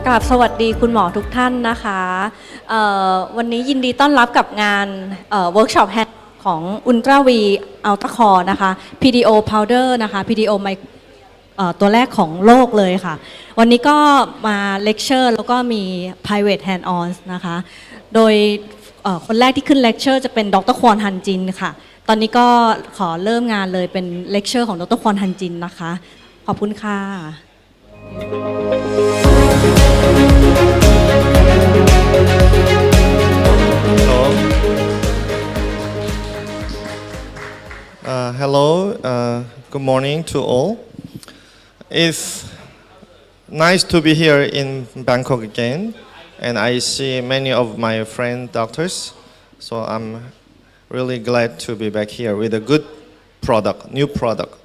ราบสวัสดีคุณหมอทุกท่านนะคะวันนี้ยินดีต้อนรับกับงานเวิร์กช็อปของ Ultra V Ultracol นะคะ PDO powder นะคะ PDO ตัวแรกของโลกเลยค่ะวันนี้ก็มาเลคเชอร์แล้วก็มี private hand on นะคะโดยคนแรกที่ขึ้นเลคเชอร์จะเป็นดร.ควอนฮันจินค่ะตอนนี้ก็ขอเริ่มงานเลยเป็นเลคเชอร์ของดร.ควอนฮันจินนะคะขอบคุณค่ะHello, good morning to all. It's nice to be here in Bangkok again, and I see many of my friend doctors, so I'm really glad to be back here with a good product, new product,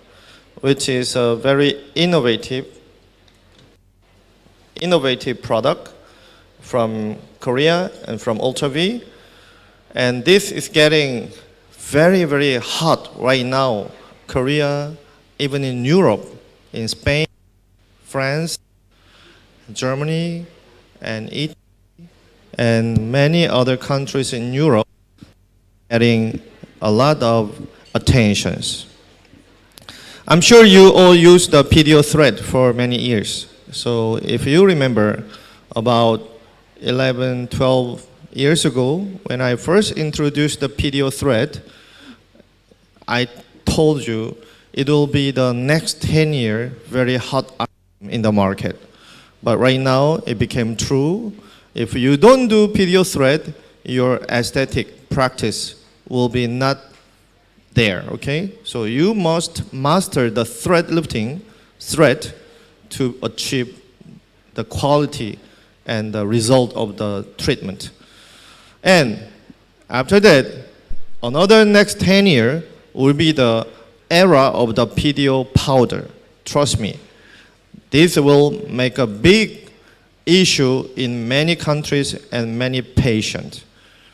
which is a very innovative product from Korea and from Ultra V, and this is getting very, very hot right now. Korea, even in Europe, in Spain, France, Germany, and Italy, and many other countries in Europe getting a lot of attentions. I'm sure you all used the PDO thread for many years. So if you remember, about 11, 12 years ago, when I first introduced the PDO thread, I told you it will be the next 10-year very hot item in the market. But right now, it became true. If you don't do PDO thread, your aesthetic practice will be not there, okay? So you must master the thread lifting thread to achieve the quality and the result of the treatment. And after that, another next 10 years will be the era of the PDO powder. Trust me. This will make a big issue in many countries and many patients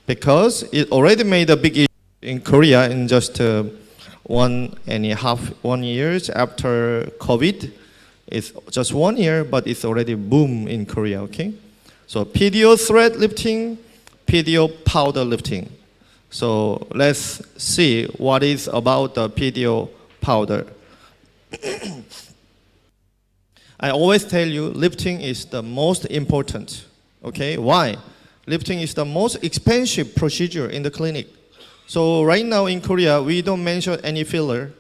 because it already made a big issue in Korea in just 1.5 years after COVID. It's just 1 year, but it's already boom in Korea, okay? So PDO thread lifting, PDO powder lifting. So let's see what is about the PDO powder. I always tell you lifting is the most important, okay? Why? Lifting is the most expensive procedure in the clinic. So right now in Korea, we don't mention any filler.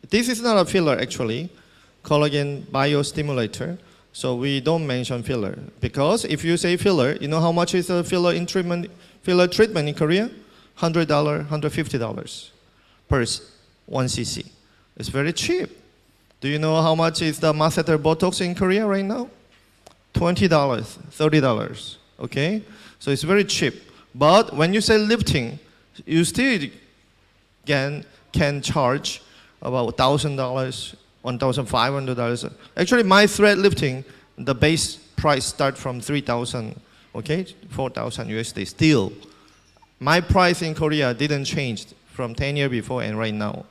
This is not a filler actually, collagen biostimulator. So we don't mention filler because if you say filler, you know how much is a filler treatment in Korea? $100, $150 per 1 cc. It's very cheap. Do you know how much is the masseter Botox in Korea right now? $20, $30, okay? So it's very cheap. But when you say lifting, you still can charge about $1,000, $1,500. Actually, my thread lifting, the base price start from 3,000, okay? 4,000 USD still. My price in Korea didn't change from 10 years before and right now.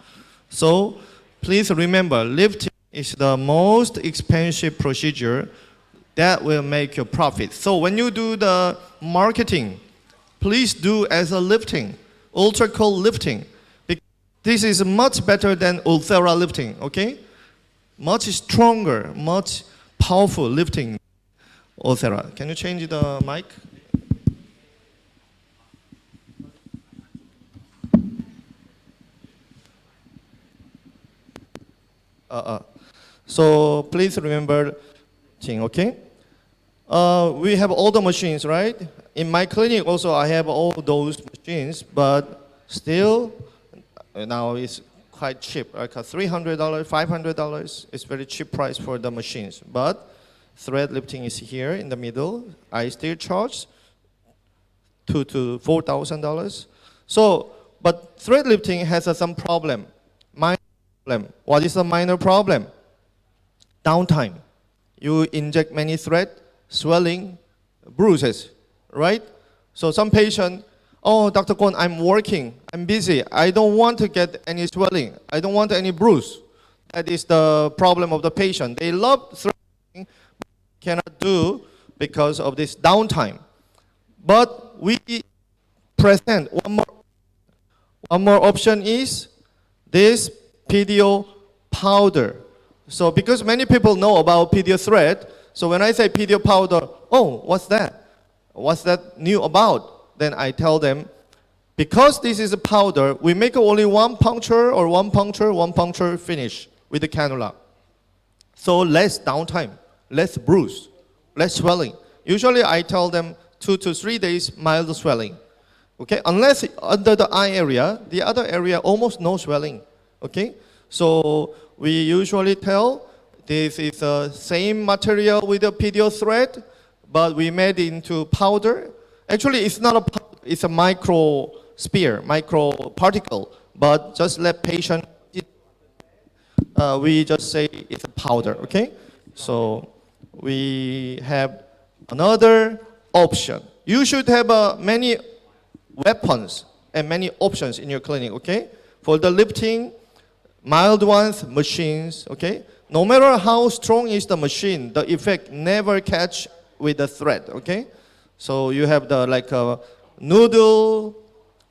So please remember, lifting is the most expensive procedure that will make you profit. So when you do the marketing, please do as a lifting, Ultracol lifting. This is much better than Ulthera lifting, okay? Much stronger, much powerful lifting Ulthera. Can you change the mic? So please remember thing, okay? We have all the machines, right? In my clinic also I have all those machines, but still now it's quite cheap, like $300, $500. It's very cheap price for the machines. But thread lifting is here in the middle. I still charge $2,000 to $4,000. So, but thread lifting has some problem. What is the minor problem? Downtime. You inject many thread, swelling, bruises, right? So some patient, oh, Dr. Kwon, I'm working, I'm busy, I don't want to get any swelling, I don't want any bruise. That is the problem of the patient. They love threading, cannot do because of this downtime. But we present one more option is this PDO powder. So because many people know about PDO thread, so when I say PDO powder, oh, what's that? What's that new about? Then I tell them, because this is a powder, we make only one puncture, finish with the cannula. So less downtime, less bruise, less swelling. Usually I tell them 2 to 3 days mild swelling. Okay, unless under the eye area, the other area almost no swelling. Okay, so we usually tell this is the same material with the PDO thread, but we made it into powder. Actually, it's not a powder, it's a microsphere, micro particle, but just let patient, we just say it's a powder, okay? So we have another option. You should have many weapons and many options in your clinic, okay? For the lifting, mild ones, machines, okay? No matter how strong is the machine, the effect never catch with the thread, okay? So you have the like a noodle,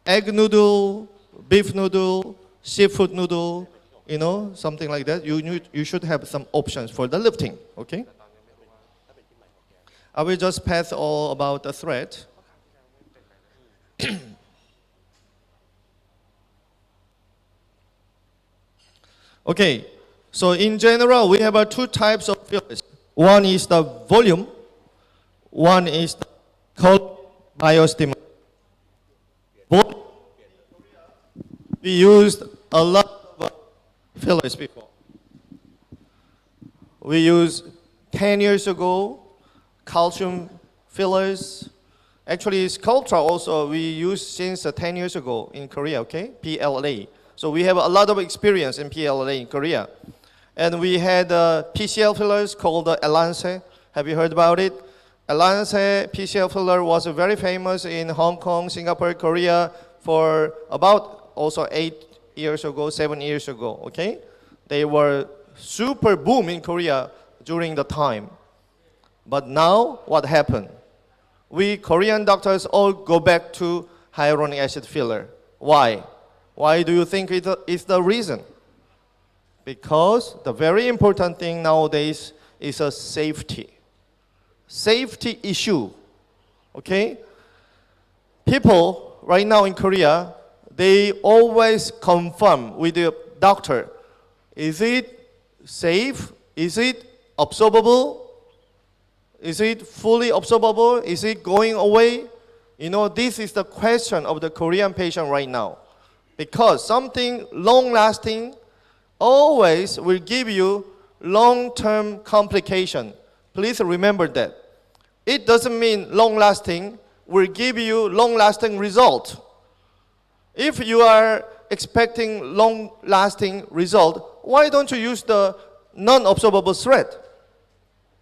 egg noodle, beef noodle, seafood noodle, you know, something like that. You should have some options for the lifting, okay? I will just pass all about the thread. Okay, so in general, we have two types of fillers. One is the volume, one is called BioStimulator. We used a lot of fillers before. We used 10 years ago, calcium fillers. Actually, Sculptra also we used since 10 years ago in Korea, okay? PLA. So we have a lot of experience in PLA in Korea. And we had PCL fillers called 𝐷𝐿. Have you heard about it? 𝐷𝐿 PCL filler was very famous in Hong Kong, Singapore, Korea for about also 8 years ago, 7 years ago, okay? They were super boom in Korea during the time. But now, what happened? We Korean doctors all go back to hyaluronic acid filler. Why? Why do you think it's the reason? Because the very important thing nowadays is a safety. Safety issue, okay? People right now in Korea, they always confirm with the doctor, is it safe? Is it absorbable? Is it fully absorbable? Is it going away? You know, this is the question of the Korean patient right now. Because something long-lasting always will give you long-term complication. Please remember that. It doesn't mean long-lasting will give you long-lasting result. If you are expecting long-lasting result, why don't you use the non-absorbable thread,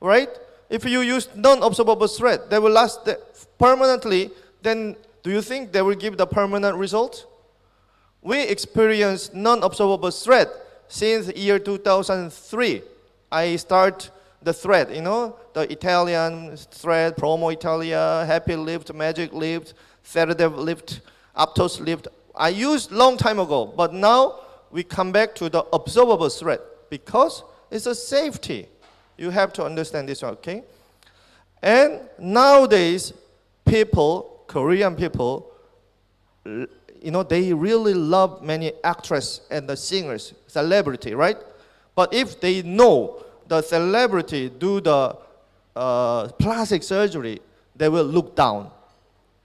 right? If you use non-absorbable thread that will last permanently, then do you think they will give the permanent result? We experienced non-absorbable thread since year 2003. I start the thread, you know, the Italian thread, Promo Italia, Happy Lift, Magic Lift, Sedative Lift, Aptos Lift. I used long time ago, but now we come back to the absorbable thread because it's a safety. You have to understand this, okay? And nowadays, people, Korean people, you know, they really love many actresses and the singers, celebrity, right? But if they know the celebrity do the plastic surgery, they will look down,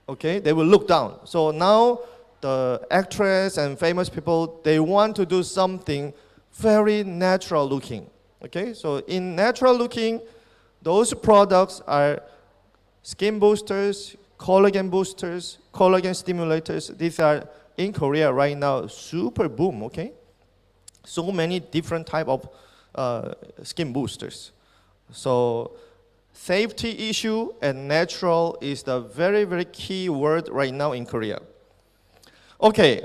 okay? They will look down. So now the actress and famous people, they want to do something very natural looking, okay? So in natural looking, those products are skin boosters, collagen boosters, collagen stimulators. These are in Korea right now super boom, okay? So many different type of skin boosters. So safety issue and natural is the very, very key word right now in Korea. Okay,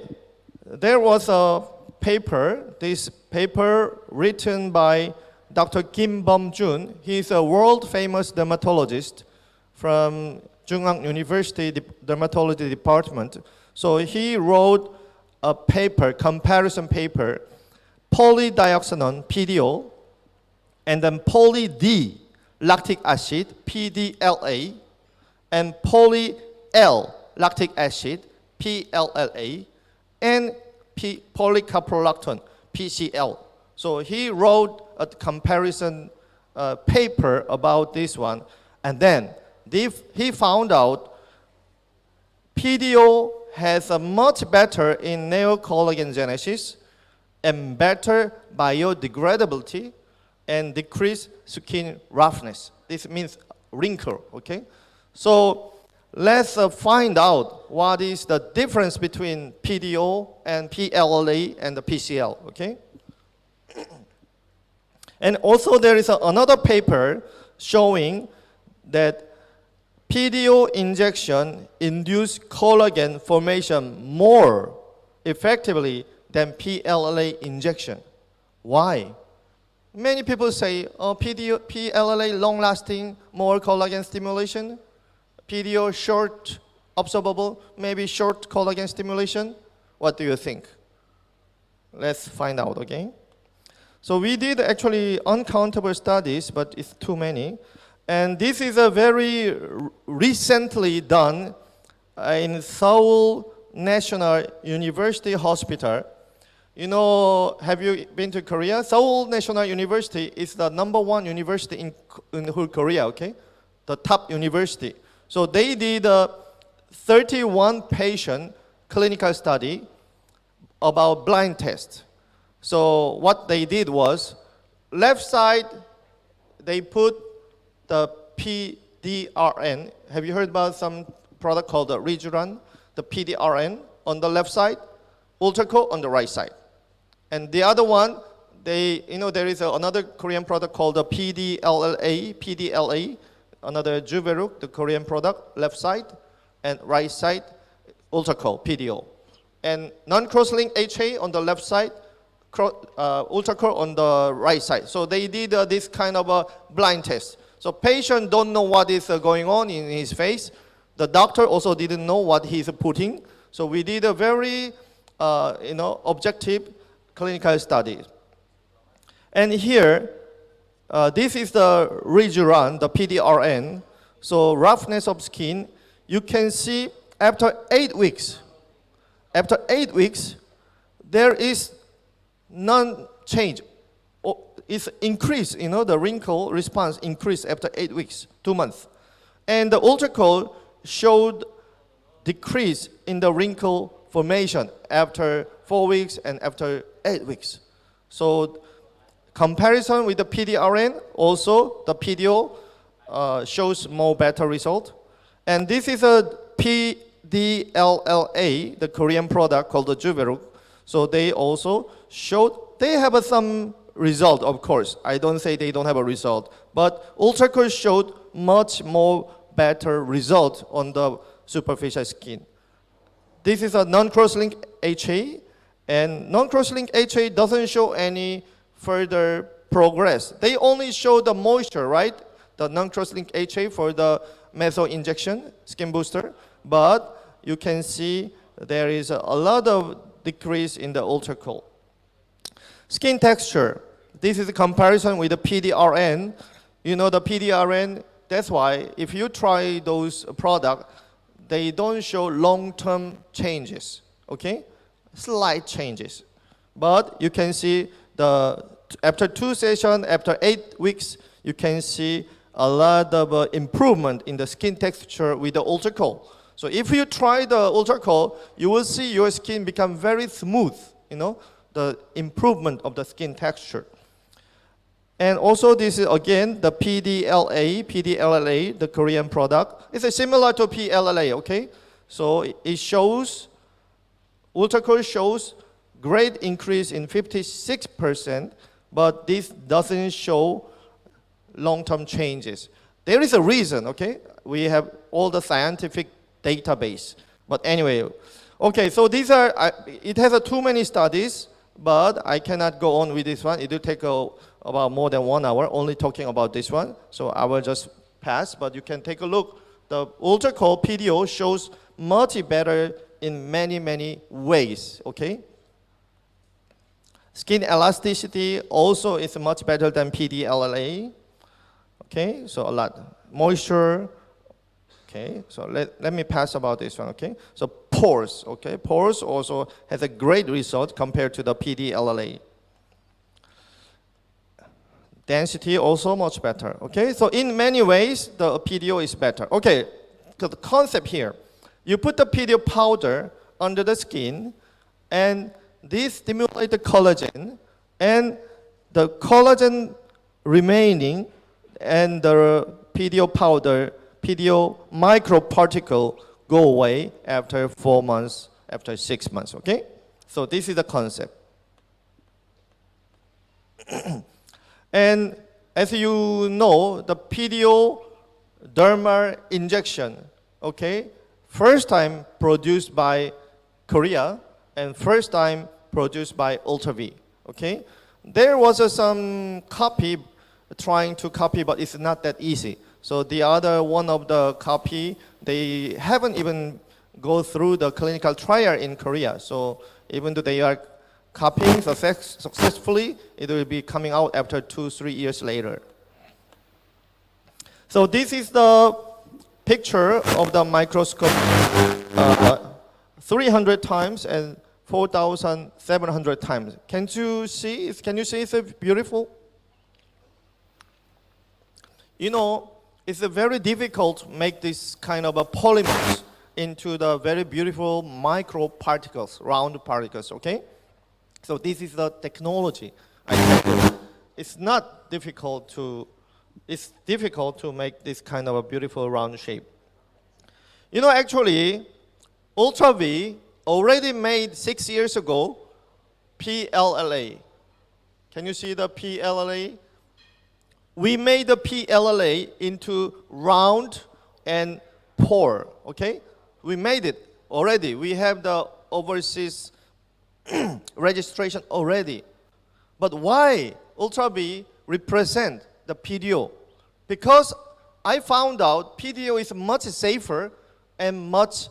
there was a paper, this paper written by Dr. Kim Bum-jun. He's a world famous dermatologist from Jung University Dermatology Department. So he wrote a paper, comparison paper, Polydioxanone, PDO, and then poly-D lactic acid, PDLA, and poly-L lactic acid, PLLA, and polycaprolactone, PCL. So he wrote a comparison paper about this one, and then he found out PDO has a much better in nail collagen genesis and better biodegradability and decreased skin roughness. This means wrinkle, okay? So let's find out what is the difference between PDO and PLLA and the PCL, okay? And also there is another paper showing that PDO injection induce collagen formation more effectively than PLLA injection. Why? Many people say, oh, PLLA long-lasting, more collagen stimulation. PDO short, absorbable, maybe short collagen stimulation. What do you think? Let's find out, okay? So we did actually uncountable studies, but it's too many. And this is a very recently done in Seoul National University Hospital. You know, have you been to Korea? Seoul National University is the #1 university in whole Korea, okay? The top university. So they did a 31 patient clinical study about blind test. So what they did was, left side, they put the PDRN. Have you heard about some product called the Rejuran? The PDRN on the left side, Ultracol on the right side. And the other one, there is another Korean product called the PDLA, another Juveruk, the Korean product, left side, and right side, Ultracol, PDO. And non-cross-link HA on the left side, Ultracol on the right side. So they did this kind of a blind test. So patient don't know what is going on in his face. The doctor also didn't know what he's putting. So we did a very, objective clinical study. And here, this is the Rejuran, the PDRN. So roughness of skin, you can see after 8 weeks. After 8 weeks, there is none change. It's increased, the wrinkle response increased after 8 weeks, 2 months. And the Ultracol showed decrease in the wrinkle formation after 4 weeks and after 8 weeks. So comparison with the PDRN, also the PDO shows more better result. And this is a PDLLA, the Korean product called the Juveruk. So they also showed, they have some result, of course. I don't say they don't have a result, but Ultracol showed much more better result on the superficial skin. This is a non-cross-link HA, and non-cross-link HA doesn't show any further progress. They only show the moisture, right? The non-cross-link HA for the methyl injection, skin booster, but you can see there is a lot of decrease in the Ultracol. Skin texture. This is a comparison with the PDRN. You know the PDRN, that's why if you try those products, they don't show long-term changes, okay? Slight changes. But you can see after 2 sessions, after 8 weeks, you can see a lot of improvement in the skin texture with the Ultracol. So if you try the Ultracol, you will see your skin become very smooth, the improvement of the skin texture. And also this is again the PDLLA, the Korean product. It's similar to PLLA, okay? So it shows, Ultracol shows great increase in 56%, but this doesn't show long-term changes. There is a reason, okay? We have all the scientific database. But anyway, okay, so these are, it has too many studies, but I cannot go on with this one. It will take about more than 1 hour only talking about this one. So I will just pass, but you can take a look the Ultracol PDO shows much better in many ways, okay? Skin elasticity also is much better than PDLLA, okay? So a lot. Moisture, okay? So let me pass about this one, okay? So pores, okay? Pores also has a great result compared to the PDLLA. Density also much better, okay? So in many ways, the PDO is better. Okay, so the concept here, you put the PDO powder under the skin, and this stimulates the collagen, and the collagen remaining, and the PDO powder, PDO micro particle go away after 4 months, after 6 months, okay? So this is the concept. And as you know, the PDO dermal injection, okay, first time produced by Korea and first time produced by Ultra-V, okay? There was some copy trying to copy, but it's not that easy. So the other one of the copy, they haven't even go through the clinical trial in Korea. So even though they are copying successfully, it will be coming out after 2-3 years later. So this is the picture of the microscope 300 times and 4,700 times. Can you see it's beautiful? You know, it's very difficult to make this kind of a polymers into the very beautiful micro particles, round particles, okay? So this is the technology. It's difficult to make this kind of a beautiful round shape. You know, actually, Ultra-V already made 6 years ago PLLA. Can you see the PLLA? We made the PLLA into round and pore, okay? We made it already. We have the overseas registration already. But why Ultra-V represent the PDO? Because I found out PDO is much safer and much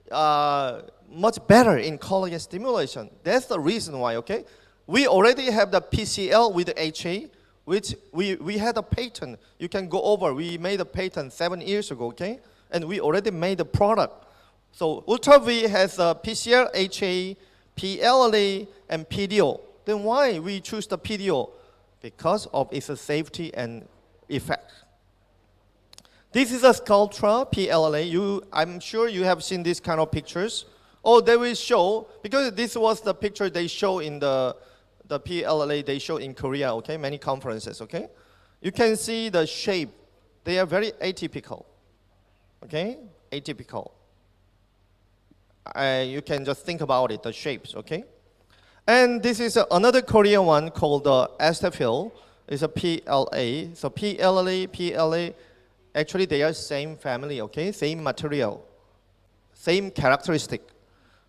better in collagen stimulation. That's the reason why, okay? We already have the PCL with the HA, which we had a patent. You can go over. We made a patent 7 years ago, okay? And we already made the product. So Ultra-V has a PCL, HA, PLLA, and PDO. Then why we choose the PDO? Because of its safety and effect. This is a Sculptra PLLA. I'm sure you have seen these kind of pictures. Oh, they will show, because this was the picture they show in the PLLA they show in Korea, okay? Many conferences, okay? You can see the shape. They are very atypical, okay? Atypical. You can just think about it, the shapes, okay? And this is another Korean one called the Estafil. It's a PLA. So PLA, PLA, actually they are same family, okay? Same material, same characteristic.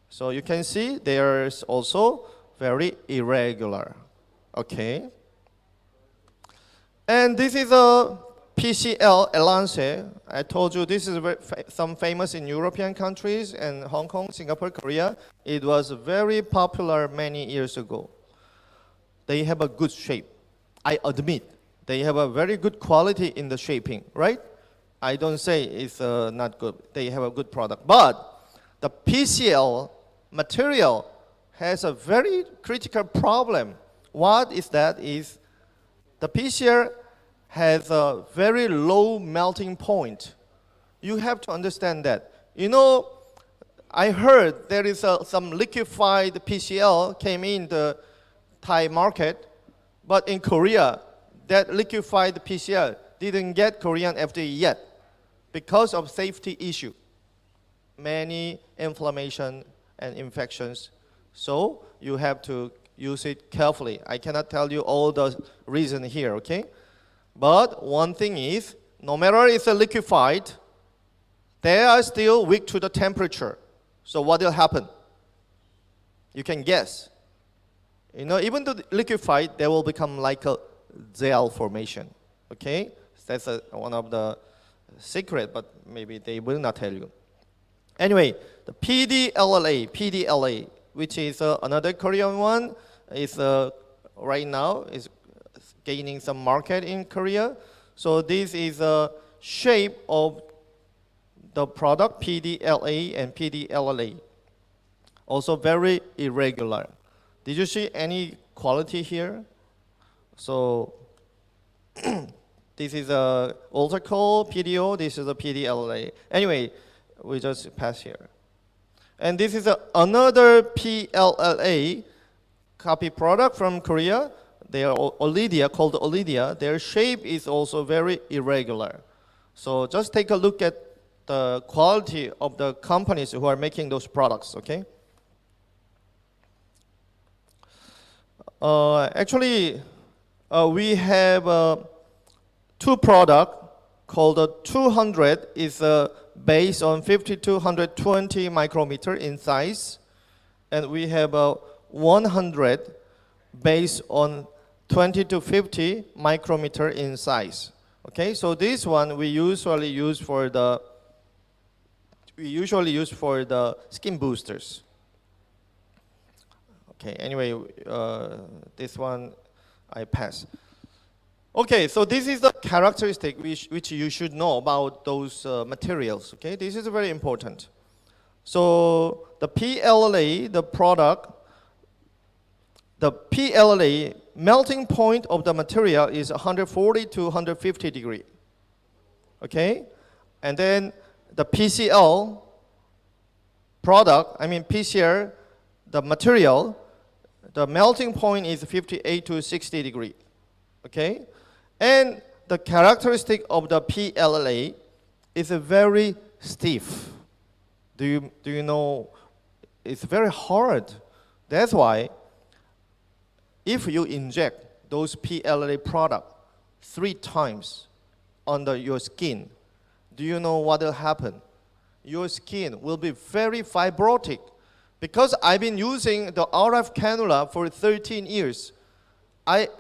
So you can see there's also very irregular, okay? And this is a PCL 𝐷𝐿. I told you this is some famous in European countries and Hong Kong, Singapore, Korea. It was very popular many years ago. They have a good shape. I admit, they have a very good quality in the shaping, right? I don't say it's not good. They have a good product. But the PCL material has a very critical problem. What is that? Is the PCL has a very low melting point. You have to understand that. You know, I heard there is some liquefied PCL came in the Thai market, but in Korea, that liquefied PCL didn't get Korean FDA yet because of safety issue. Many inflammation and infections. So you have to use it carefully. I cannot tell you all the reason here, okay? But one thing is, no matter it's liquefied, they are still weak to the temperature. So what will happen? You can guess. You know, even though liquefied, they will become like a gel formation. Okay? That's one of the secret, but maybe they will not tell you. Anyway, the PDLA, which is another Korean one, is right now is gaining some market in Korea. So this is a shape of the product PDLA and PDLA. Also very irregular. Did you see any quality here? So this is a Ultracol PDO, this is a PDLA. Anyway, we just pass here. And this is another PLLA copy product from Korea. They are Olidia, called Olidia. Their shape is also very irregular. So just take a look at the quality of the companies who are making those products, okay? Actually, we have two products called the 200 is based on 50 to 120 micrometer in size, and we have 100 based on 20 to 50 micrometer in size. Okay, so this one we usually use for the skin boosters. Okay, anyway, this one I pass. Okay, so this is the characteristic which you should know about those materials. Okay, this is very important. So the PLLA, the product, the PLLA melting point of the material is 140 to 150 degree. Okay, and then the PCL product, I mean PCR, the material, the melting point is 58 to 60 degree. Okay, and the characteristic of the PLLA is very stiff. Do you know? It's very hard. That's why if you inject those PLLA product 3 times under your skin, do you know what will happen? Your skin will be very fibrotic. Because I've been using the RF cannula for 13 years,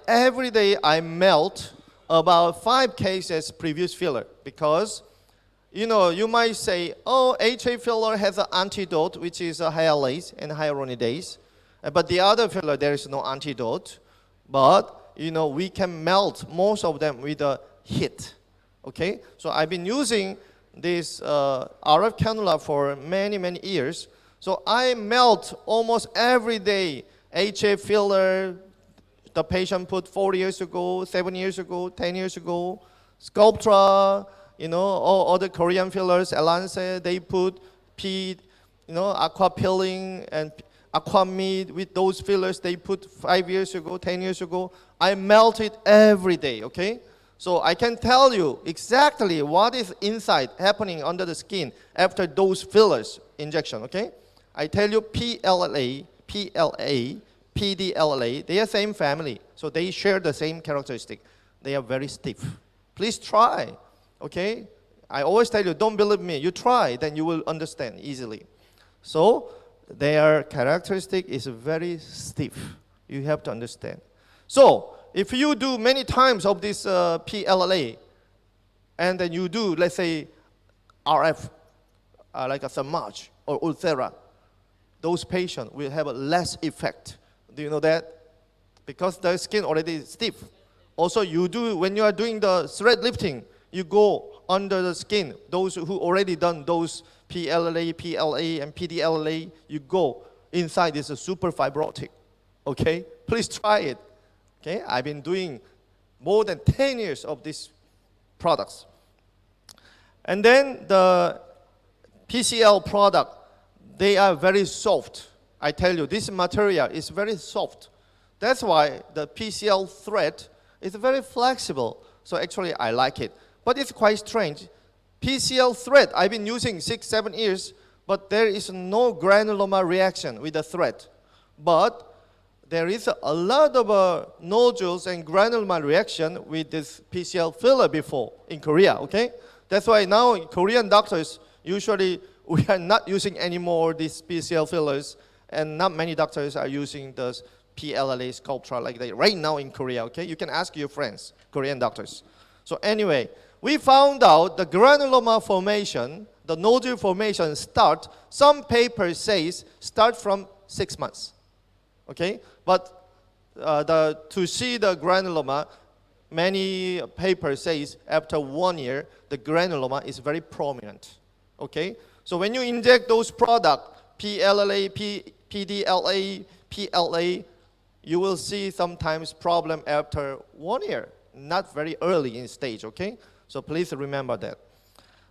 every day I melt about 5 cases previous filler. Because, you know, you might say, oh, HA filler has an antidote, which is a hyalase and hyaluronidase. But the other filler, there is no antidote. But, you know, we can melt most of them with a heat. Okay? So I've been using this RF cannula for many, many years. So I melt almost every day HA filler the patient put 4 years ago, 7 years ago, 10 years ago. Sculptra, you know, all other Korean fillers, Elance, they put aqua peeling and aqua mid with those fillers they put 5 years ago, 10 years ago. I melt it every day, okay? So I can tell you exactly what is inside happening under the skin after those fillers injection, okay? I tell you PLLA, PLA, PDLA, they are same family. So they share the same characteristic. They are very stiff. Please try, okay? I always tell you, don't believe me. You try, then you will understand easily. So their characteristic is very stiff. You have to understand. So if you do many times of this PLLA, and then you do, let's say, RF, like a Thermage or Ulthera, those patients will have a less effect. Do you know that? Because the skin already is stiff. Also, you do, when you are doing the thread lifting, you go under the skin. Those who already done those PLLA, PLA, and PDLA, you go inside. It's a super fibrotic. Okay? Please try it. Okay? I've been doing more than 10 years of these products. And then the PCL product, they are very soft. I tell you, this material is very soft. That's why the PCL thread is very flexible. So actually, I like it. But it's quite strange. PCL thread, I've been using 6-7 years, but there is no granuloma reaction with the thread. But there is a lot of nodules and granuloma reaction with this PCL filler before in Korea, okay? That's why now Korean doctors, usually we are not using anymore these PCL fillers, and not many doctors are using the PLLA Sculptra like that right now in Korea, okay? You can ask your friends, Korean doctors. So anyway, we found out the granuloma formation, the nodule formation some paper says start from 6 months. Okay? But to see the granuloma, many papers says after 1 year, the granuloma is very prominent. Okay? So when you inject those products, PLLA, PDLA, PLA, you will see sometimes problem after 1 year, not very early in stage, okay? So please remember that.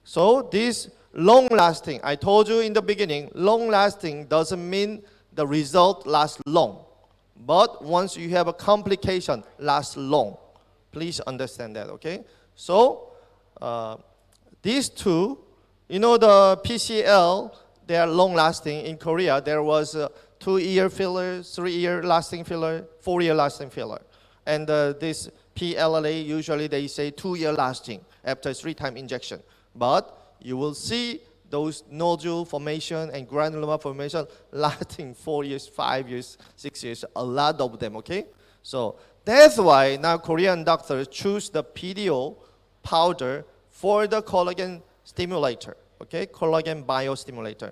So this long-lasting, I told you in the beginning, long-lasting doesn't mean the result lasts long. But once you have a complication, lasts long. Please understand that, okay? So these two, you know the PCL, they are long-lasting. In Korea, there was a 2-year filler, 3-year lasting filler, 4-year lasting filler. And this PLLA, usually they say 2-year lasting after 3-time injection. But you will see those nodule formation and granuloma formation lasting 4 years, 5 years, 6 years, a lot of them, okay? So that's why now Korean doctors choose the PDO powder for the collagen stimulator, okay? Collagen biostimulator.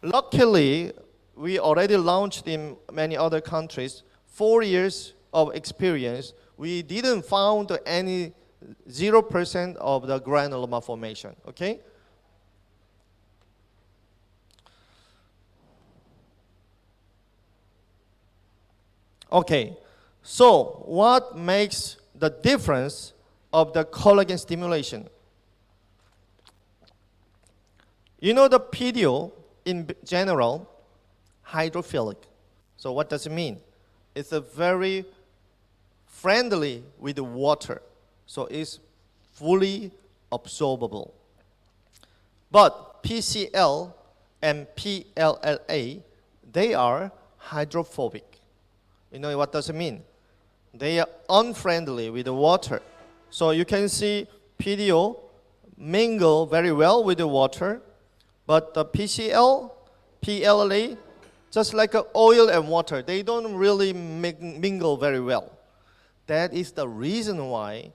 Luckily, we already launched in many other countries. 4 years of experience, we didn't found any 0% of the granuloma formation, okay? Okay, so what makes the difference of the collagen stimulation? You know the PDO in general, hydrophilic. So what does it mean? It's a very friendly with the water. So it's fully absorbable. But PCL and PLLA, they are hydrophobic. You know what does it mean? They are unfriendly with the water. So you can see PDO mingle very well with the water, but the PCL, PLLA, just like oil and water, they don't really mingle very well. That is the reason why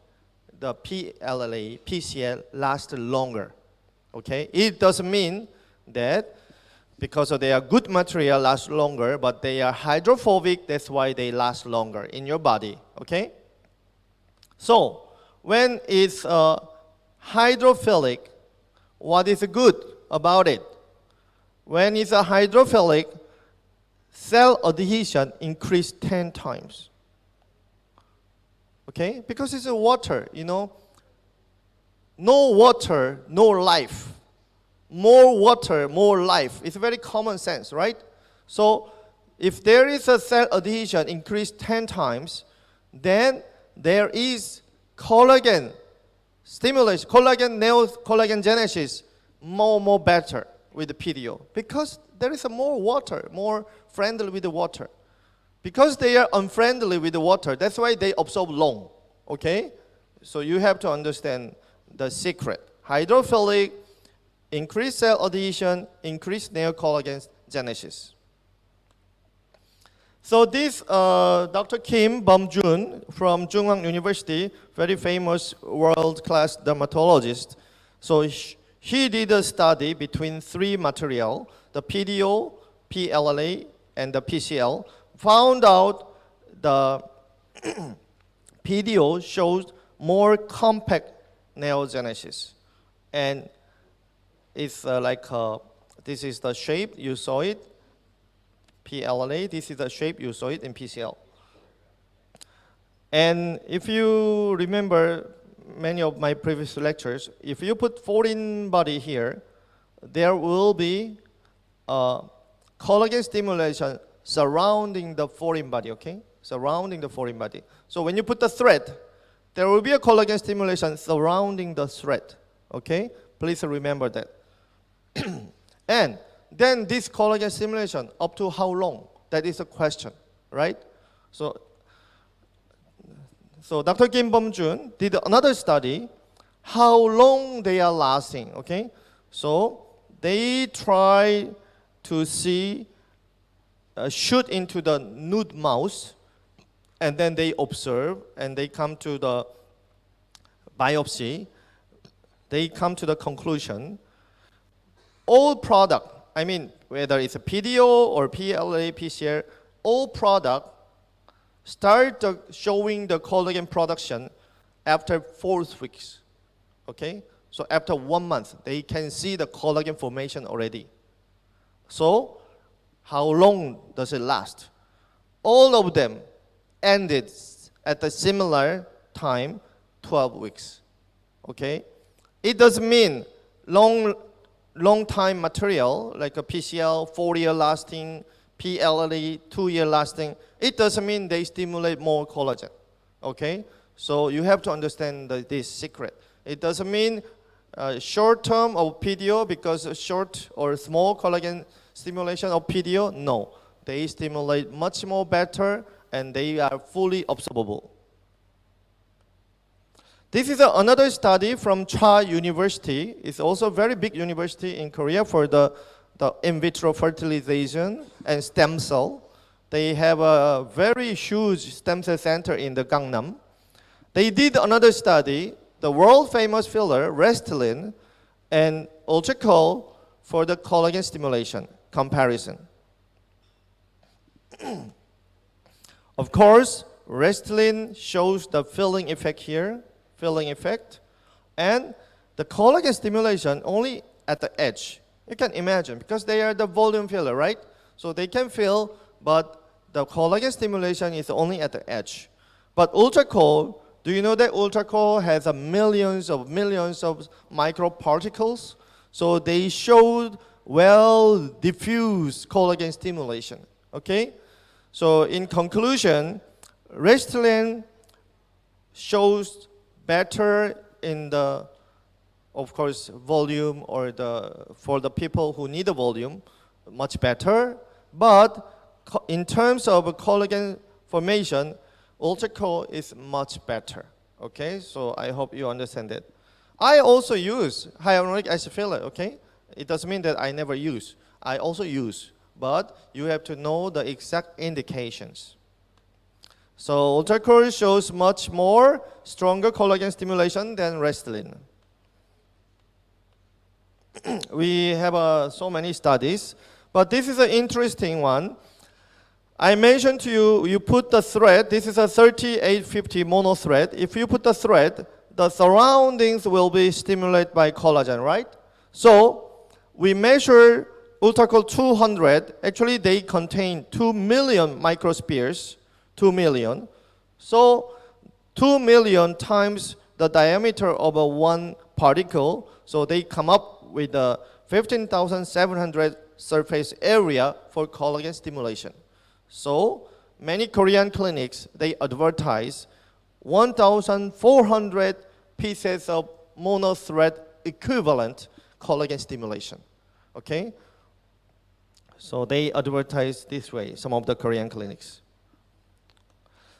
the PLLA, PCL lasts longer. Okay? It doesn't mean that because they are good material last longer, but they are hydrophobic, that's why they last longer in your body. Okay? So, when it's hydrophilic, what is good about it? When it's a hydrophilic, cell adhesion increased 10 times. Okay? Because it's a water, you know. No water, no life. More water, more life. It's very common sense, right? So if there is a cell adhesion increased 10 times, then there is collagen stimulation, collagen genesis more better with the PDO because there is a more water, more friendly with the water. Because they are unfriendly with the water, that's why they absorb long, okay? So you have to understand the secret. Hydrophilic, increased cell adhesion, increased neocollagen genesis. So this Dr. Kim Bum-jun from Jungwang University, very famous world-class dermatologist. So he did a study between 3 material, the PDO, PLLA, and the PCL, found out the PDO shows more compact neogenesis. And it's this is the shape, you saw it, PLLA, this is the shape, you saw it in PCL. And if you remember many of my previous lectures, if you put foreign body here, there will be collagen stimulation surrounding the foreign body, okay? Surrounding the foreign body. So when you put the thread, there will be a collagen stimulation surrounding the thread, okay? Please remember that. And then this collagen stimulation, up to how long? That is a question, right? So Dr. Kim Bum-jun did another study, how long they are lasting, okay? So they try to see, shoot into the nude mouse, and then they observe, and they come to the biopsy, they come to the conclusion, all product, I mean, whether it's a PDO or PLA, PCR, all product start showing the collagen production after 4 weeks, okay? So after 1 month, they can see the collagen formation already. So how long does it last? All of them ended at a similar time, 12 weeks, okay? It doesn't mean long time material, like a PCL, 4-year lasting, PLA, 2-year lasting. It doesn't mean they stimulate more collagen, okay? So you have to understand this secret. It doesn't mean short term of PDO because short or small collagen stimulation of PDO, no. They stimulate much more better and they are fully absorbable. This is another study from Tria University. It's also a very big university in Korea for the in vitro fertilization and stem cell. They have a very huge stem cell center in the Gangnam. They did another study, the world famous filler, Restylane, and Ultracol for the collagen stimulation comparison. Of course, Restylane shows the filling effect here, filling effect, and the collagen stimulation only at the edge. You can imagine, because they are the volume filler, right? So they can fill, but the collagen stimulation is only at the edge. But Ultracol, do you know that Ultracol has millions of microparticles? So they showed well diffused collagen stimulation, okay? So in conclusion, Restylane shows better in the, of course, volume or for the people who need the volume, much better. But in terms of collagen formation, Ultracol is much better. Okay, so I hope you understand it. I also use hyaluronic acid filler. Okay, it doesn't mean that I never use. I also use, but you have to know the exact indications. So Ultracol shows much more stronger collagen stimulation than Restylane. We have so many studies, but this is an interesting one. I mentioned to you, you put the thread, this is a 3850 mono thread. If you put the thread, the surroundings will be stimulated by collagen, right? So we measure Ultracol 200. Actually, they contain 2 million microspheres, 2 million. So 2 million times the diameter of one particle. So they come up with a 15,700 surface area for collagen stimulation. So many Korean clinics, they advertise 1,400 pieces of monothread equivalent collagen stimulation. Okay? So they advertise this way, some of the Korean clinics.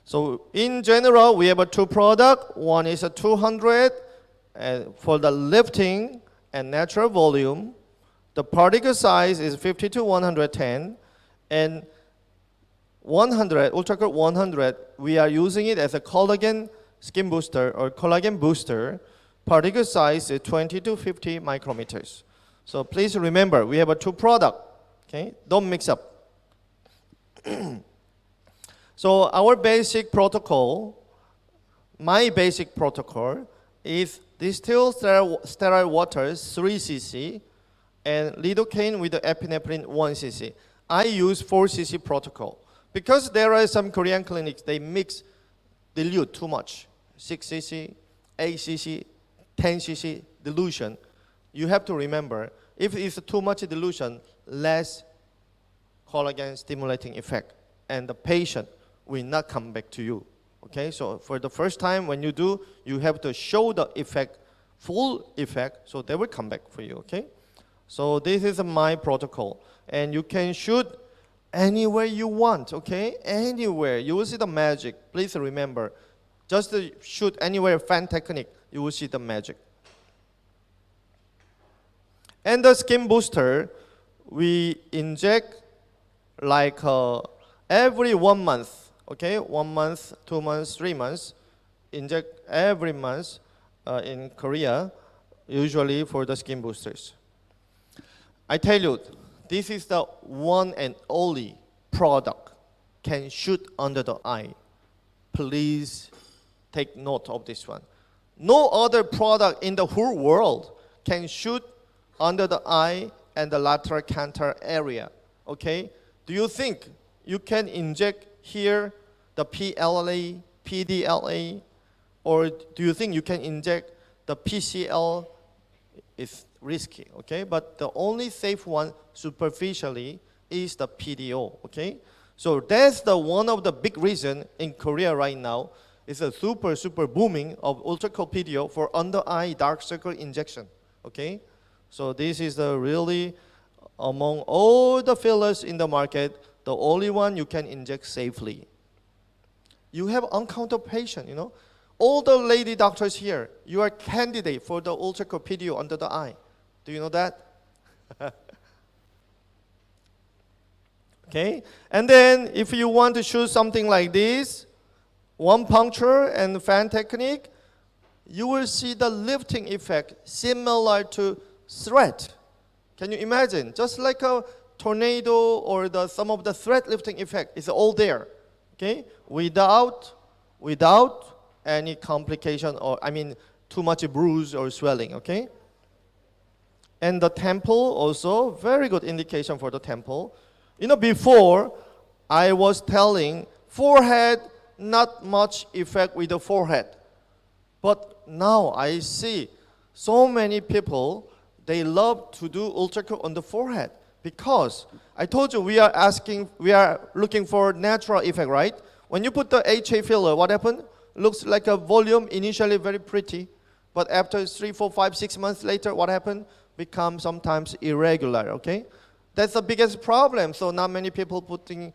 So in general, we have two products. One is a 200 for the lifting and natural volume. The particle size is 50 to 110. And 100, Ultracol 100, we are using it as a collagen skin booster or collagen booster. Particle size is 20 to 50 micrometers. So please remember, we have two products. Okay? Don't mix up. So our basic protocol, my basic protocol is distill sterile water 3 cc and lidocaine with the epinephrine 1 cc. I use 4 cc protocol because there are some Korean clinics, they dilute too much. 6 cc, 8 cc, 10 cc dilution. You have to remember, if it's too much dilution, less collagen stimulating effect, and the patient will not come back to you. Okay, so for the first time when you do, you have to show the effect, full effect, so they will come back for you, okay? So this is my protocol, and you can shoot anywhere you want, okay? Anywhere, you will see the magic. Please remember, just to shoot anywhere, fan technique, you will see the magic. And the skin booster, we inject like every 1 month. Okay, 1 month, 2 months, 3 months, inject every month in Korea. usually for the skin boosters. I tell you, this is the one and only product can shoot under the eye. Please take note of this one. No other product in the whole world can shoot under the eye and the lateral canthal area. Okay? Do you think you can inject here the PLA, PDLA, or do you think you can inject the PCL? It's risky, okay? But the only safe one superficially is the PDO, okay? So that's the one of the big reason in Korea right now is a super booming of Ultracol PDO for under eye dark circle injection, okay? So this is the really, among all the fillers in the market, the only one you can inject safely. You have uncounted patient, you know. All the lady doctors here, you are candidate for the Ultracol PDO under the eye. Do you know that? Okay, and then if you want to shoot something like this, one puncture and fan technique, you will see the lifting effect similar to thread. Can you imagine? Just like a tornado or some of the thread lifting effect is all there. Okay, without any complication or too much bruise or swelling. Okay, and the temple also very good indication for the temple. You know, before I was telling forehead not much effect with the forehead, but now I see so many people they love to do Ultracol on the forehead because I told you we are looking for natural effect, right? When you put the HA filler, what happened? Looks like a volume initially very pretty, but after 3, 4, 5, 6 months later, what happened? Become sometimes irregular, okay? That's the biggest problem. So not many people putting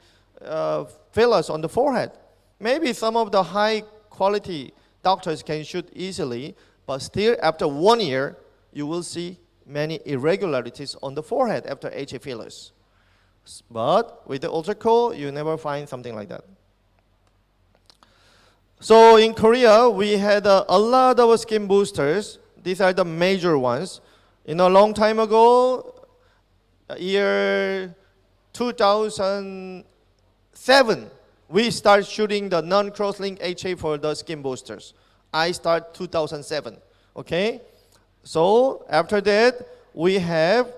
fillers on the forehead. Maybe some of the high quality doctors can shoot easily, but still after 1 year, you will see many irregularities on the forehead after HA fillers. But with the Ultracol, you never find something like that. So in Korea, we had a lot of skin boosters. These are the major ones. You know, a long time ago, year 2007, we start shooting the non-cross-link HA for the skin boosters. I start 2007, okay? So after that, we have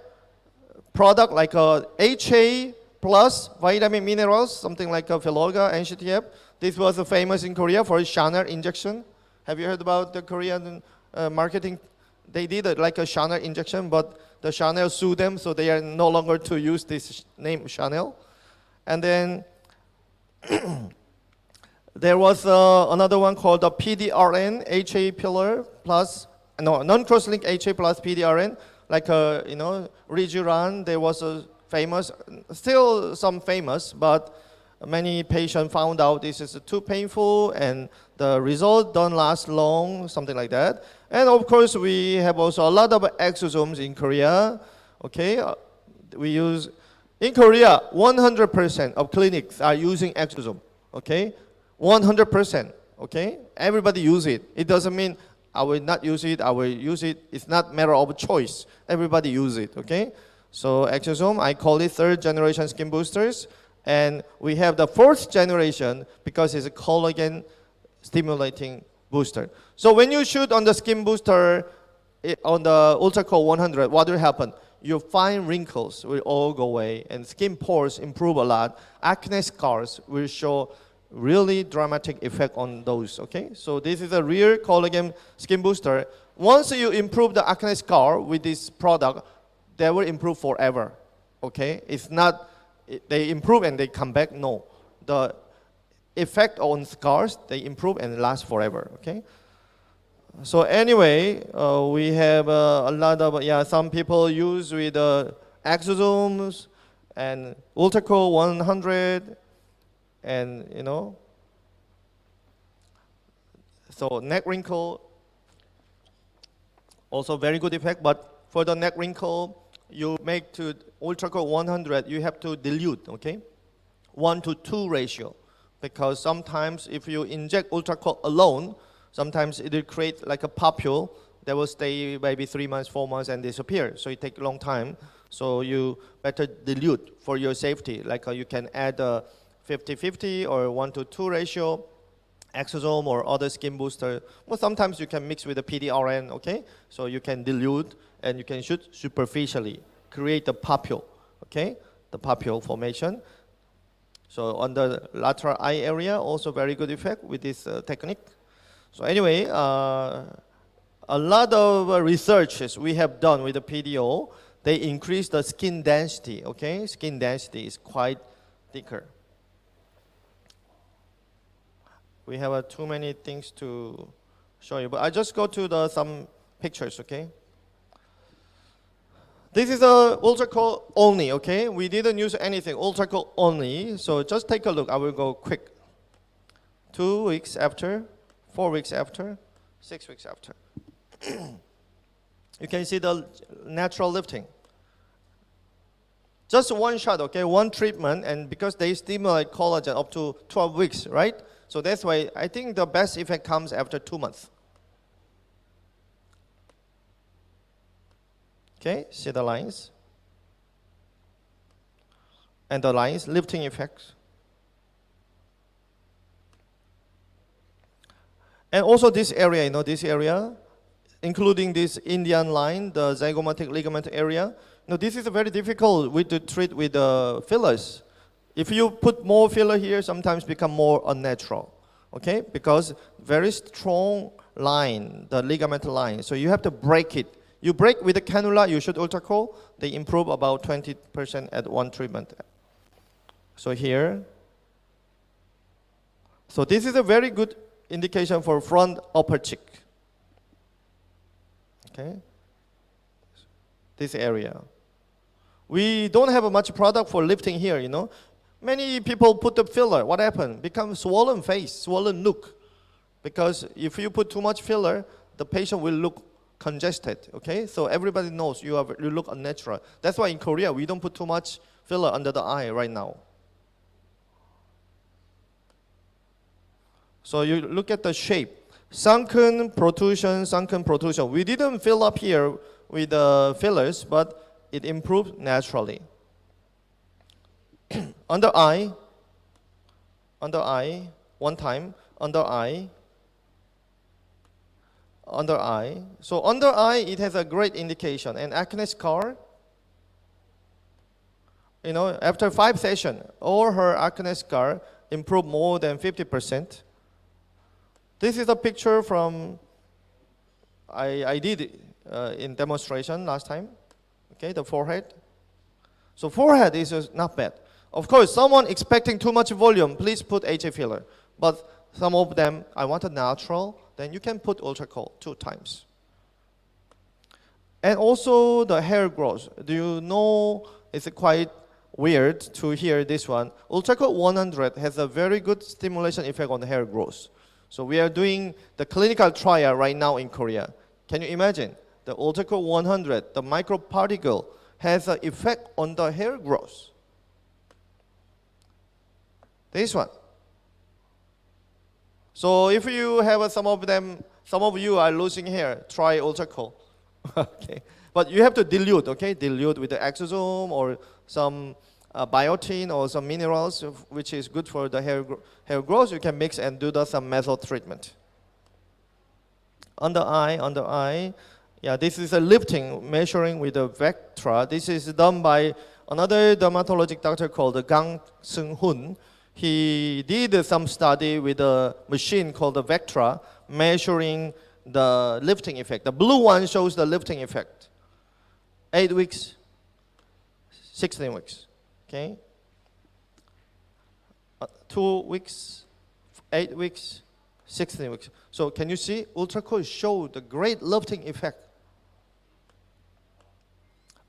product like a HA plus vitamin minerals, something like a Philoga and NCTF. This was famous in Korea for Chanel injection. Have you heard about the Korean marketing? They did it like a Chanel injection, but the Chanel sued them, so they are no longer to use this name Chanel. And then there was another one called the PDRN HA pillar plus non-cross-link HA plus PDRN, like Rijuran. There was a famous, still some famous, but many patients found out this is too painful and the result don't last long, something like that. And of course, we have also a lot of exosomes in Korea. Okay, we use in Korea 100% of clinics are using exosome. Okay, 100%. Okay, everybody use it. It doesn't mean I will not use it. I will use it. It's not matter of choice. Everybody use it. Okay, so exosome I call it 3rd generation skin boosters. And we have the 4th generation because it's a collagen stimulating booster. So when you shoot on the skin booster on the Ultracol 100, what will happen? Your fine wrinkles will all go away and skin pores improve a lot. Acne scars will show really dramatic effect on those, okay? So this is a real collagen skin booster. Once you improve the acne scar with this product, they will improve forever, okay? It's not they improve and they come back. No, the effect on scars, they improve and last forever. Okay. So anyway, we have a lot of some people use with exosomes and Ultracol 100, and so neck wrinkle also very good effect. But for the neck wrinkle, you make to Ultracol 100, you have to dilute, okay? 1:2 ratio. Because sometimes if you inject Ultracol alone, sometimes it will create like a papule they will stay maybe 3 months, 4 months, and disappear. So it takes a long time. So you better dilute for your safety. Like you can add a 50-50 or 1:2 ratio, exosome or other skin booster. Well, sometimes you can mix with the PDRN, okay? So you can dilute and you can shoot superficially, create the papule, okay? The papule formation. So on the lateral eye area, also very good effect with this technique. So anyway, a lot of researches we have done with the PDO, they increase the skin density, okay? Skin density is quite thicker. We have too many things to show you, but I just go to some pictures, okay? This is a Ultracol only, okay? We didn't use anything, Ultracol only. So just take a look, I will go quick. 2 weeks after, 4 weeks after, 6 weeks after. You can see the natural lifting. Just one shot, okay, one treatment, and because they stimulate collagen up to 12 weeks, right? So that's why I think the best effect comes after 2 months. Okay, see the lines? And the lines, lifting effects. And also this area, you know, this area, including this Indian line, the zygomatic ligament area. Now this is a very difficult way to treat with fillers. If you put more filler here, sometimes become more unnatural, okay? Because very strong line, the ligament line, so you have to break it. You break with the cannula, you shoot Ultracol, they improve about 20% at one treatment. So here, so this is a very good indication for front upper cheek. Okay, this area. We don't have much product for lifting here, you know. Many people put the filler. What happened? Become swollen face, swollen look. Because if you put too much filler, the patient will look congested, okay? So everybody knows you look unnatural. That's why in Korea, we don't put too much filler under the eye right now. So you look at the shape. Sunken protrusion, sunken protrusion. We didn't fill up here with the fillers, but it improved naturally. Under eye, one time, under eye. So under eye, it has a great indication. And acne scar, you know, after 5 sessions, all her acne scar improved more than 50%. This is a picture from, I did in demonstration last time, okay, the forehead. So forehead is not bad. Of course, someone expecting too much volume, please put HA filler. But some of them, I want a natural, then you can put Ultracol 2 times. And also the hair growth. Do you know, it's quite weird to hear this one. Ultracol 100 has a very good stimulation effect on the hair growth. So we are doing the clinical trial right now in Korea. Can you imagine? The Ultracol 100, the microparticle, has an effect on the hair growth. This one. So if you have some of you are losing hair, try Ultracol. Okay. But you have to dilute, okay? Dilute with the exosome or some biotin or some minerals, which is good for the hair growth. You can mix and do some method treatment. Under eye. Yeah, this is a lifting, measuring with the Vectra. This is done by another dermatologic doctor called Gang Seung-hoon. He did some study with a machine called the Vectra, measuring the lifting effect. The blue one shows the lifting effect. 8 weeks, 16 weeks. Okay. 2 weeks, 8 weeks, 16 weeks. So can you see? Ultracol showed the great lifting effect.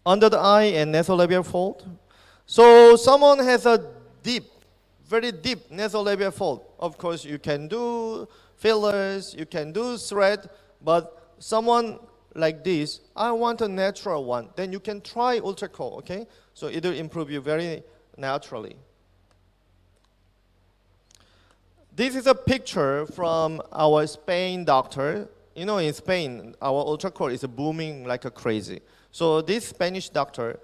Under the eye and nasolabial fold. So someone has a deep, very deep nasolabial fold. Of course, you can do fillers, you can do thread, but someone like this, I want a natural one. Then you can try Ultracol, okay? So it will improve you very naturally. This is a picture from our Spain doctor. You know, in Spain, our Ultracol is booming like a crazy. So this Spanish doctor,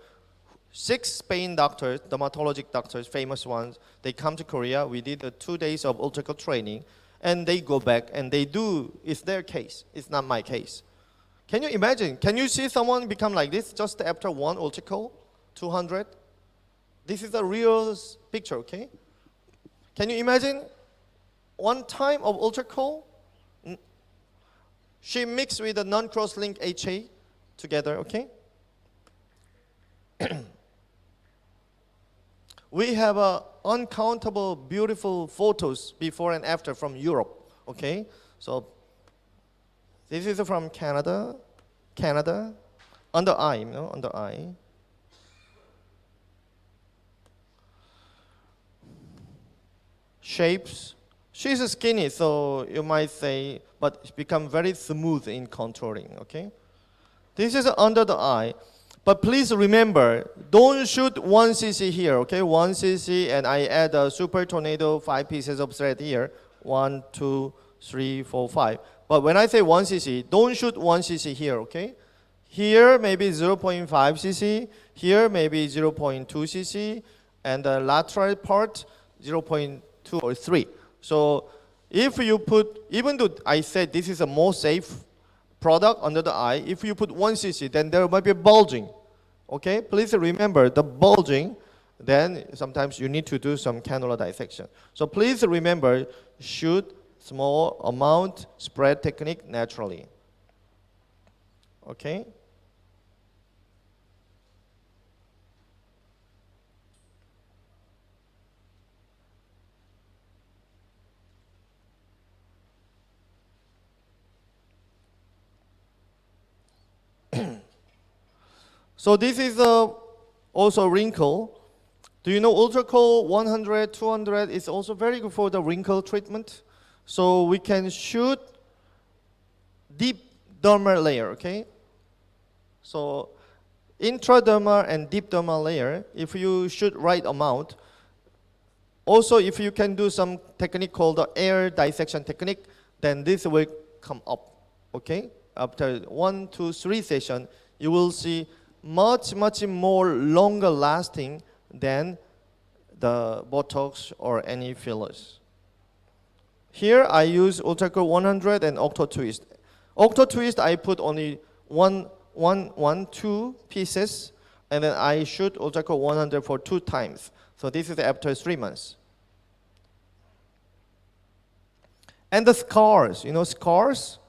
6 Spain doctors, dermatologic doctors, famous ones, they come to Korea. We did 2 days of Ultracol training, and they go back and they do. It's their case. It's not my case. Can you imagine? Can you see someone become like this just after 1 Ultracol, 200? This is a real picture, okay? Can you imagine 1 time of Ultracol? She mixed with the non-cross-linked HA together, okay? We have uncountable beautiful photos before and after from Europe, okay? So this is from Canada, under eye, you know, under eye. Shapes. She's skinny, so you might say, but it's become very smooth in contouring, okay? This is under the eye. But please remember, don't shoot 1 cc here, okay? 1 cc, and I add a super tornado 5 pieces of thread here. 1, 2, 3, 4, 5. But when I say 1 cc, don't shoot 1 cc here, okay? Here maybe 0.5 cc, here maybe 0.2 cc, and the lateral part 0.2 or 3. So if you put, even though I said this is a more safe product under the eye, if you put 1 cc, then there might be a bulging. Okay, please remember the bulging, then sometimes you need to do some cannula dissection. So please remember, shoot small amount, spread technique naturally. Okay? So this is also wrinkle. Do you know Ultracol 100, 200 is also very good for the wrinkle treatment? So we can shoot deep dermal layer, okay? So intradermal and deep dermal layer, if you shoot right amount, also if you can do some technique called the air dissection technique, then this will come up, okay? After 1 to 3 sessions, you will see much more longer lasting than the Botox or any fillers. Here I use Ultracol 100 and Octo Twist. Octo Twist I put only 2 pieces, and then I shoot Ultracol 100 for 2 times. So this is after 3 months. And the scars, you know scars?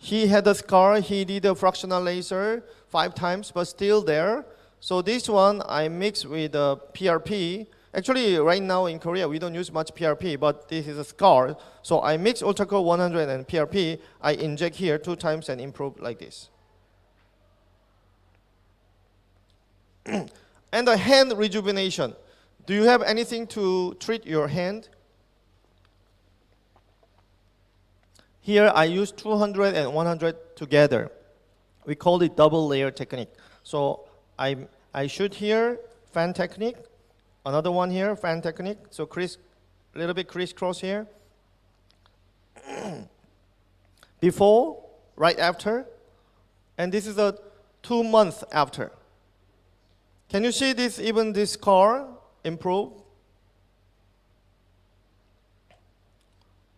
He had a scar, he did a fractional laser 5 times, but still there. So this one I mix with PRP. Actually, right now in Korea, we don't use much PRP, but this is a scar. So I mix Ultracol 100 and PRP. I inject here 2 times and improve like this. And the hand rejuvenation. Do you have anything to treat your hand? Here I use 200 and 100 together. We call it double layer technique. So I shoot here, fan technique. Another one here, fan technique. So a little bit crisscross here. Before, right after. And this is a 2 months after. Can you see this, even this scar improve?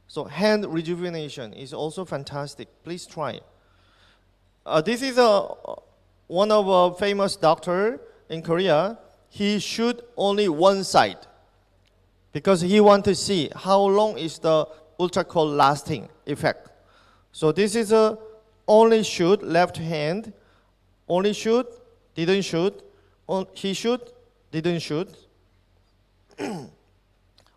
So hand rejuvenation is also fantastic. Please try it. This is one of our famous doctor in Korea. He shoot only one side because he want to see how long is the Ultracol lasting effect. So this is a only shoot left hand, only shoot, didn't shoot, he shoot, didn't shoot.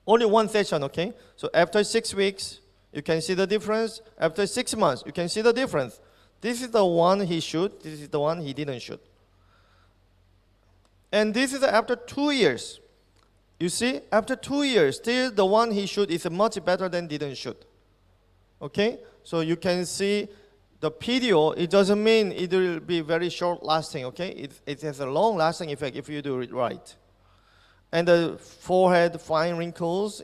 Only 1 session, okay? So after 6 weeks, you can see the difference. After 6 months, you can see the difference. This is the one he shoot, this is the one he didn't shoot. And this is after 2 years. You see, after 2 years, still the one he shoot is much better than didn't shoot. Okay? So you can see the PDO, it doesn't mean it will be very short lasting, okay? It has a long lasting effect if you do it right. And the forehead fine wrinkles,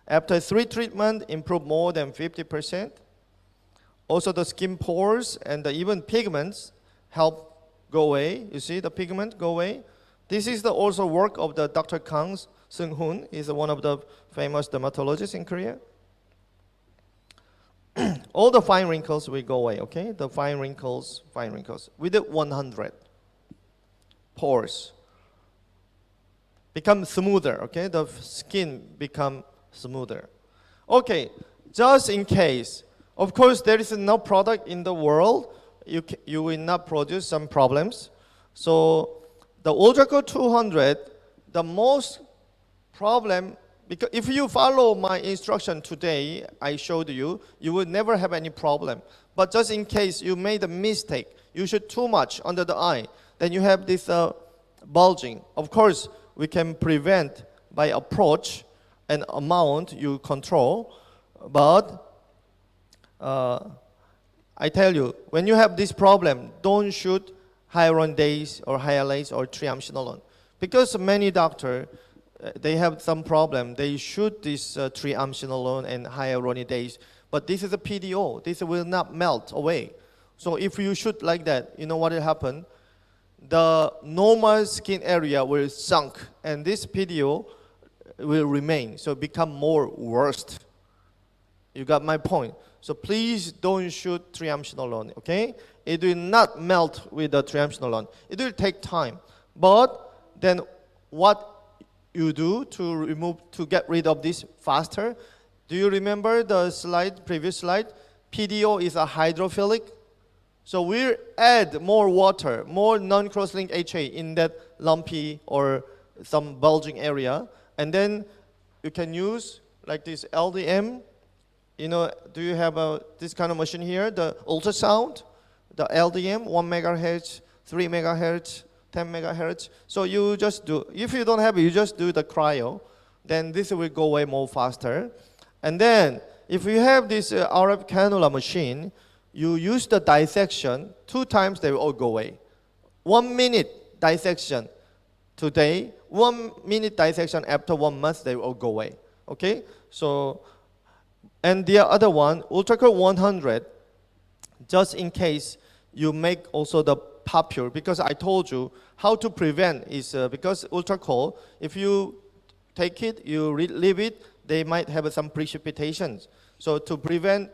after 3 treatments, improve more than 50%. Also the skin pores and even pigments help go away. You see the pigment go away. This is the also work of the Dr. Kang Seung-hoon. He's one of the famous dermatologists in Korea. All the fine wrinkles will go away, okay? The fine wrinkles. With the 100 pores become smoother, okay? The skin become smoother. Okay, just in case, of course there is no product in the world, you will not produce some problems. So the Ultracol 200, the most problem, because if you follow my instruction today, I showed you, you will never have any problem. But just in case you made a mistake, you shoot too much under the eye, then you have this bulging. Of course, we can prevent by approach and amount you control, but I tell you, when you have this problem, don't shoot hyaluronidase or hyalase or triamcinolone. Because many doctors, they have some problem. They shoot this triamcinolone and hyaluronidase, but this is a PDO. This will not melt away. So if you shoot like that, you know what will happen? The normal skin area will sunk, and this PDO will remain, so become more worst. You got my point. So please don't shoot triamcinolone, okay? It will not melt with the triamcinolone. It will take time. But then what you do to get rid of this faster? Do you remember the slide, previous slide? PDO is a hydrophilic. So we add more water, more non-cross-linked HA in that lumpy or some bulging area. And then you can use like this LDM. You know, do you have this kind of machine here? The ultrasound, the LDM, 1 megahertz, 3 megahertz, 10 megahertz. So you just do, if you don't have it, you just do the cryo. Then this will go away more faster. And then if you have this RF cannula machine, you use the dissection 2 times, they will all go away. 1 minute dissection today, 1 minute dissection after 1 month, they will all go away. Okay? So, and the other one, Ultracol 100, just in case you make also the papule, because I told you how to prevent is because Ultracol, if you take it, you leave it, they might have some precipitations. So to prevent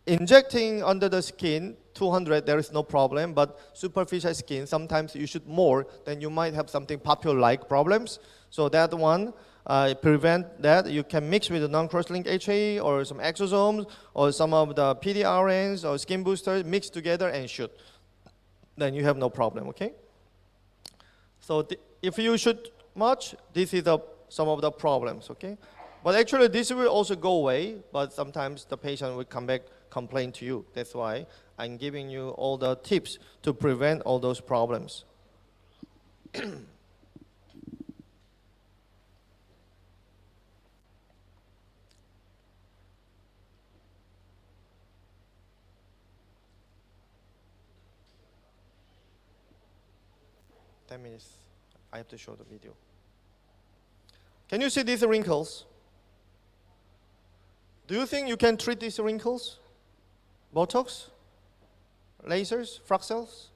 injecting under the skin, 200, there is no problem, but superficial skin, sometimes you shoot more, then you might have something papule-like problems. So that one, prevent that. You can mix with the non-cross-linked HA or some exosomes or some of the PDRNs or skin boosters, mix together and shoot. Then you have no problem, okay? So if you shoot much, this is some of the problems, okay? But actually this will also go away, but sometimes the patient will come back, complain to you. That's why I'm giving you all the tips to prevent all those problems. Minutes. I have to show the video. Can you see these wrinkles? Do you think you can treat these wrinkles? Botox? Lasers? Fraxels?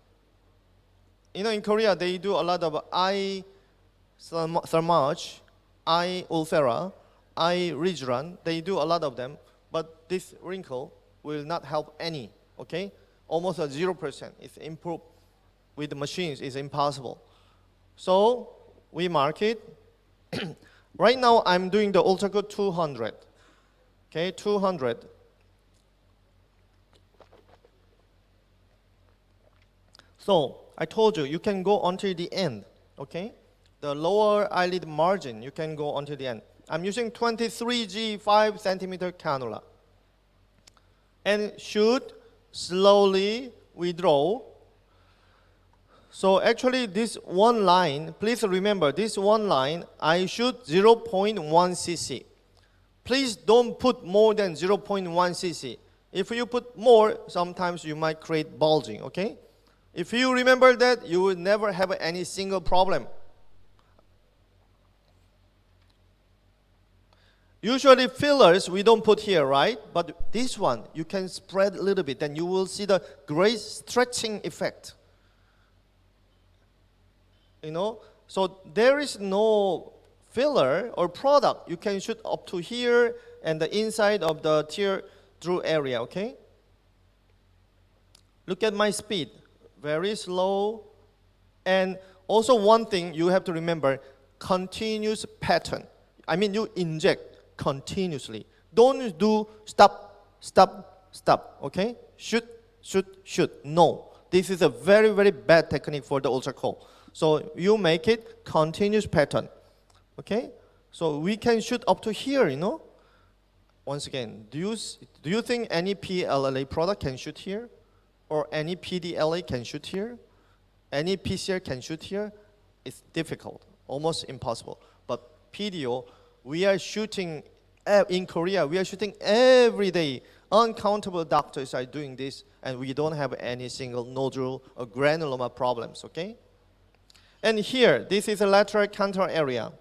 You know, in Korea, they do a lot of eye thermage, eye ulcera, eye ridgerun. They do a lot of them, but this wrinkle will not help any, okay? Almost at 0%. It's improved with the machines, it's impossible. So we mark it. Right now, I'm doing the Ultracol 200. Okay, 200. So I told you, you can go until the end, okay? The lower eyelid margin, you can go until the end. I'm using 23G 5 centimeter cannula. And should slowly withdraw. So actually this one line, please remember this one line, I shoot 0.1 cc. Please don't put more than 0.1 cc. If you put more, sometimes you might create bulging, okay? If you remember that, you will never have any single problem. Usually fillers we don't put here, right? But this one, you can spread a little bit, then you will see the great stretching effect. You know, so there is no filler or product. You can shoot up to here and the inside of the tear through area, okay? Look at my speed, very slow. And also one thing you have to remember, continuous pattern. I mean, you inject continuously. Don't do stop, stop, stop, okay? Shoot, shoot, shoot. No, this is a very, very bad technique for the Ultracol. So you make it continuous pattern, okay? So we can shoot up to here, you know? Once again, do you think any PLLA product can shoot here? Or any PDLA can shoot here? Any PCR can shoot here? It's difficult, almost impossible. But PDO, we are shooting, in Korea, we are shooting every day. Uncountable doctors are doing this, and we don't have any single nodule or granuloma problems, okay? And here, this is a lateral canthal area.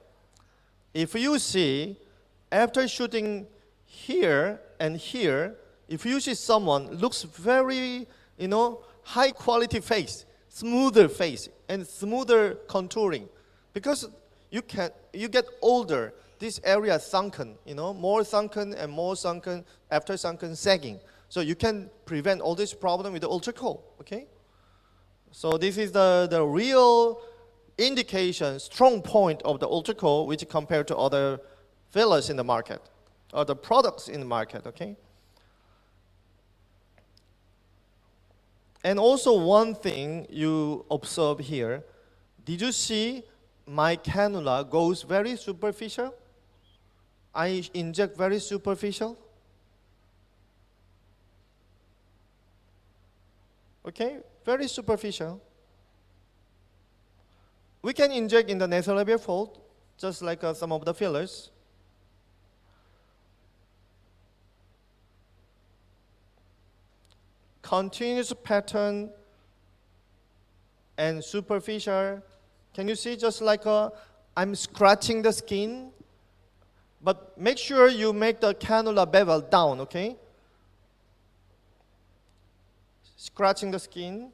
If you see, after shooting here and here, if you see someone looks very, you know, high quality face, smoother face, and smoother contouring, because you get older, this area is sunken, you know, more sunken and more sunken, after sunken sagging. So you can prevent all this problem with the Ultracol, okay? So this is the real indication, strong point of the Ultracol, which compared to other fillers in the market, or the products in the market, okay? And also one thing you observe here, did you see my cannula goes very superficial? I inject very superficial. Okay, very superficial. We can inject in the nasolabial fold, just like some of the fillers. Continuous pattern and superficial. Can you see just like I'm scratching the skin? But make sure you make the cannula bevel down, okay? Scratching the skin.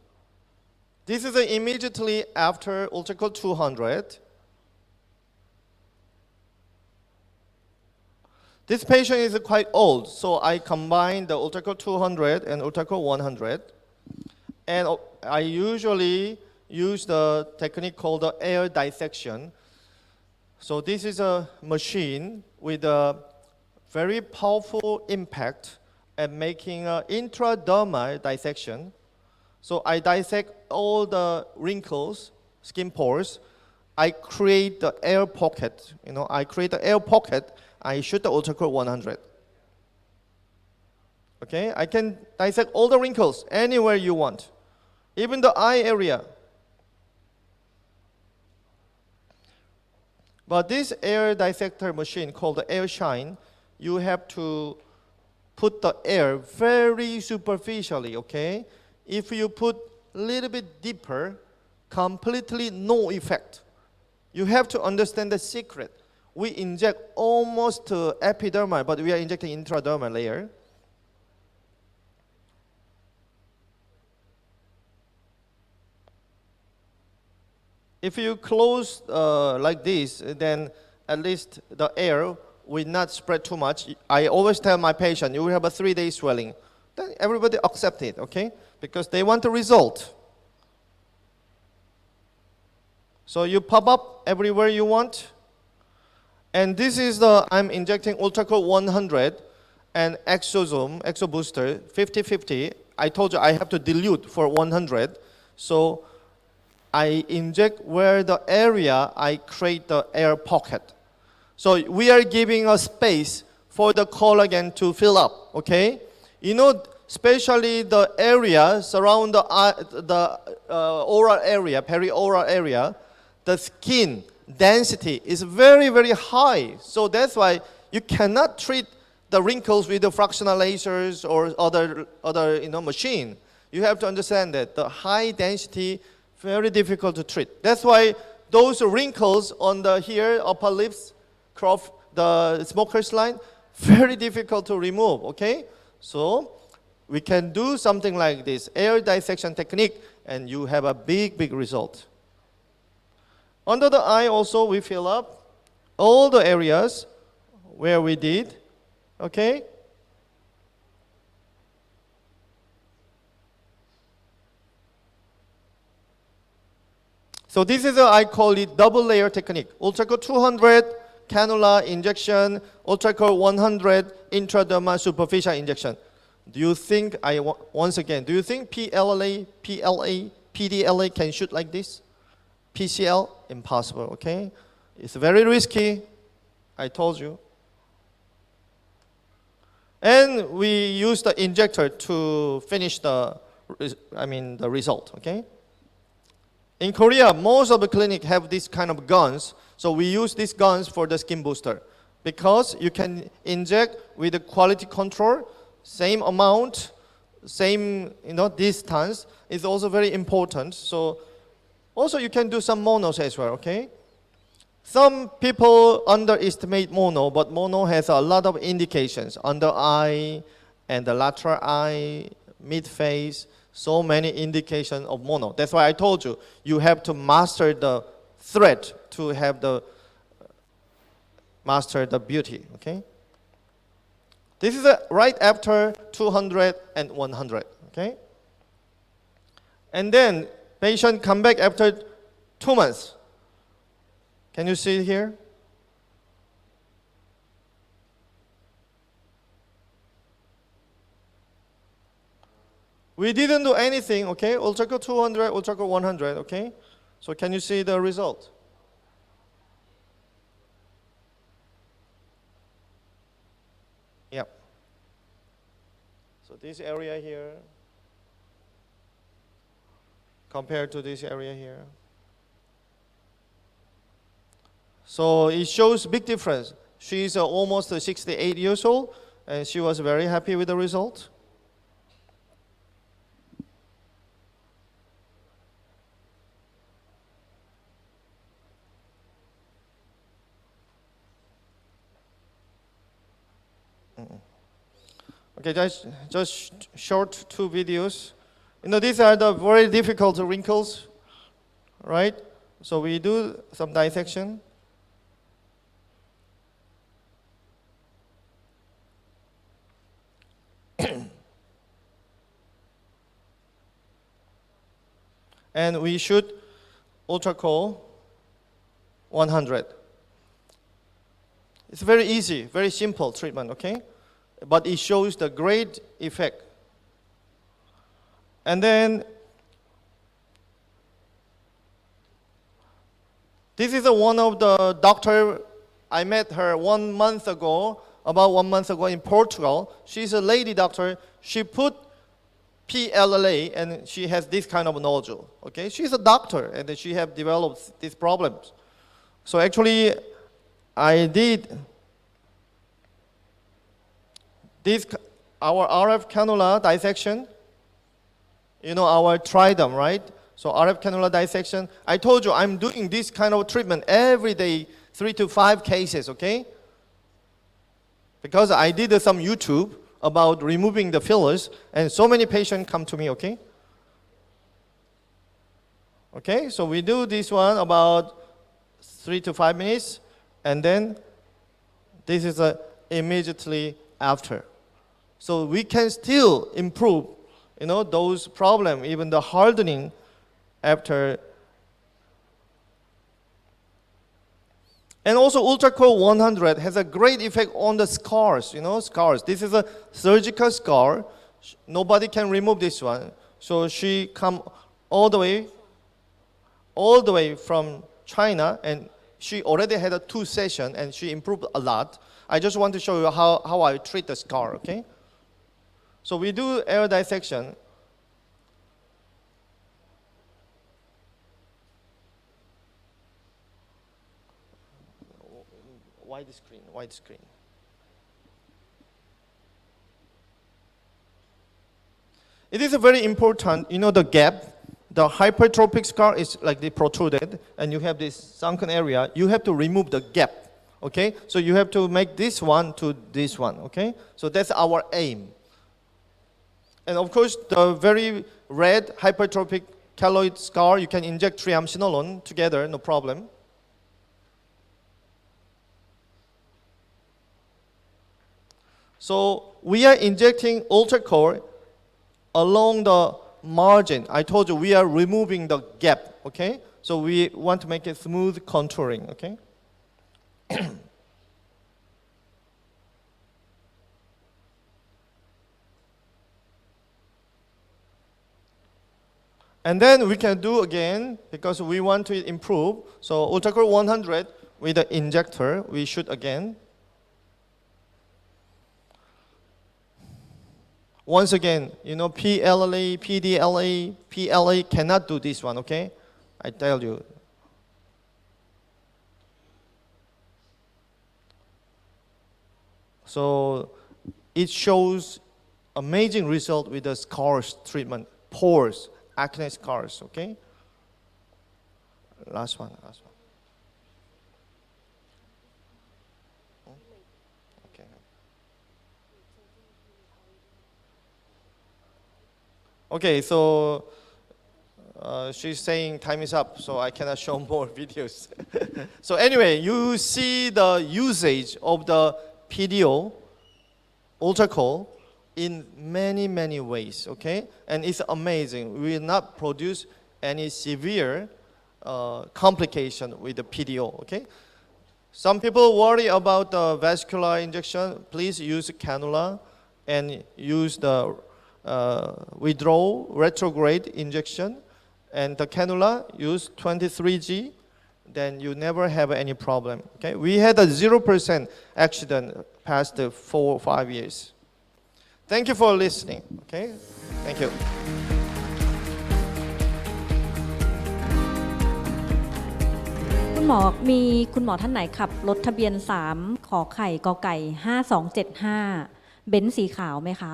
This is immediately after Ultracol 200. This patient is quite old, so I combine the Ultracol 200 and Ultracol 100. And I usually use the technique called the air dissection. So this is a machine with a very powerful impact at making an intradermal dissection. So I dissect all the wrinkles, skin pores. I create the air pocket. You know, I create the air pocket. I shoot the Ultracol 100. Okay, I can dissect all the wrinkles anywhere you want, even the eye area. But this air dissector machine called the air shine, you have to put the air very superficially, okay? If you put a little bit deeper, completely no effect. You have to understand the secret. We inject almost to epidermal, but we are injecting intradermal layer. If you close like this, then at least the air will not spread too much. I always tell my patient, you will have a 3-day swelling. Then everybody accept it, okay? Because they want the result. So you pop up everywhere you want. And this is I'm injecting Ultracol 100 and ExoBooster 50-50. I told you I have to dilute for 100. So I inject where the area I create the air pocket. So we are giving a space for the collagen to fill up, okay? You know, especially the area surround the oral area, perioral area, the skin density is very, very high. So that's why you cannot treat the wrinkles with the fractional lasers or other machine. You have to understand that the high density, very difficult to treat. That's why those wrinkles on the here upper lips, the smoker's line, very difficult to remove, okay? So we can do something like this, air dissection technique, and you have a big, big result. Under the eye also, we fill up all the areas where we did, okay? So this is I call it double layer technique. Ultracol 200 cannula injection, Ultracol 100 intradermal superficial injection. Do you think, once again, do you think PLA, PDLA can shoot like this? PCL, impossible, okay? It's very risky, I told you. And we use the injector to finish the result, okay? In Korea, most of the clinic have this kind of guns, so we use these guns for the skin booster because you can inject with the quality control, same amount, same distance is also very important. So also you can do some monos as well, okay? Some people underestimate mono, but mono has a lot of indications, under eye and the lateral eye, mid face. So many indications of mono. That's why I told you, you have to master the thread to have the master the beauty, okay? This is right after 200 and 100, okay? And then patient come back after 2 months. Can you see here? We didn't do anything, okay? Ultracol 200, Ultracol 100, okay? So can you see the result? Yep. So this area here, compared to this area here. So it shows big difference. She's almost 68 years old, and she was very happy with the result. Okay, just short 2 videos. These are the very difficult wrinkles, right? So we do some dissection. And we shoot Ultracol 100. It's very easy, very simple treatment, okay? But it shows the great effect. And then, this is one of the doctor, I met her 1 month ago, about 1 month ago in Portugal. She's a lady doctor. She put PLA and she has this kind of nodule, okay? She's a doctor and she have developed these problems. So actually, I did this, our RF cannula dissection, our tridom, right? So RF cannula dissection. I told you I'm doing this kind of treatment every day, 3 to 5 cases, okay? Because I did some YouTube about removing the fillers, and so many patients come to me, okay? Okay, so we do this one about 3 to 5 minutes, and then this is immediately after. So we can still improve, those problems, even the hardening after. And also Ultracol 100 has a great effect on the scars, scars. This is a surgical scar. Nobody can remove this one. So she come all the way from China, and she already had 2 sessions and she improved a lot. I just want to show you how I treat the scar, okay? So we do air dissection. Wide screen. It is a very important, the gap. The hypertrophic scar is like the protruded, and you have this sunken area. You have to remove the gap Okay, so you have to make this one to this one. Okay, so that's our aim. And of course, the very red hypertrophic keloid scar, you can inject triamcinolone together, no problem. So we are injecting Ultracol along the margin. I told you we are removing the gap, okay? So we want to make it smooth contouring, okay? And then we can do again, because we want to improve. So Ultracol 100 with the injector, we shoot again. Once again, you know, PLA, PDLA, PLA cannot do this one, okay? I tell you. So it shows amazing result with the scars treatment, pores, acne scars, okay? Last one. Okay. Okay, so she's saying time is up, so I cannot show more videos. So anyway, you see the usage of the PDO, Ultracol, in many, many ways, okay? And it's amazing. We will not produce any severe complication with the PDO, okay? Some people worry about the vascular injection. Please use cannula and use the withdrawal retrograde injection. And the cannula, use 23G, then you never have any problem, okay? We had a 0% accident past the 4 or 5 years. Thank you for listening, okay? Thank you. คุณหมอท่านไหนขับรถทะเบียน3ขอไข่กไก่5275เบนซ์สีขาวไหมคะ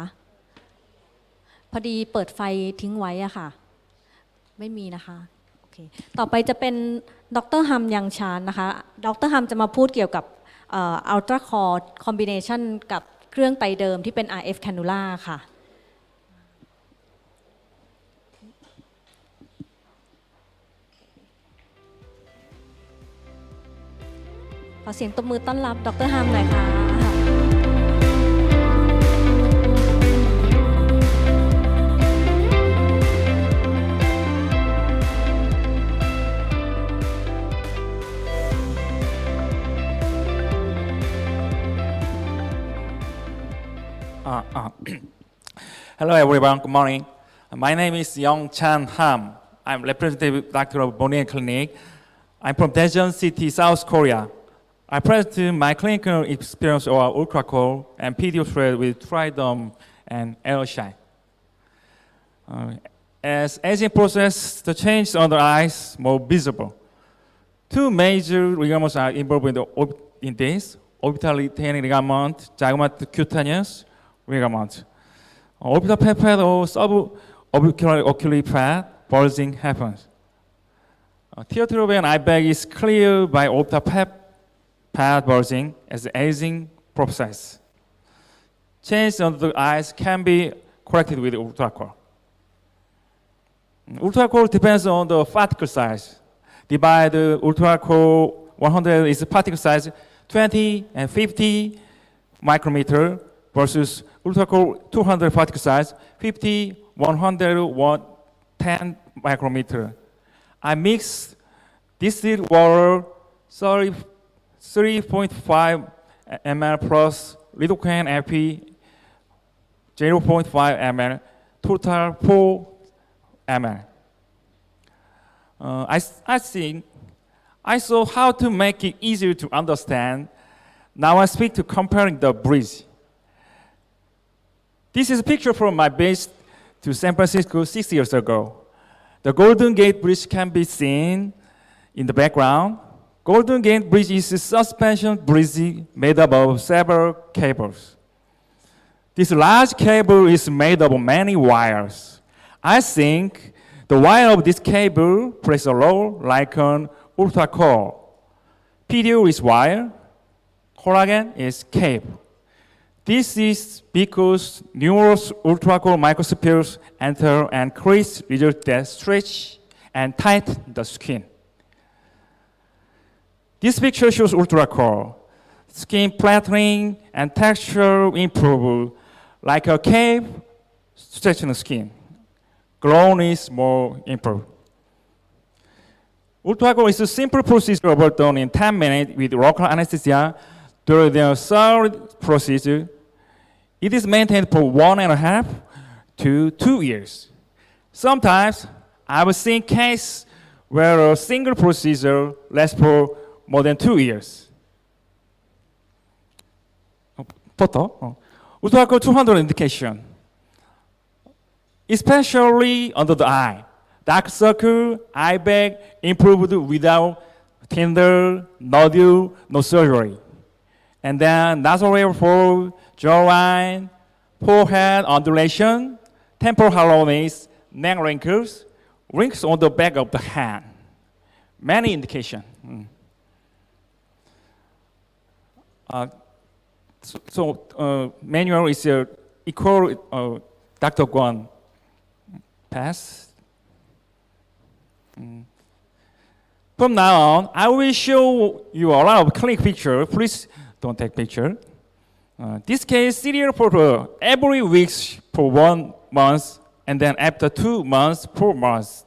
พอดีเปิดไฟทิ้งไว้อะค่ะไม่มีนะคะโอเคต่อไปจะเป็นดร.ฮัมยังชานนะคะดร.ฮัมจะมาพูดเกี่ยวกับUltracol combination กับเครื่องไตเดิมที่เป็น RF cannula ค่ะขอเสียงตบมือต้อนรับดร.ฮัมหน่อยค่ะ Hello everyone, good morning. My name is Young Chan Ham. I'm representative doctor of Bonian Clinic. I'm from Daejeon City, South Korea. I present my clinical experience of Ultracol and PDO thread with Tridom and Aeroshine. As aging process, the change on the eyes more visible. Two major ligaments are involved in this: orbital retaining ligament, 𝐔𝐥𝐭𝐫𝐚 ligament. Orbital pad or subocular pad bulging happens. Teotropian eye bag is cleared by orbital pad bulging as the aging process. Change on the eyes can be corrected with Ultracol. Ultracol depends on the particle size. Divide the Ultracol 100 is particle size 20 and 50 micrometer versus Ultracol 200 particle size 50, 100, 110 micrometer. I mix distilled water 3.5 ml plus lidocaine AP 0.5 ml, total 4 ml. I think I saw how to make it easier to understand. Now I speak to comparing the bridge. This is a picture from my base to San Francisco 6 years ago. The Golden Gate Bridge can be seen in the background. Golden Gate Bridge is a suspension bridge made up of several cables. This large cable is made of many wires. I think the wire of this cable plays a role like an Ultracol. PDO is wire, collagen is cave. This is because numerous ultracol microspheres enter and create results that stretch and tighten the skin. This picture shows ultracol. Skin flattening and texture improve like a cave stretching the skin. Glow is more improved. Ultracol is a simple procedure done in 10 minutes with local anesthesia. During the third procedure, it is maintained for 1.5 to 2 years. Sometimes I've seen cases where a single procedure lasts for more than 2 years. Photo. Ultracol 200 indication, especially under the eye. Dark circle, eye bag improved without tender, nodule, no surgery. And then nasal fold, jawline, forehead undulation, temporal hollowness, neck wrinkles, wrinkles on the back of the hand. Many indications. Manual is equal Dr. Guan pass. From now on, I will show you a lot of clinic picture. Please don't take picture. This case serial for every week for 1 month, and then after 2 months, 4 months.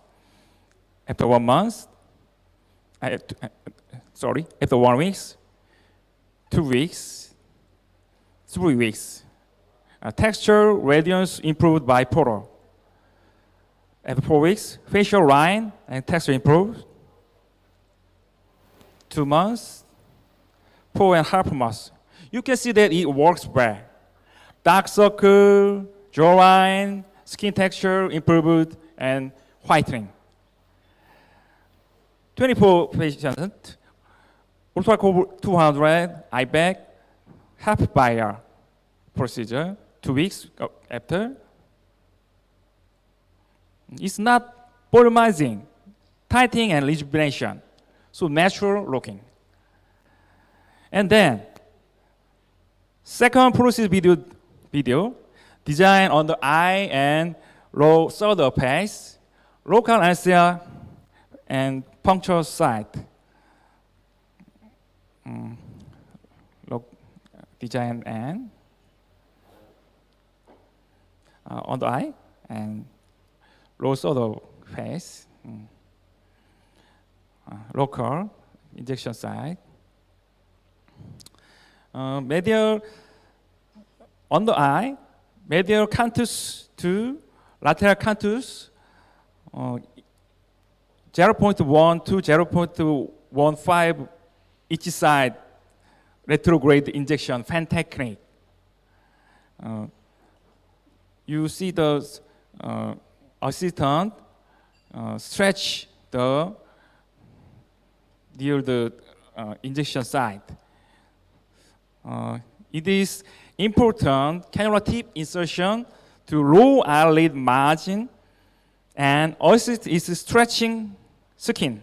After 1 month, after 1 week, 2 weeks, 3 weeks. Texture, radiance improved bipolar. After 4 weeks, facial line and texture improved. 2 months, 4.5 months. You can see that it works well. Dark circle, jawline, skin texture improved, and whitening. 24 patients, Ultracol 200, eye bag, half buyer procedure, 2 weeks after. It's not volumizing, tightening and rejuvenation, so natural looking. And then, second procedure video, design on the eye and low shoulder face, local anesthesia and puncture site. Design and on the eye and low shoulder face, local injection site. Medial on the eye, medial canthus to lateral canthus, 0.1 to 0.15 each side retrograde injection, fan technique. You see the assistant stretch near the injection site. It is important cannula tip insertion to low eyelid margin and also is stretching skin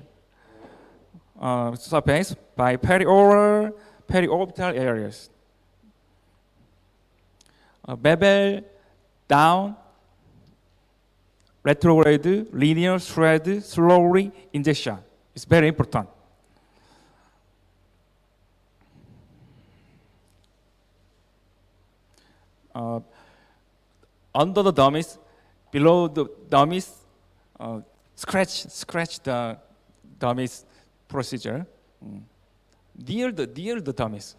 surface by perioral, periorbital areas. Bevel down, retrograde, linear thread, slowly injection. It's very important. Under the dummies, below the dummies, scratch the dummies procedure. Near the dummies.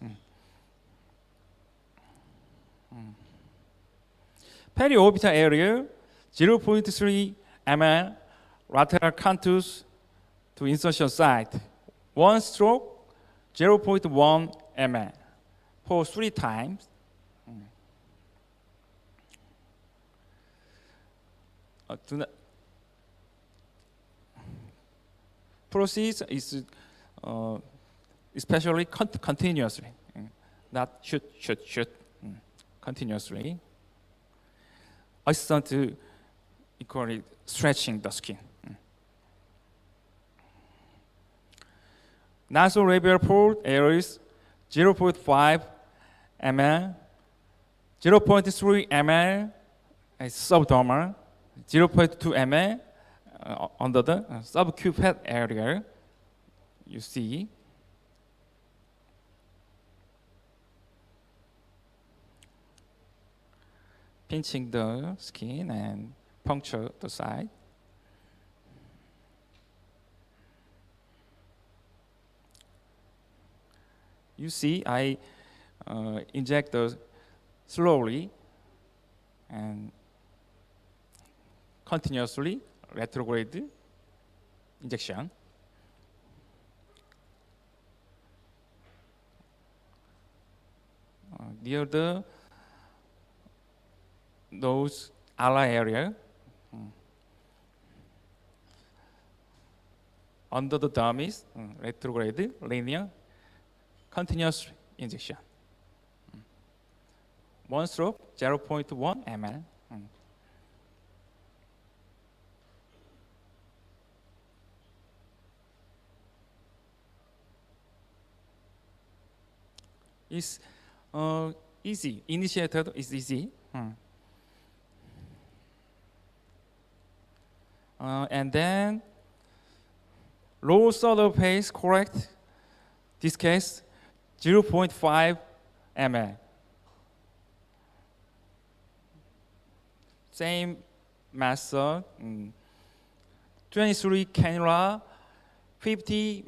Periorbital area, 0.3 mm, lateral canthus to insertion site. 1 stroke, 0.1 mm for 3 times. Process is especially continuously, not shoot, continuously. Assistant to equally stretching the skin. Nasolabial port areas 0.5 ml, 0.3 ml is subdermal, 0.2 ml under the subcupate area. You see. Pinching the skin and puncture the side. You see, I inject slowly and continuously retrograde injection. Near the nose ala area, under the dermis, retrograde linear continuous injection. One stroke, 0.1 ml. It's easy. Initiated is easy. And then low solder phase correct. This case 0.5 ml. Same method. 23 cannula, 50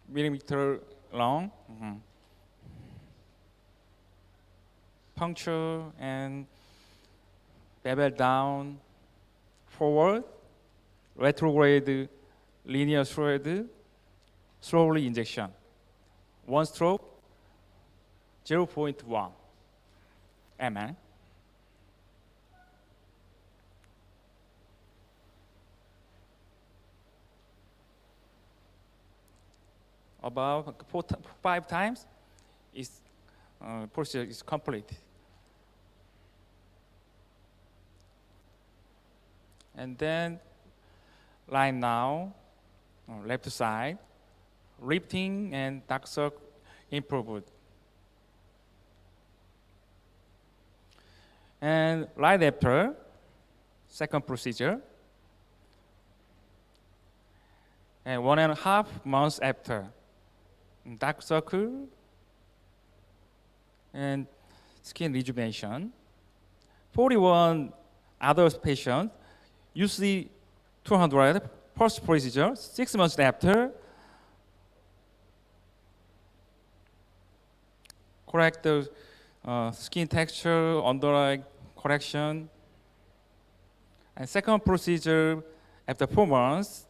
millimeter long. Puncture and bevel down, forward, retrograde linear thread, slowly injection. One stroke, 0.1 ml. About 5 times, procedure is complete. And then line now, left side, lifting and dark circle improved. And right after, second procedure, and 1.5 months after, dark circle and skin rejuvenation. 41 other patients, usually 200 post procedure, 6 months after, correct the skin texture, under correction. And second procedure, after 4 months,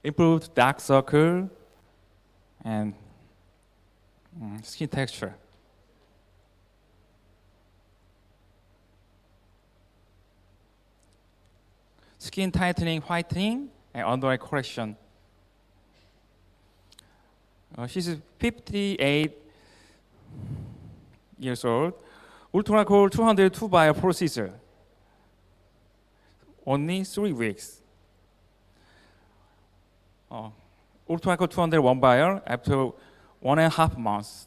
improved dark circle and skin texture. Skin tightening, whitening, and under eye correction. She's 58 years old. Ultracol 202 bio procedure. Only 3 weeks. Ultracol 201 bio after 1.5 months.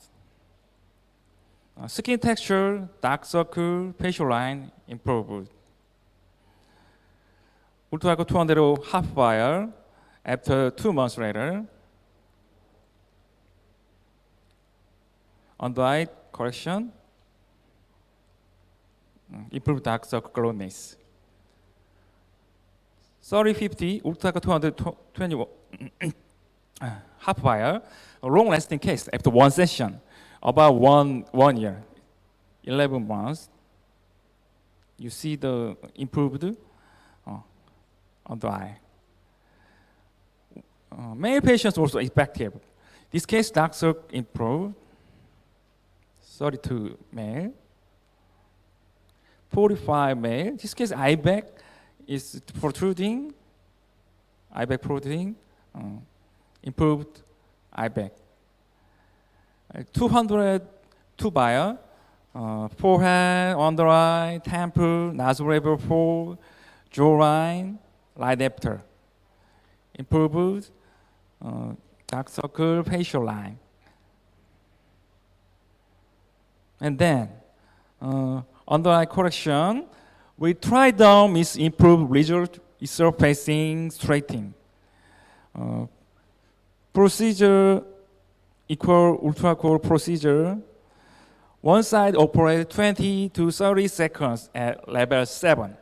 Skin texture, dark circle, facial line improved. Ultracol 200 half vial after 2 months later. Under eye correction, improved dark circle glowiness. 3050 Ultracol 221 half vial, a long lasting case after 1 session, about one year, 11 months. You see the improved on the eye. Male patients also effective. This case, dark circle improved. 32 male. 45 male. This case, eye bag is protruding. Eye bag protruding. Improved eye bag. 202 bio. Forehead, under eye, temple, nostril level 4, jawline, light after. Improved dark circle, facial line. And then, under eye correction, we tried down is improved result is surfacing straightening. Procedure equal ultracool procedure. One side operated 20 to 30 seconds at level 7.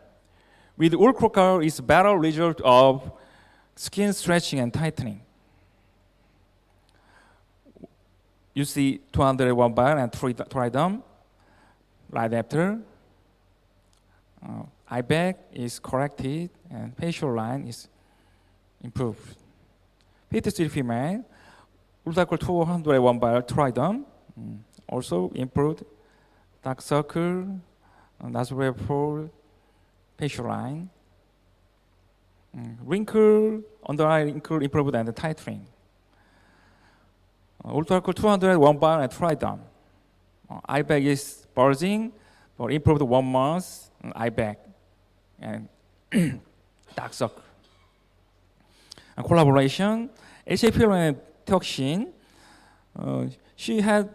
With Ultracol, it's better result of skin stretching and tightening. You see 201 bar and try them right after. Eye bag is corrected and facial line is improved. 53 female, Ultracol 201 bar, try them. Also improved dark circle, nasal fold, facial line. Wrinkle, under eye wrinkle improved and tightening. Ultracol 201 bar and try them. Eye bag is bulging, but improved 1 month. Eye bag and dark circle. And collaboration, 𝐔𝐥𝐭𝐫𝐚 toxin. She had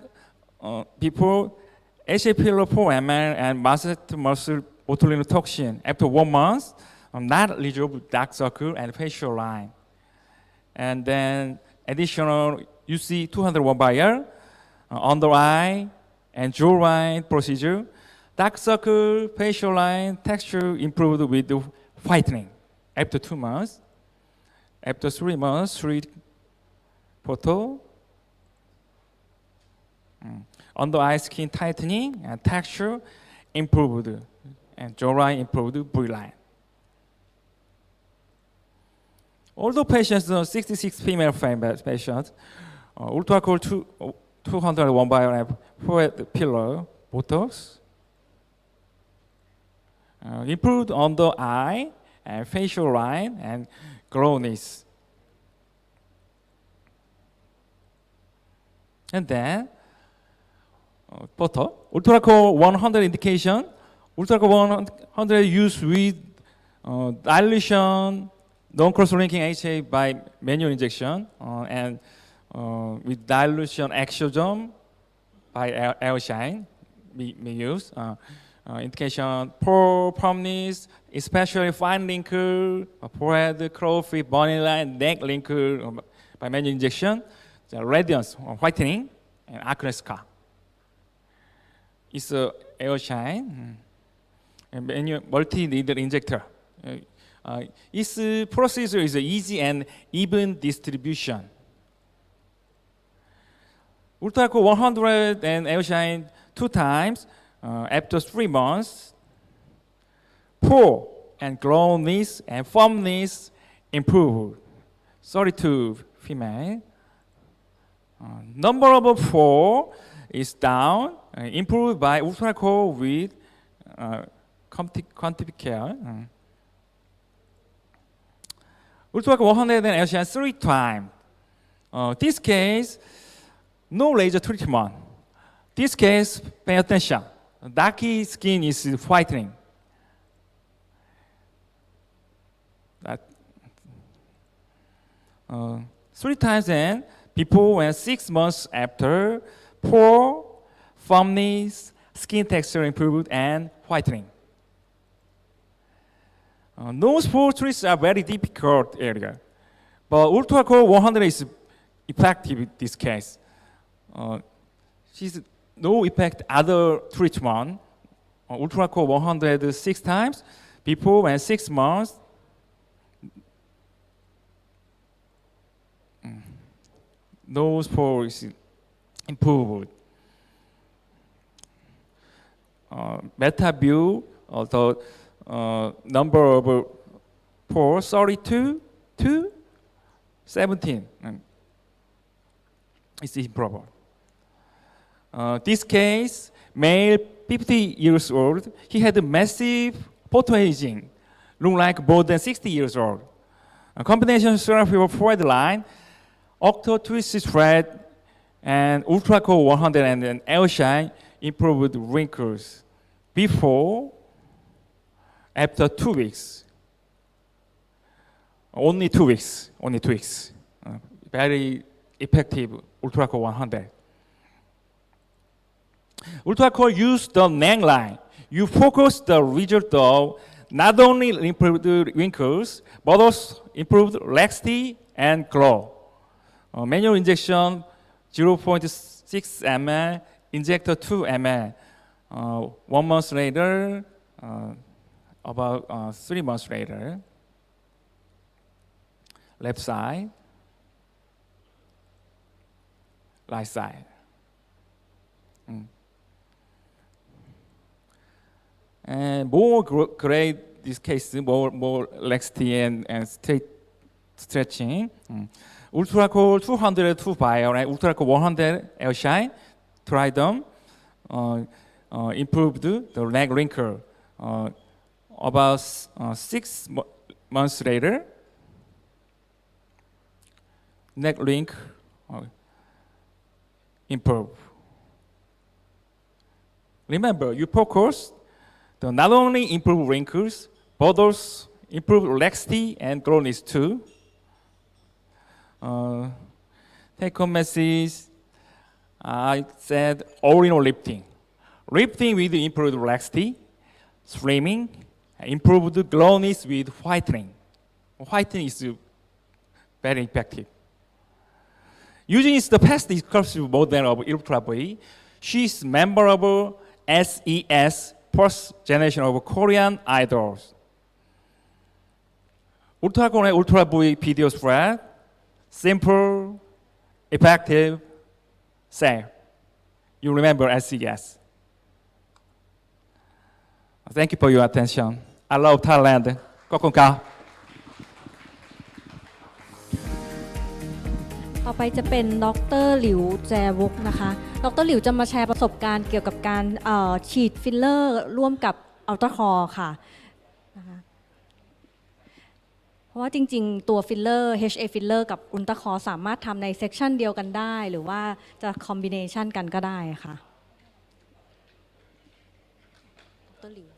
before 𝐔𝐥𝐭𝐫𝐚 and muscle botulinum toxin. After 1 month, not resolved dark circle and facial line. And then additional UC 201 buyer, under eye and jawline procedure. Dark circle, facial line, texture improved with the whitening after 2 months. After 3 months, 3 photo. Under eye skin tightening and texture improved, and jawline improved V-line. Although patients, 66 female patients, Ultracol 201 bio forehead pillar, Botox, improved under eye and facial line and glowiness. And then, Botox, Ultracol 100 indication, Ultracol 100 used with dilution, non-cross-linking HA by manual injection, and with dilution exosome by air shine, we use. Indication for prominence, especially fine wrinkle, forehead, crow's-feet, bony line, neck wrinkle by manual injection, the radiance, whitening, and acne scar. It's a air shine, and manual multi-needle injector. Its procedure is easy and even distribution. Ultracol 100 and air shine 2 times. After 3 months, pore and glowiness and firmness improved. 32 female. Number of pore is down, improved by Ultracol with quantifier. Ultracol 100 and air shine 3 times. This case, no laser treatment. This case, pay attention. Darky skin is whitening. That 3 times then, before and 6 months after, pore, firmness, skin texture improved, and whitening. Nose pore treats are very difficult area, but Ultracol 100 is effective in this case. She's no effect other treatment. Ultracol 100 6 times before and 6 months. Nose pore is improved. Meta view, the number of pores 32 to 17 is improper. This case, male 50 years old, he had a massive photoaging, look like more than 60 years old. A combination therapy of forehead line, octo twisted thread, and Ultracol 100 and then air shine improved wrinkles before, after 2 weeks. Only 2 weeks. Very effective Ultracol 100. Ultracol use the neck line. You focus the result of not only improved wrinkles, but also improved laxity and glow. Manual injection 0.6 ml, injector 2 ml. 1 month later, about 3 months later, left side, right side. And more great this case, more laxity and stretching. Ultracol 202 Bio and Ultracol 100 L Shine, try them. Improved the neck wrinkle. About 6 months later, neck wrinkle improved. Remember, you focus to not only improve wrinkles, but also improve laxity and glowness too. Take-home message, I said all-in-all lifting. Lifting with improved laxity, slimming, improved glowness with whitening. Whitening is very effective. Using the past discursive model of Ultra V, she is memorable SES, first generation of Korean idols. Ultracol and Ultra V PDO spread, simple, effective, safe. You remember SES. Thank you for your attention. I love Thailand. 𝐔𝐿𝐭𝐫ต่อไปจะเป็นดร.หลิวแจวุกนะคะ ดร.หลิวจะมาแชร์ประสบการณ์เกี่ยวกับการฉีดฟิลเลอร์ร่วมกับอัลตราคอร์ค่ะนะคะเพราะว่าจริงๆตัวฟิลเลอร์ HA ฟิลเลอร์กับอุลตราคอร์สามารถทำในเซกชันเดียวกันได้ หรือว่าจะคอมบิเนชันกันก็ได้ค่ะดร.หลิว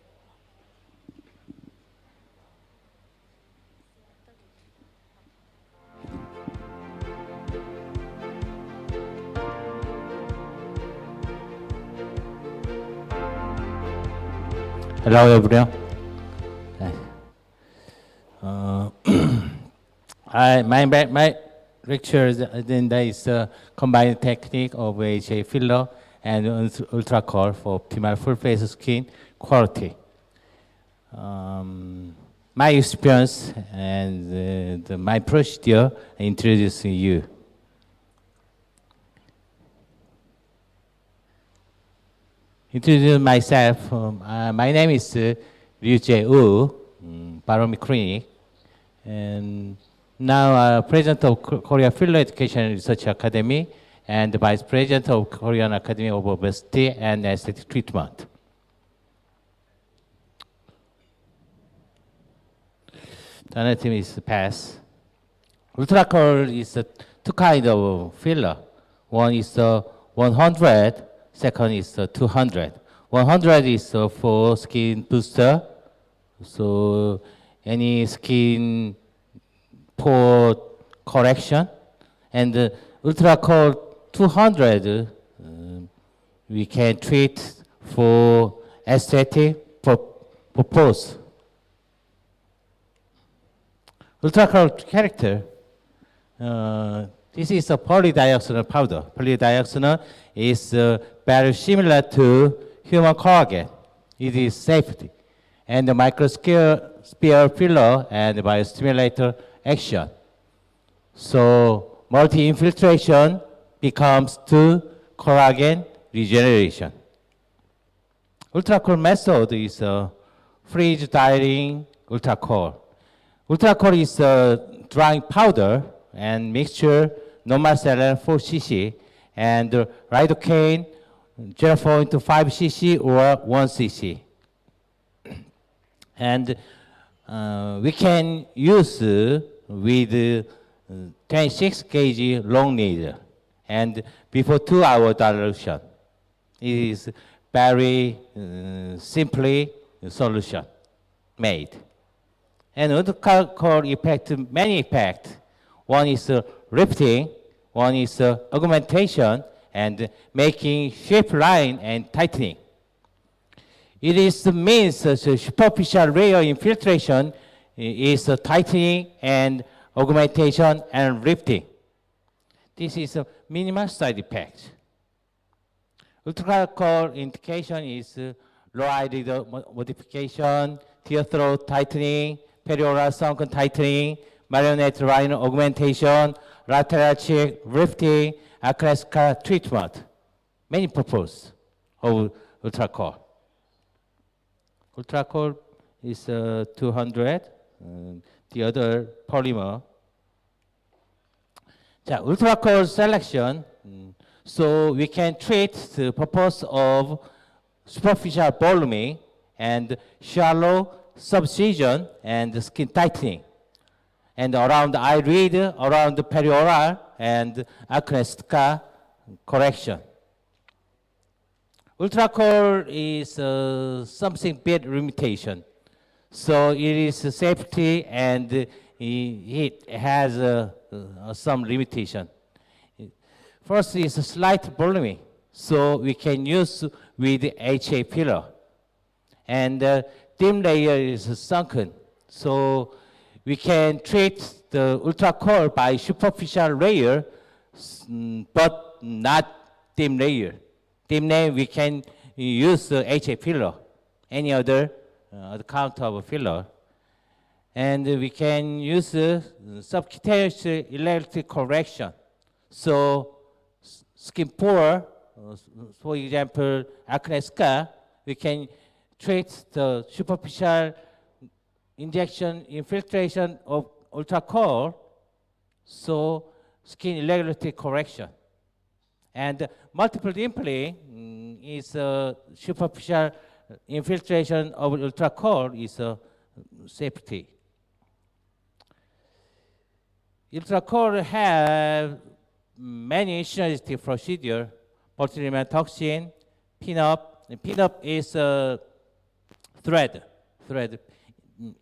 Hello everyone. My lecture agenda is combined technique of HA filler and ultracol for optimal full face skin quality. My experience and my procedure introducing you. Introduce myself. My name is Ryu Jae-woo, Baromi Clinic, and now President of Korea Filler Education Research Academy and Vice President of Korean Academy of Obesity and Aesthetic Treatment. The other team is pass. Ultracol is two kinds of filler. One is 100. Second is 200. 100 is for skin booster, so any skin pore correction. And Ultracol 200, we can treat for aesthetic purpose. Ultracol character. This is a polydioxanone powder. Polydioxanone is very similar to human collagen. It is safety. And the microsphere filler and biostimulator action. So multi-infiltration becomes to collagen regeneration. Ultracol method is freeze drying Ultracol. Ultracol is a drying powder and mixture normal saline 4 cc and lidocaine 0.5 cc or 1 cc. And we can use with 26 kg long needle and before 2 hour dilution. It is very simply solution made. And Ultracol effect, many effects. One is lifting, one is augmentation, and making shape line and tightening. It is the means of superficial layer infiltration is tightening and augmentation and lifting. This is a minimal side effect. Ultracol indication is low eyelid modification, tear throat tightening, perioral sunken tightening, marionette line augmentation, lateral cheek lifting, classical treatment. Many purposes of Ultracol. Ultracol is 200, the other polymer. Ultracol selection, so we can treat the purpose of superficial voluming and shallow subcision and skin tightening, and around the eyelid, around the perioral and acnestica correction. Ultracol is something bit limitation, so it is safety and it has some limitation. First is a slight voluming, so we can use with HA filler. And thin layer is sunken, so we can treat the Ultracol by superficial layer, but not thin layer. Thin layer we can use the HA filler, any other count of filler. And we can use subcutaneous electric correction. So skin pore, for example, acne scar, we can treat the superficial injection infiltration of Ultracol, so skin irregularity correction. And multiple dimpling is superficial infiltration of Ultracol is safety. Ultracol have many synergistic procedure, botulinum toxin, pin-up. Pin-up is a thread,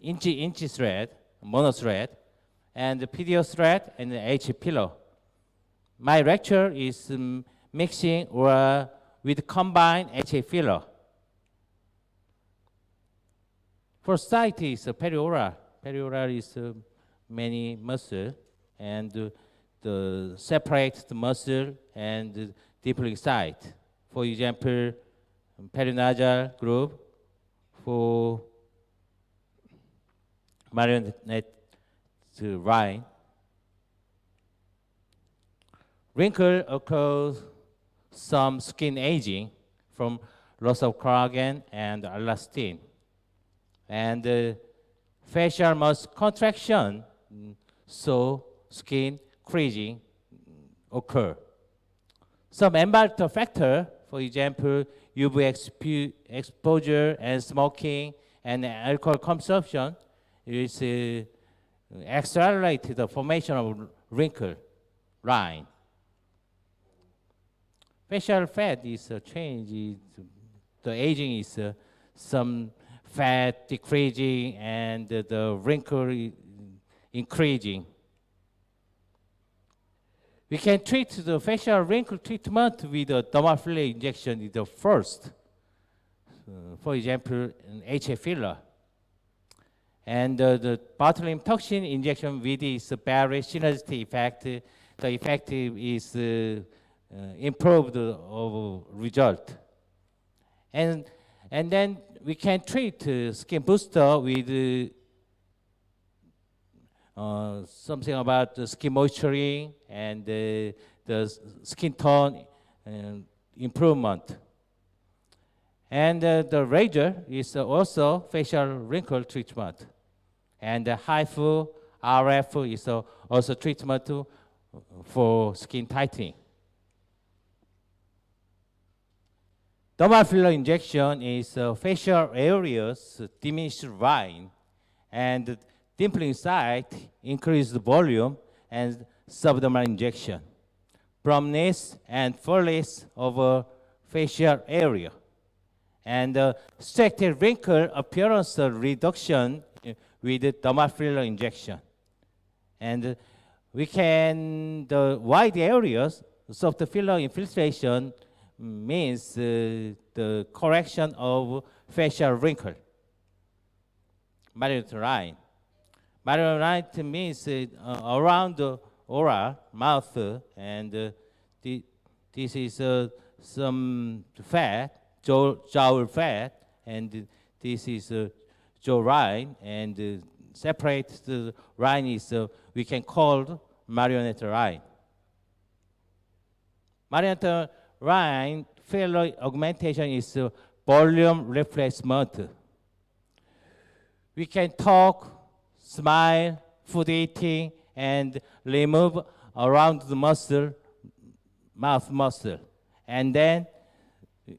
inch thread, mono thread, and the PDO thread and the H pillow. My lecture is mixing or with combined HA filler. First site is perioral. Perioral is many muscle and the separate the muscle and the deepling site. For example, perinasal group for marionette line. Wrinkle occurs some skin aging from loss of collagen and elastin. And facial muscle contraction, so skin creasing occur. Some environmental factor, for example, UV exposure and smoking and alcohol consumption, is accelerated the formation of wrinkle line. Facial fat is a change. The aging is some fat decreasing and the wrinkle increasing. We can treat the facial wrinkle treatment with a dermal filler injection in the first. For example, an HA filler. And the botulinum toxin injection with its very synergistic effect, the effect is improved result. And then we can treat skin booster with something about the skin moisturizing and the skin tone improvement. And the razor is also facial wrinkle treatment. And the HIFU, RF is also treatment for skin tightening. Dermal filler injection is facial areas diminish line and dimpling site increase the volume and subdermal injection. Prominence and fullness of facial area. And structured wrinkle appearance reduction with dermal filler injection. And we can, the wide areas soft filler infiltration means the correction of facial wrinkle. Marionette line. Marionette means around the oral, mouth, and this is some fat, jowl fat, and this is jaw line, and separate the line is we can call marionette line. Marionette line filler augmentation is volume replacement. We can talk, smile, food eating, and remove around the muscle, mouth muscle. And then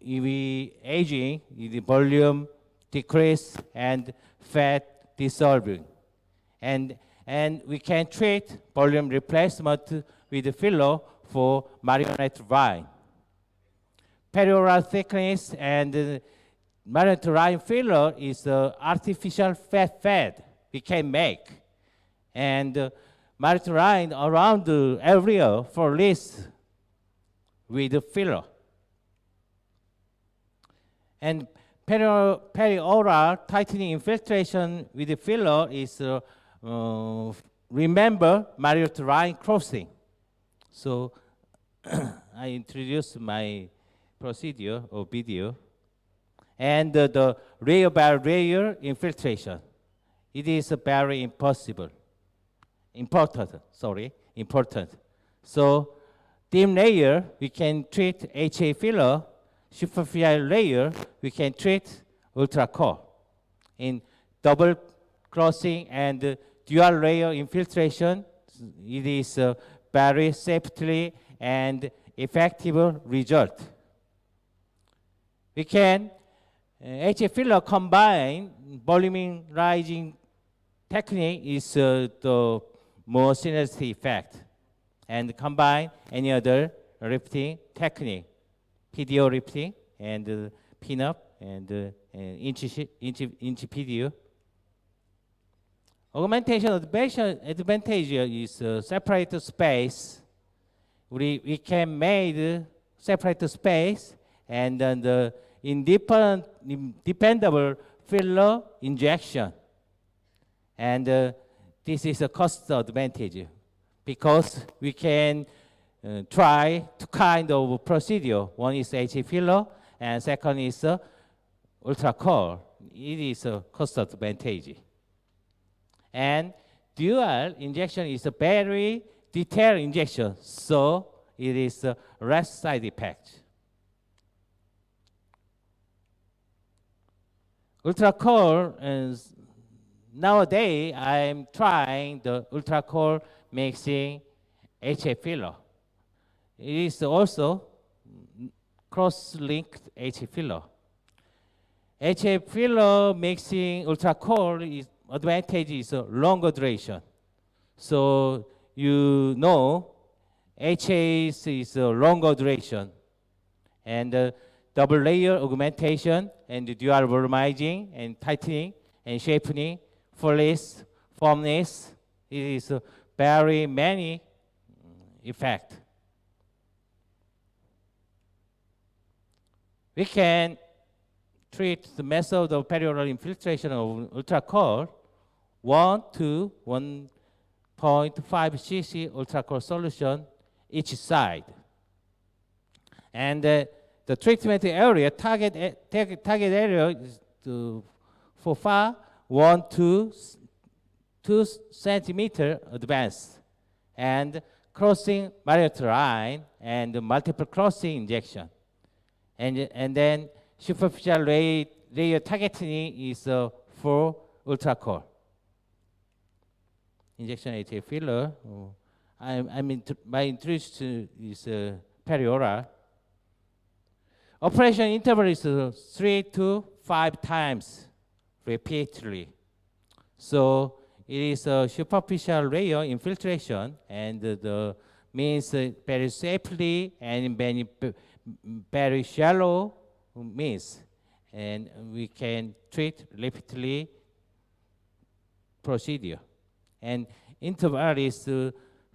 we aging, the volume decrease and fat dissolving. And we can treat volume replacement with the filler for marionette line. Perioral thickness and marionette line filler is artificial fat we can make. And marionette line around the area for this with the filler. And perioral tightening infiltration with the filler is, remember, marionette line crossing. So I introduce my procedure or video. And the layer by layer infiltration. It is very important. So thin layer, we can treat HA filler. Superficial layer, we can treat Ultracol. In double crossing and dual layer infiltration, it is very safely and effective result. We can HA filler combine volumizing technique is the more synergy effect, and combine any other lifting technique, PDO lifting and pin-up and inch PDO. Augmentation advantage is separate space. We can make separate space and then the dependable filler injection. And this is a cost advantage because we can try two kind of procedure. One is HA filler and second is Ultracol. It is a cost advantage. And dual injection is a very detailed injection, so it is less side effect. Ultracol is nowadays I'm trying the Ultracol mixing HA filler. It is also cross-linked HA filler. HA filler mixing Ultracol is advantage is a longer duration. So you know HA is a longer duration. And double layer augmentation and dual volumizing and tightening and shaping, fullness, firmness, it is very many effect. We can treat the method of perioral infiltration of Ultracol 1 to 1.5 cc Ultracol solution each side. And the treatment area, target area is for far 1 to 2 centimeter advanced, and crossing marionette line and multiple crossing injection. And then superficial layer targeting is for Ultracol. Injection HA filler. My interest is perioral. Operation interval is 3 to 5 times repeatedly. So it is a superficial layer infiltration, and the means very safely and very shallow means, and we can treat repeatedly procedure. And interval is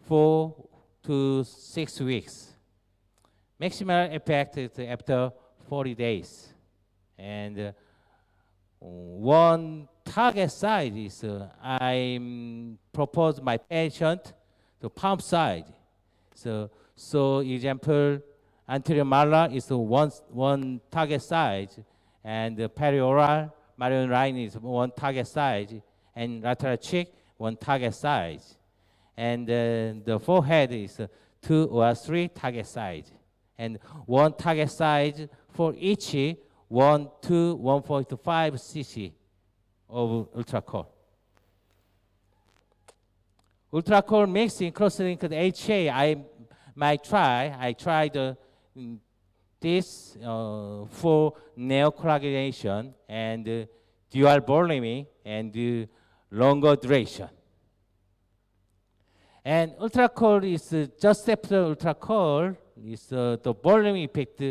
4 to 6 weeks. maximal effect is after 40 days. And one target side is I propose my patient to palm side. So example, anterior malar is one target size, and the perioral marine line is one target size, and lateral cheek one target size, and the forehead is 2 or 3 target size, and one target size for each 1 to 1.5 cc of ultracol. Ultracol mixing cross-linked HA, I tried this for neocoagulation and dual volume and longer duration. And ultracol is just after ultracol is the volume effect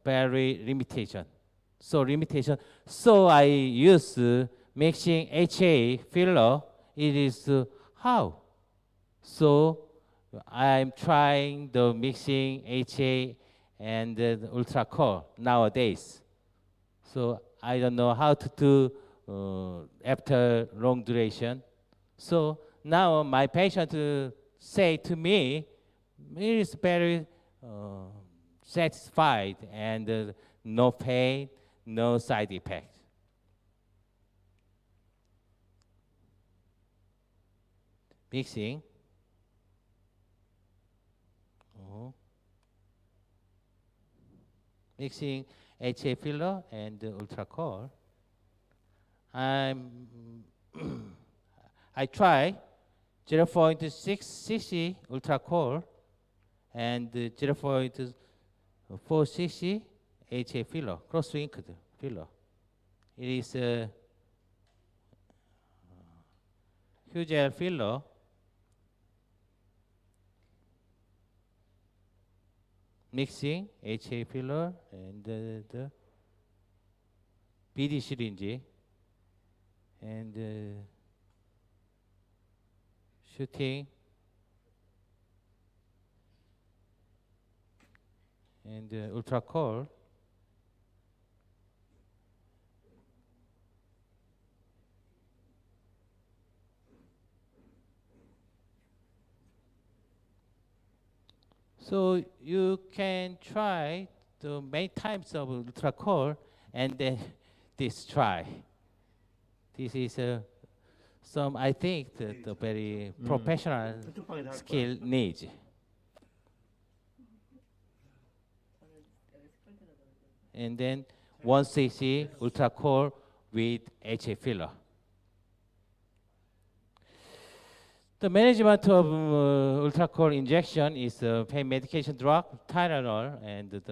very limitation. So I use mixing HA filler. It is how? So I'm trying the mixing HA and the ultracol nowadays. So I don't know how to do after long duration. So now my patient say to me, he is very satisfied and no pain, no side effect. Mixing. Mixing HA filler and ultracol. I try 0.6 cc ultracol and 0.4 cc HA filler, cross-linked filler. It is a gel filler. Mixing HA filler and the BD syringe and shooting and ultracol. So you can try the many types of ultracol and then this try. This is some, I think, the very professional skill needs. And then 1 cc ultracol with HA filler. The management of ultracol injection is pain medication drug, Tylenol, and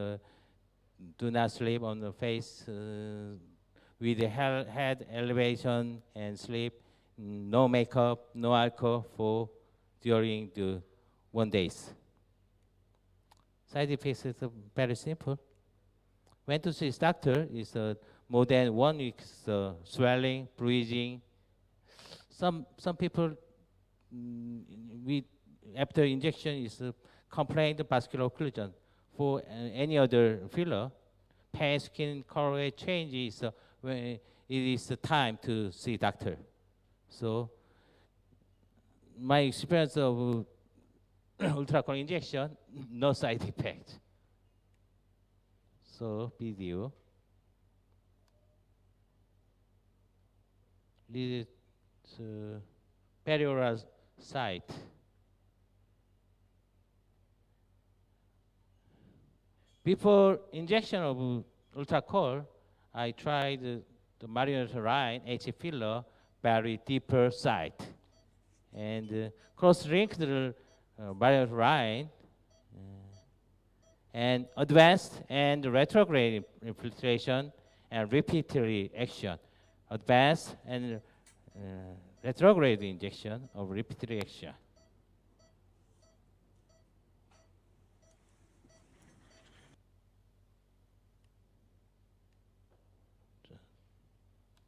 do not sleep on the face with the head elevation and sleep, no makeup, no alcohol for during the 1 days. Side effects is very simple. Went to see his doctor is more than 1 week swelling, bruising. Some people after injection is complaint vascular occlusion. For any other filler, pain, skin color changes when it is the time to see doctor. So my experience of ultracol injection, no side effect. So video. This is perioral site. Before injection of ultracol, I tried the marionette line, HA filler, very deeper site. And cross-linked the marionette line and advanced and retrograde infiltration and repeatedly action. Advanced and retrograde injection of repeated action.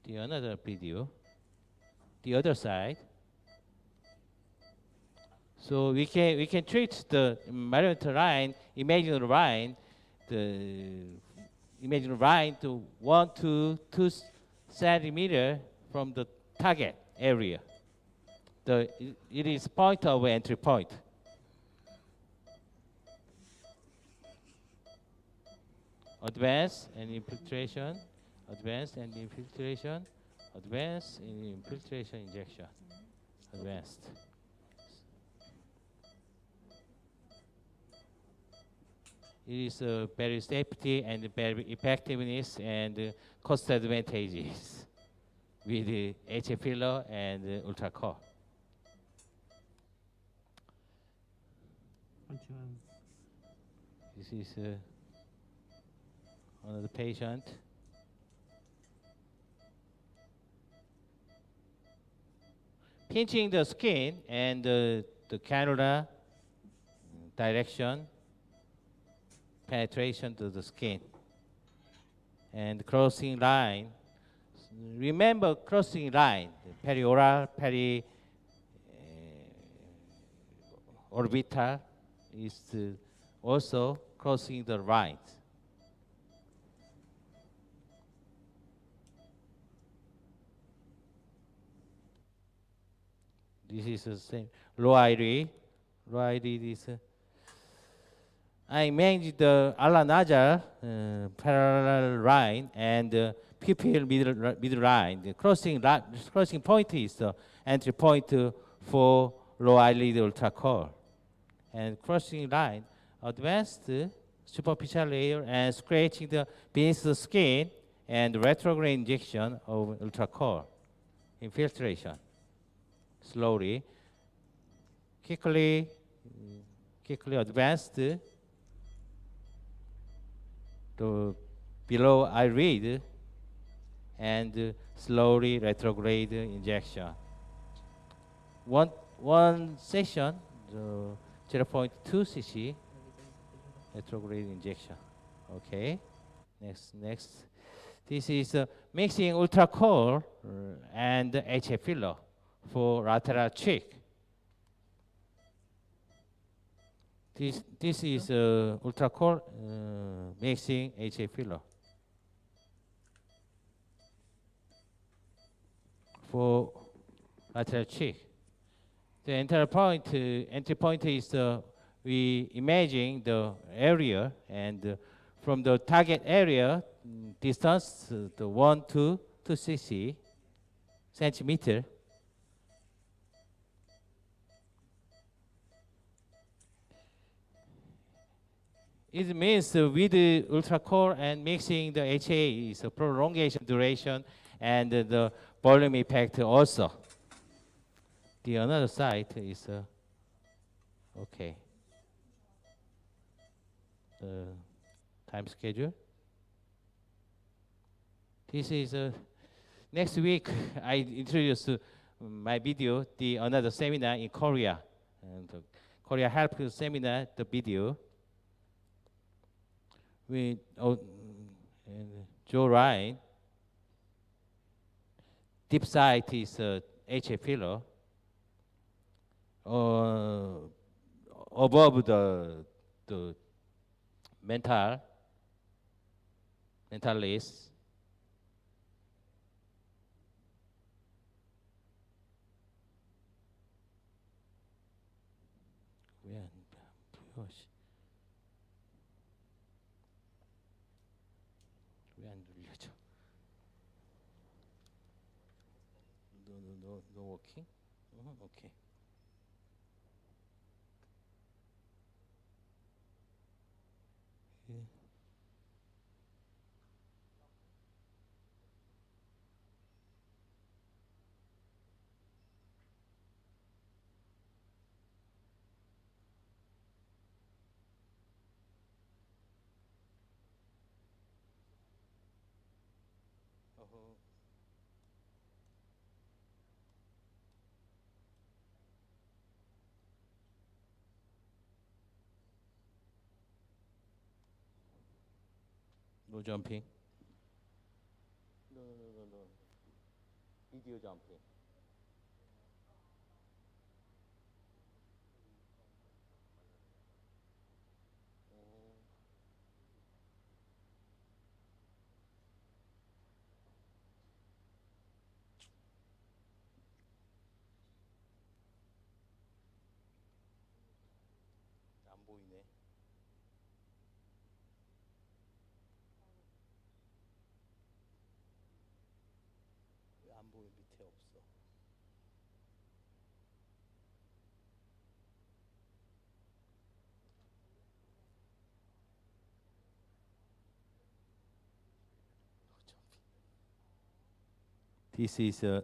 The another video, the other side. So we can treat the malignant line, imaginary line, the imaginary line to 1 to 2 centimeter from the target area. It is point of entry point. Advance and infiltration, advance and infiltration, advance and infiltration injection, advanced. It is very safety and very effectiveness and cost advantages with the HA filler and Ultracol. This is another patient. Pinching the skin and the cannula direction, penetration to the skin, and crossing line. Remember crossing line, perioral, orbital is also crossing the line. This is the same. Low ID. Low ID is. I manage the ala-nasal parallel line and pupil middle line. The crossing point is the entry point for low eyelid ultracol. And crossing line, advanced superficial layer and scratching the beneath the skin and retrograde injection of ultracol. Infiltration. Slowly, quickly advanced to below eyelid and slowly retrograde injection. One session, 0.2 cc retrograde injection. Okay, next. This is mixing ultracol and HA filler for lateral cheek. This is ultracol mixing HA filler for lateral cheek. The entry point is we imagine the area and from the target area distance the 1 to 2 centimeter. It means with the ultracol and mixing the HA is a prolongation duration and the volume effect also. The another side is okay. The time schedule. This is next week. I introduce my video the another seminar in Korea, and Korea help seminar the video. With Joe Ryan, deep side is HA filler. Above the mental list. No working. Okay. Yeah. No jumping. No. Video jumping. 보이네. 왜 안 보여? 밑에 없어. This is a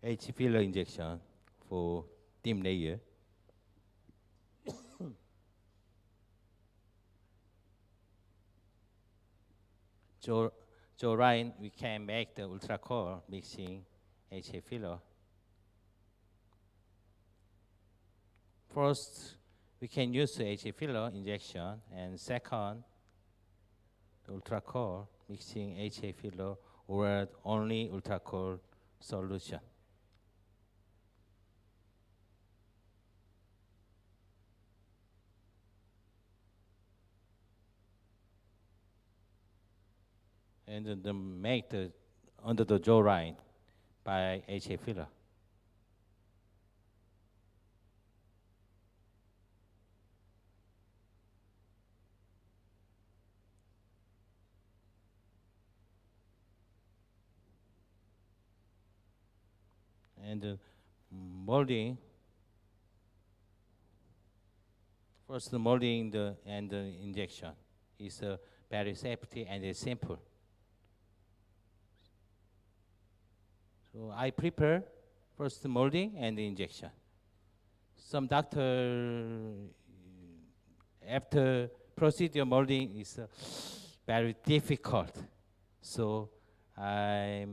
H filler injection for thin layer. Line, we can make the ultracol mixing HA filler. First, we can use the HA filler injection, and second, the ultracol mixing HA filler or only ultracol solution. And then make the under the jawline by HA filler. And molding. First, the molding and the injection is very safety and simple. So I prepare first the molding and the injection. Some doctor, after procedure molding is very difficult. So I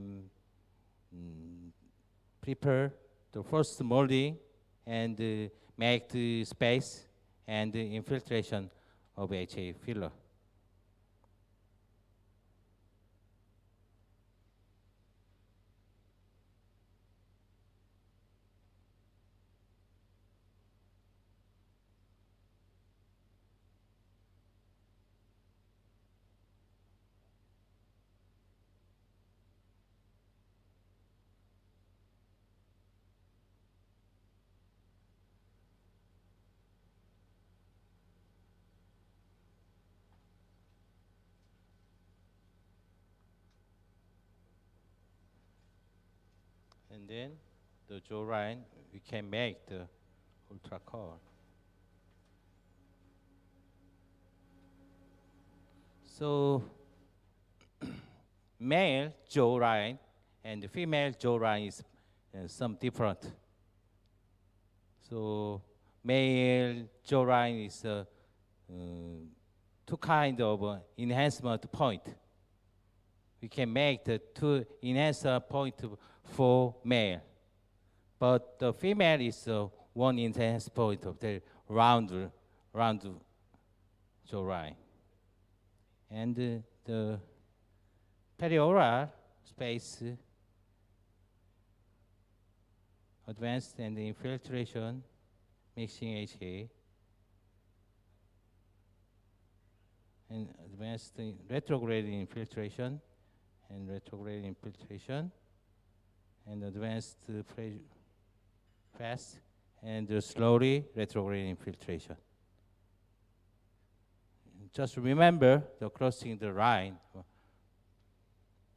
prepare the first molding and make the space and the infiltration of HA filler. And then the jawline, we can make the ultracol. So male jawline and the female jawline is some different. So male jawline is two kind of enhancement point. We can make the two enhancement point for male, but the female is one enhancement point of the round jawline. And the perioral space, advanced and infiltration, mixing HA, and advanced retrograde infiltration, and retrograde infiltration, and advanced fast, and slowly retrograde infiltration. Just remember the crossing the line,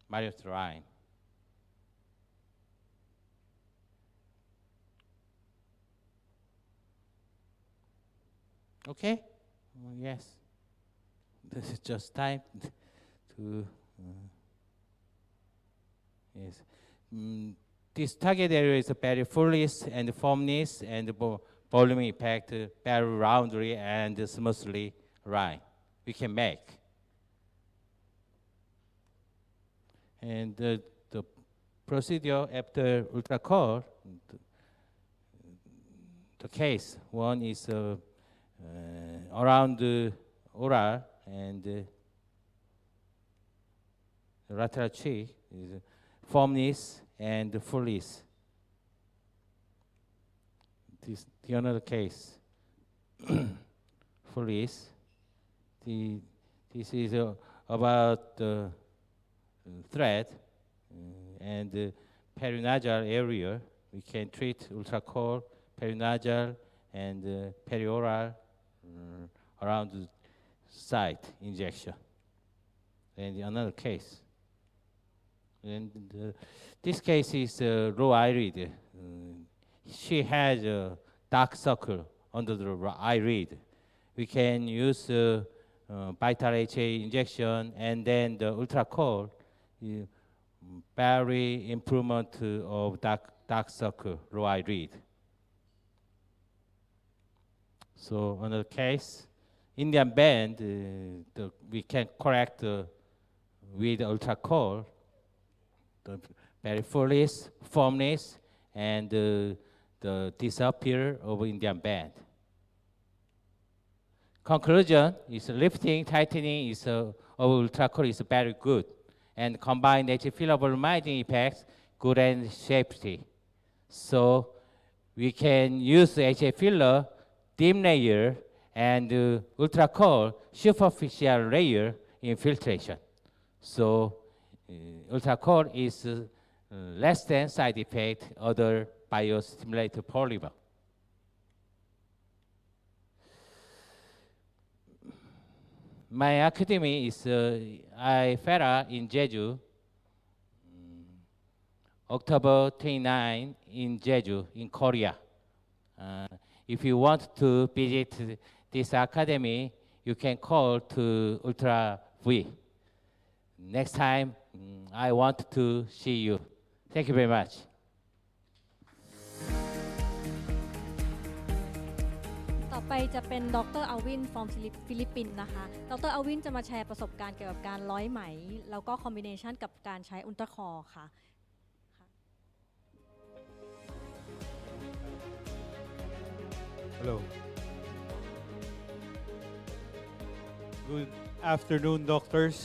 Marriott line. Okay? Yes. This is just time to. Yes. This target area is very fullness and firmness and volume impact, very roundly and smoothly line we can make. And the procedure after ultracol, the case one is around the oral and the lateral cheek is firmness and fullness. This the another case. Fullness. This is about the thread and the perinasal area. We can treat ultracol, perinasal, and perioral around the site injection. And another case. And this case is low eyelid. She has a dark circle under the eyelid. We can use vital HA injection and then the Ultracol, very improvement of dark circle, low eyelid. So another case, Indian band, we can correct with Ultracol the very fullness, firmness, and the disappear of Indian band. Conclusion is lifting, tightening is of Ultracol is very good, and combined HA filler volumizing effects, good and safety. So we can use HA filler, dim layer, and Ultracol superficial layer infiltration. So Ultracol is less than side effect other biostimulator polymer. My academy is IFERA in Jeju, October 29 in Jeju, in Korea. If you want to visit this academy, you can call to Ultra V. Next time, I want to see you. Thank you very much. ต่อไปจะเป็นดรอัลวิน from ฟิลิปปินส์นะคะ ดรอัลวินจะมาแชร์ประสบการณ์เกี่ยวกับการร้อยไหม แล้วก็คอมบิเนชันกับการใช้อุลตราคอร์ค่ะ Hello. Good afternoon, doctors.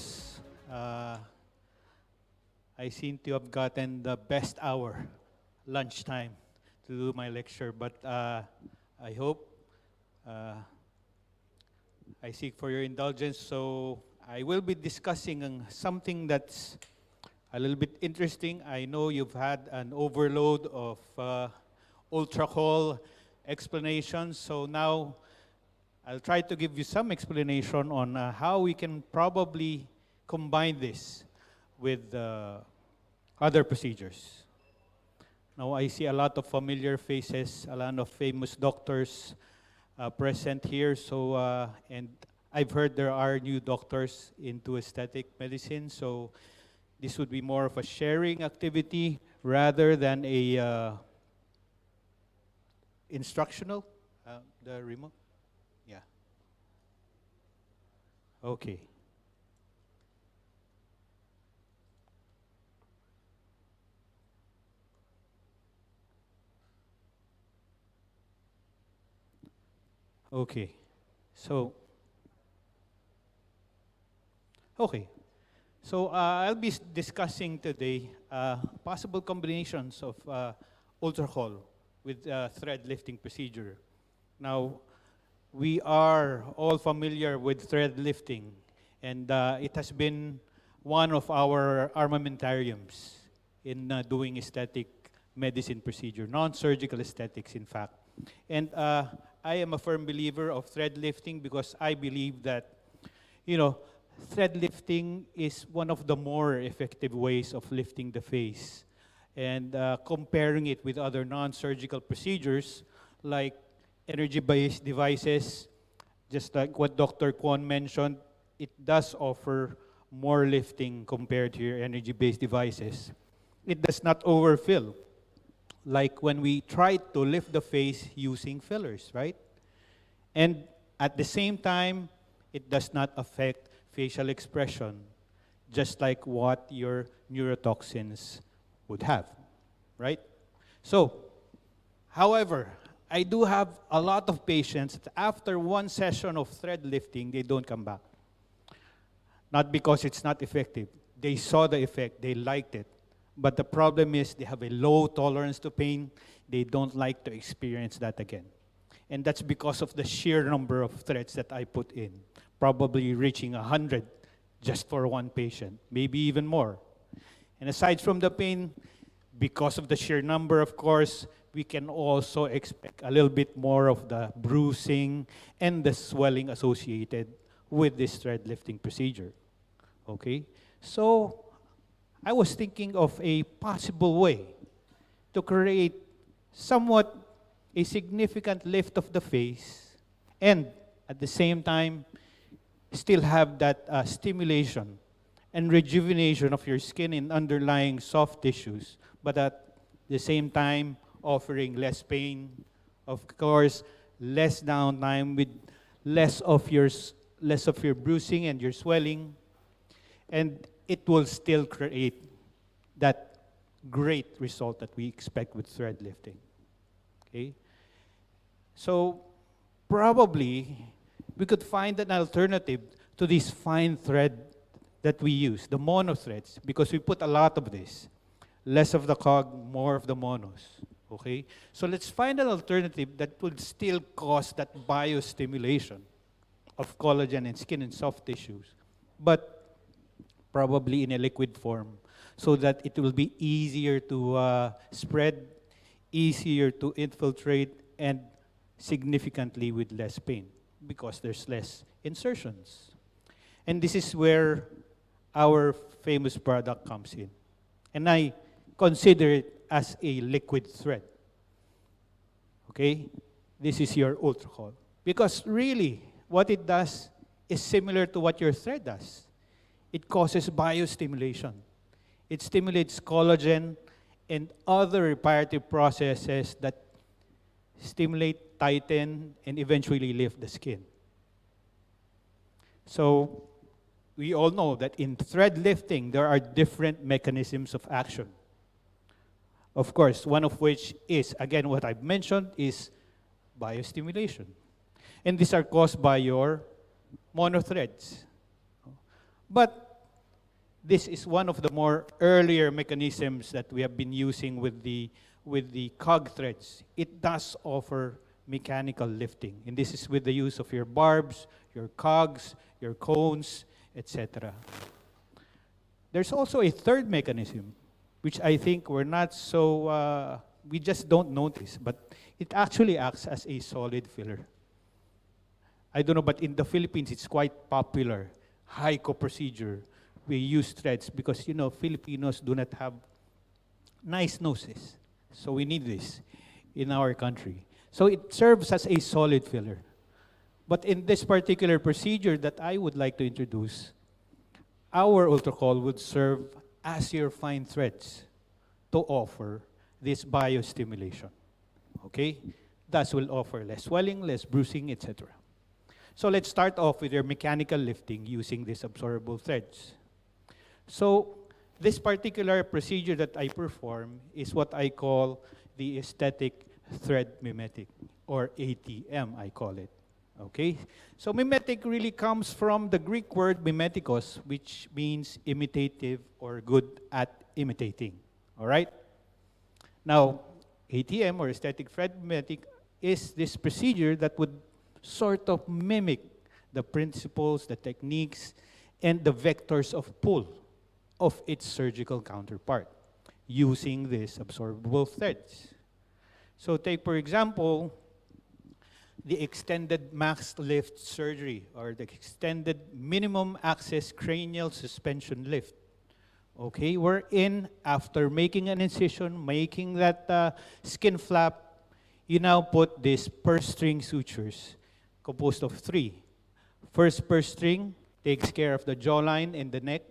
I seem to have gotten the best hour, lunchtime, to do my lecture, but I hope I seek for your indulgence. So I will be discussing something that's a little bit interesting. I know you've had an overload of Ultracol explanations, so now I'll try to give you some explanation on how we can probably combine this with other procedures. Now I see a lot of familiar faces, a lot of famous doctors present here. So, and I've heard there are new doctors into aesthetic medicine. So this would be more of a sharing activity rather than a instructional. The remote? Yeah. Okay. Okay. So I'll be discussing today possible combinations of Ultracol with thread lifting procedure. Now, we are all familiar with thread lifting, and it has been one of our armamentariums in doing aesthetic medicine procedure, non-surgical aesthetics, in fact. And I am a firm believer of thread lifting because I believe that, thread lifting is one of the more effective ways of lifting the face. And comparing it with other non-surgical procedures like energy-based devices, just like what Dr. Kwon mentioned, it does offer more lifting compared to your energy-based devices. It does not overfill, like when we try to lift the face using fillers, right? And at the same time, it does not affect facial expression, just like what your neurotoxins would have, right? So, however, I do have a lot of patients that after one session of thread lifting, they don't come back. Not because it's not effective. They saw the effect, they liked it. But the problem is they have a low tolerance to pain. They don't like to experience that again. And that's because of the sheer number of threads that I put in, probably reaching 100 just for one patient, maybe even more. And aside from the pain, because of the sheer number, of course, we can also expect a little bit more of the bruising and the swelling associated with this thread lifting procedure. Okay? So I was thinking of a possible way to create somewhat a significant lift of the face and at the same time still have that stimulation and rejuvenation of your skin and underlying soft tissues, but at the same time offering less pain, of course, less downtime with less of your bruising and your swelling, and it will still create that great result that we expect with thread lifting. Okay? So probably we could find an alternative to this fine thread that we use, the mono threads, because we put a lot of this. Less of the cog, more of the monos. Okay? So let's find an alternative that would still cause that biostimulation of collagen and skin and soft tissues, but probably in a liquid form, so that it will be easier to spread, easier to infiltrate, and significantly with less pain, because there's less insertions. And this is where our famous product comes in. And I consider it as a liquid thread. Okay? This is your Ultracol. Because really, what it does is similar to what your thread does. It causes biostimulation. It stimulates collagen and other reparative processes that stimulate, tighten, and eventually lift the skin. So we all know that in thread lifting, there are different mechanisms of action. Of course, one of which is, again, what I've mentioned, is biostimulation. And these are caused by your monothreads. But this is one of the more earlier mechanisms that we have been using with the cog threads. It does offer mechanical lifting. And this is with the use of your barbs, your cogs, your cones, etc. There's also a third mechanism, which I think we're not so, we just don't notice, but it actually acts as a solid filler. I don't know, but in the Philippines, it's quite popular. HICO procedure. We use threads because, you know, Filipinos do not have nice noses. So we need this in our country. So it serves as a solid filler. But in this particular procedure that I would like to introduce, our Ultracol would serve as your fine threads to offer this biostimulation. Okay? Thus will offer less swelling, less bruising, etc. So let's start off with your mechanical lifting using these absorbable threads. So this particular procedure that I perform is what I call the aesthetic thread mimetic, or ATM, I call it. Okay? So mimetic really comes from the Greek word mimetikos, which means imitative or good at imitating. All right? Now, ATM, or aesthetic thread mimetic, is this procedure that would sort of mimic the principles, the techniques, and the vectors of pull of its surgical counterpart using these absorbable threads. So take, for example, the extended max lift surgery, or the extended minimum access cranial suspension lift. Okay, wherein after making an incision, making that skin flap, you now put these purse string sutures composed of 3. First purse string takes care of the jawline and the neck.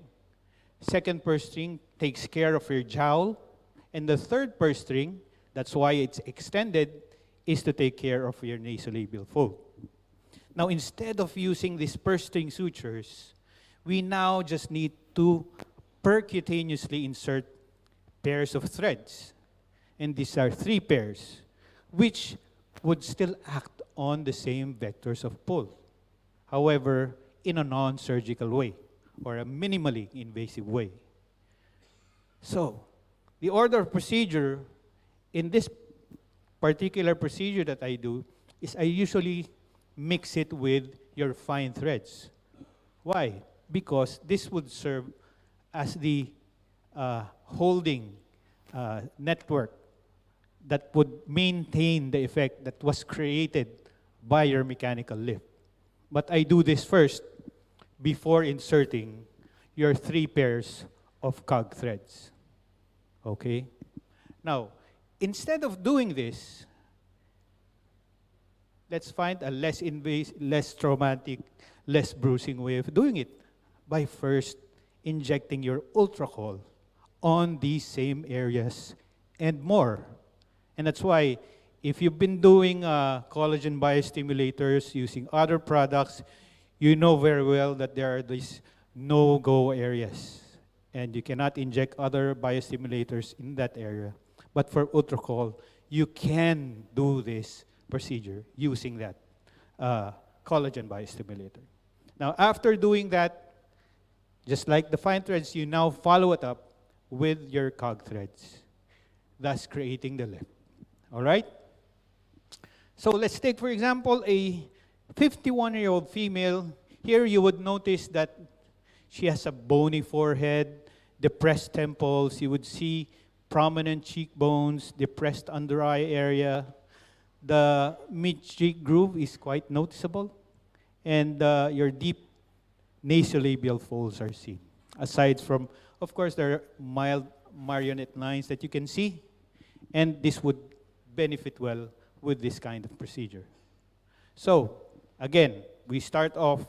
Second purse string takes care of your jowl. And the third purse string, that's why it's extended, is to take care of your nasolabial fold. Now, instead of using these purse string sutures, we now just need to percutaneously insert pairs of threads. And these are 3 pairs, which would still act on the same vectors of pull. However, in a non-surgical way, or a minimally invasive way. So, the order of procedure in this particular procedure that I do is I usually mix it with your fine threads. Why? Because this would serve as the holding network that would maintain the effect that was created by your mechanical lift. But I do this first before inserting your 3 pairs of COG threads. Okay? Now, instead of doing this, let's find a less invasive, less traumatic, less bruising way of doing it by first injecting your Ultracol on these same areas and more. And that's why if you've been doing collagen biostimulators using other products, you know very well that there are these no-go areas. And you cannot inject other biostimulators in that area. But for Ultracol, you can do this procedure using that collagen biostimulator. Now, after doing that, just like the fine threads, you now follow it up with your COG threads, thus creating the lift. All right? So let's take, for example, a 51-year-old female. Here you would notice that she has a bony forehead, depressed temples. You would see prominent cheekbones, depressed under eye area. The mid-cheek groove is quite noticeable. And your deep nasolabial folds are seen. Aside from, of course, there are mild marionette lines that you can see. And this would benefit well with this kind of procedure. So, again, we start off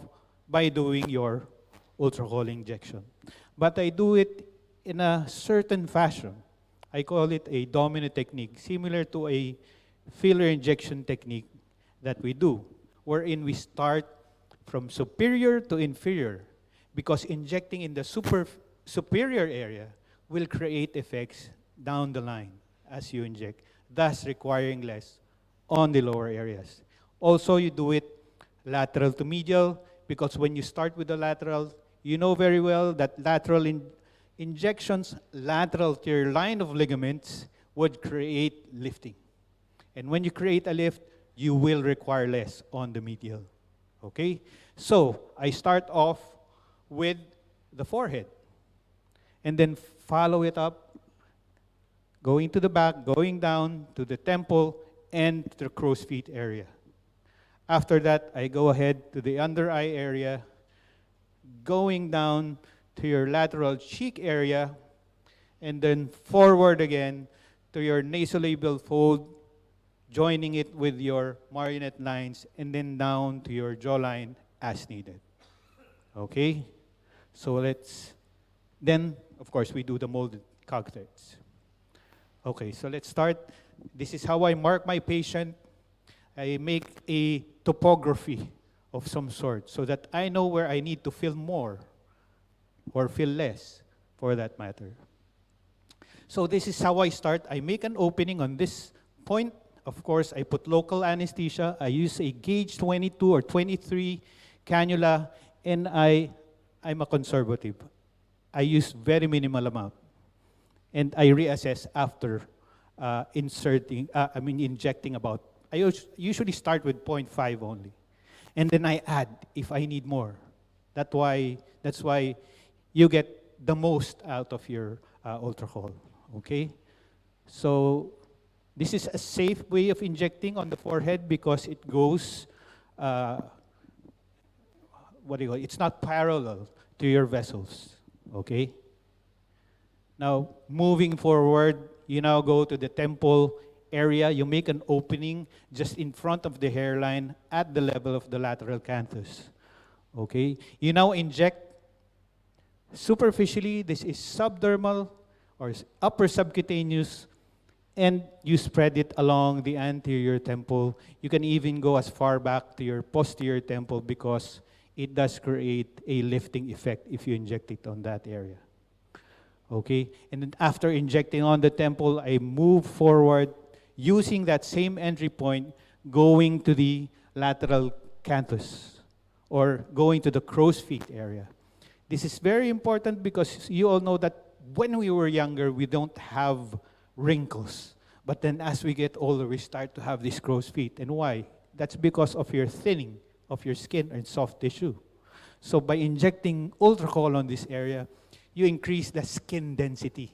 by doing your Ultracol injection. But I do it in a certain fashion. I call it a domino technique, similar to a filler injection technique that we do, wherein we start from superior to inferior, because injecting in the superior area will create effects down the line as you inject, thus requiring less on the lower areas. Also, you do it lateral to medial, because when you start with the lateral, you know very well that lateral injections lateral to your line of ligaments would create lifting. And when you create a lift, you will require less on the medial. Okay? So, I start off with the forehead, and then follow it up, going to the back, going down to the temple, and to the crow's feet area. After that, I go ahead to the under eye area, going down to your lateral cheek area, and then forward again to your nasolabial fold, joining it with your marionette lines, and then down to your jawline as needed. Okay? So then, of course, we do the molded COG threads. Okay, so let's start. This is how I mark my patient. I make a topography of some sort so that I know where I need to fill more or fill less, for that matter. So this is how I start. I make an opening on this point. Of course, I put local anesthesia. I use a gauge 22 or 23 cannula, and I'm a conservative. I use very minimal amount. And I reassess after injecting about. I usually start with 0.5 only. And then I add if I need more. That's why you get the most out of your Ultracol. Okay? So this is a safe way of injecting on the forehead because it goes, it's not parallel to your vessels. Okay? Now, moving forward, you now go to the temple area. You make an opening just in front of the hairline at the level of the lateral canthus. Okay? You now inject superficially. This is subdermal or upper subcutaneous, and you spread it along the anterior temple. You can even go as far back to your posterior temple because it does create a lifting effect if you inject it on that area. Okay? And then after injecting on the temple, I move forward using that same entry point, going to the lateral canthus or going to the crow's feet area. This is very important because you all know that when we were younger, we don't have wrinkles. But then as we get older, we start to have these crow's feet. And why? That's because of your thinning of your skin and soft tissue. So by injecting Ultracol on this area, you increase the skin density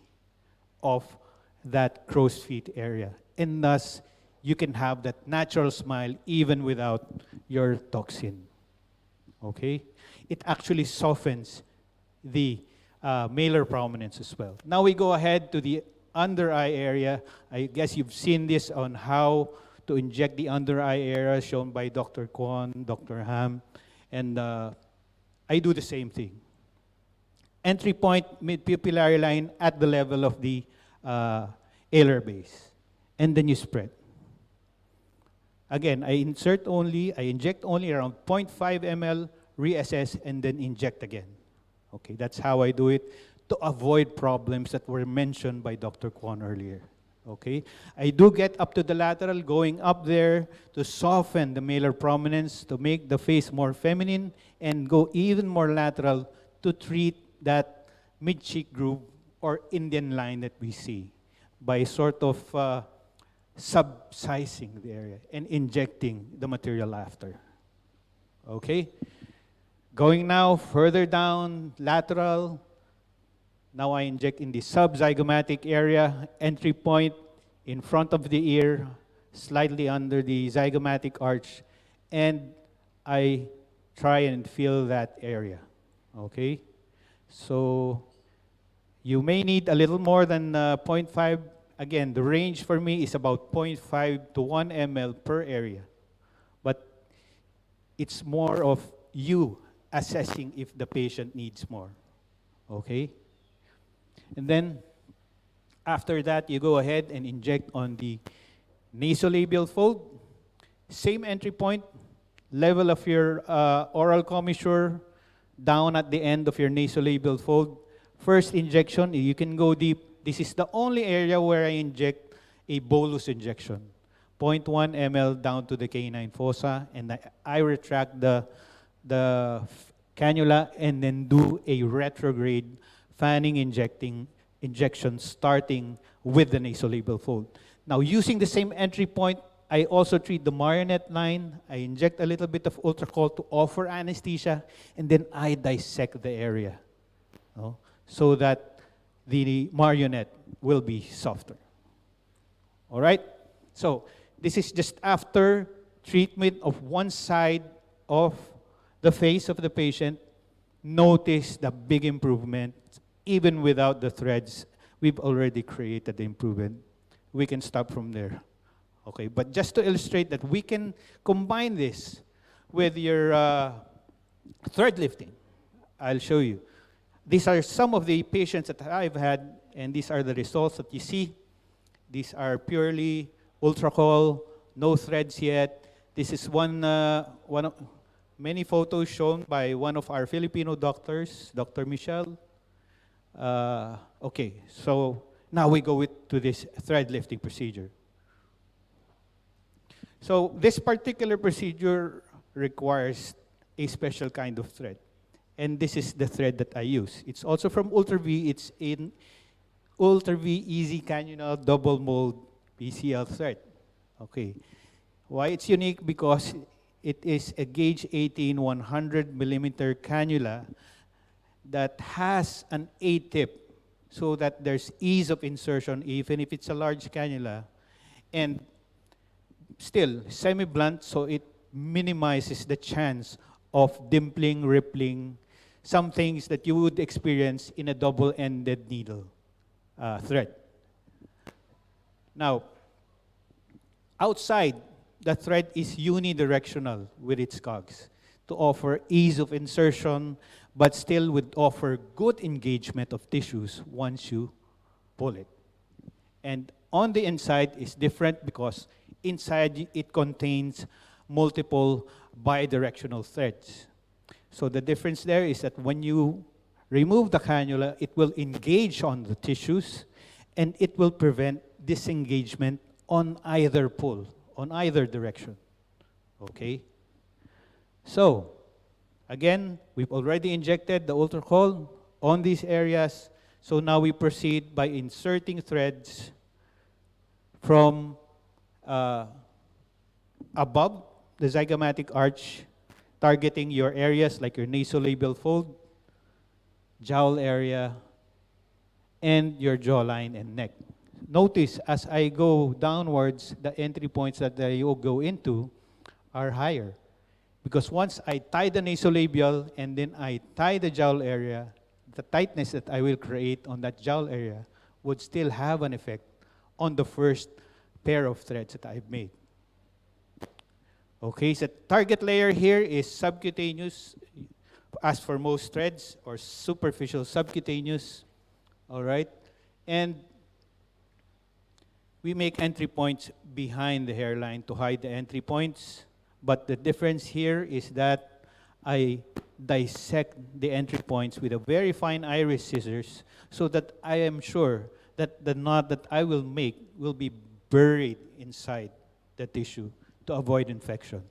of that crow's feet area. and thus you can have that natural smile even without your toxin. Okay? It actually softens the malar prominence as well. Now we go ahead to the under eye area. I guess you've seen this on how to inject the under eye area shown by Dr. Kwon, Dr. Ham, and I do the same thing. Entry point, mid-pupillary line at the level of the alar base. And then you spread. Again, I inject only around 0.5 ml, reassess, and then inject again. Okay, that's how I do it to avoid problems that were mentioned by Dr. Kwon earlier. Okay, I do get up to the lateral, going up there to soften the malar prominence, to make the face more feminine, and go even more lateral to treat that mid-cheek groove or Indian line that we see by sort of subsizing the area and injecting the material after. Okay? Going now further down, lateral. Now I inject in the subzygomatic area, entry point in front of the ear, slightly under the zygomatic arch, and I try and feel that area. Okay? So you may need a little more than 0.5. Again, the range for me is about 0.5 to 1 ml per area. But it's more of you assessing if the patient needs more. Okay? And then after that, you go ahead and inject on the nasolabial fold. Same entry point, level of your oral commissure, down at the end of your nasolabial fold. First injection, you can go deep. This is the only area where I inject a bolus injection. 0.1 ml down to the canine fossa, and I retract the cannula and then do a retrograde fanning injection starting with the nasolabial fold. Now, using the same entry point, I also treat the marionette line. I inject a little bit of Ultracol to offer anesthesia, and then I dissect the area, so that the marionette will be softer. All right? So this is just after treatment of one side of the face of the patient. Notice the big improvement. Even without the threads, we've already created the improvement. We can stop from there. Okay, but just to illustrate that we can combine this with your thread lifting, I'll show you. These are some of the patients that I've had, and these are the results that you see. These are purely Ultracol, no threads yet. This is one of many photos shown by one of our Filipino doctors, Dr. Michelle. Okay, so now we go to this thread lifting procedure. So this particular procedure requires a special kind of thread. And this is the thread that I use. It's also from UltraV. It's in UltraV Easy Cannula Double Mold PCL thread. Okay. Why it's unique? Because it is a gauge 18 100 millimeter cannula that has an A-tip so that there's ease of insertion even if it's a large cannula, and still semi-blunt, so it minimizes the chance of dimpling, rippling, some things that you would experience in a double-ended needle thread. Now, outside, the thread is unidirectional with its cogs to offer ease of insertion, but still would offer good engagement of tissues once you pull it. And on the inside is different because inside it contains multiple bidirectional threads. So the difference there is that when you remove the cannula, it will engage on the tissues and it will prevent disengagement on either pull, on either direction. Okay? So, again, we've already injected the Ultracol on these areas. So now we proceed by inserting threads from above the zygomatic arch, targeting your areas like your nasolabial fold, jowl area, and your jawline and neck. notice as I go downwards, the entry points that I will go into are higher. Because once I tie the nasolabial and then I tie the jowl area, the tightness that I will create on that jowl area would still have an effect on the first pair of threads that I've made. Okay, so target layer here is subcutaneous, as for most threads, or superficial subcutaneous, all right? And we make entry points behind the hairline to hide the entry points, but the difference here is that I dissect the entry points with a very fine iris scissors so that I am sure that the knot that I will make will be buried inside the tissue to avoid infection.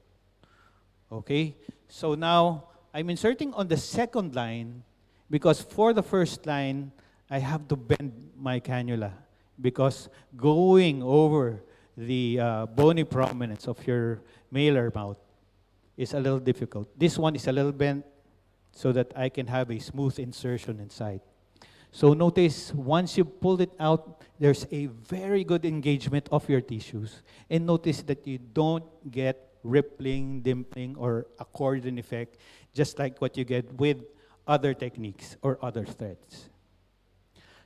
Okay, so now I'm inserting on the second line because for the first line, I have to bend my cannula because going over the bony prominence of your malar mouth is a little difficult. This one is a little bent so that I can have a smooth insertion inside. So notice, once you pull it out, there's a very good engagement of your tissues. And notice that you don't get rippling, dimpling, or accordion effect, just like what you get with other techniques or other threads.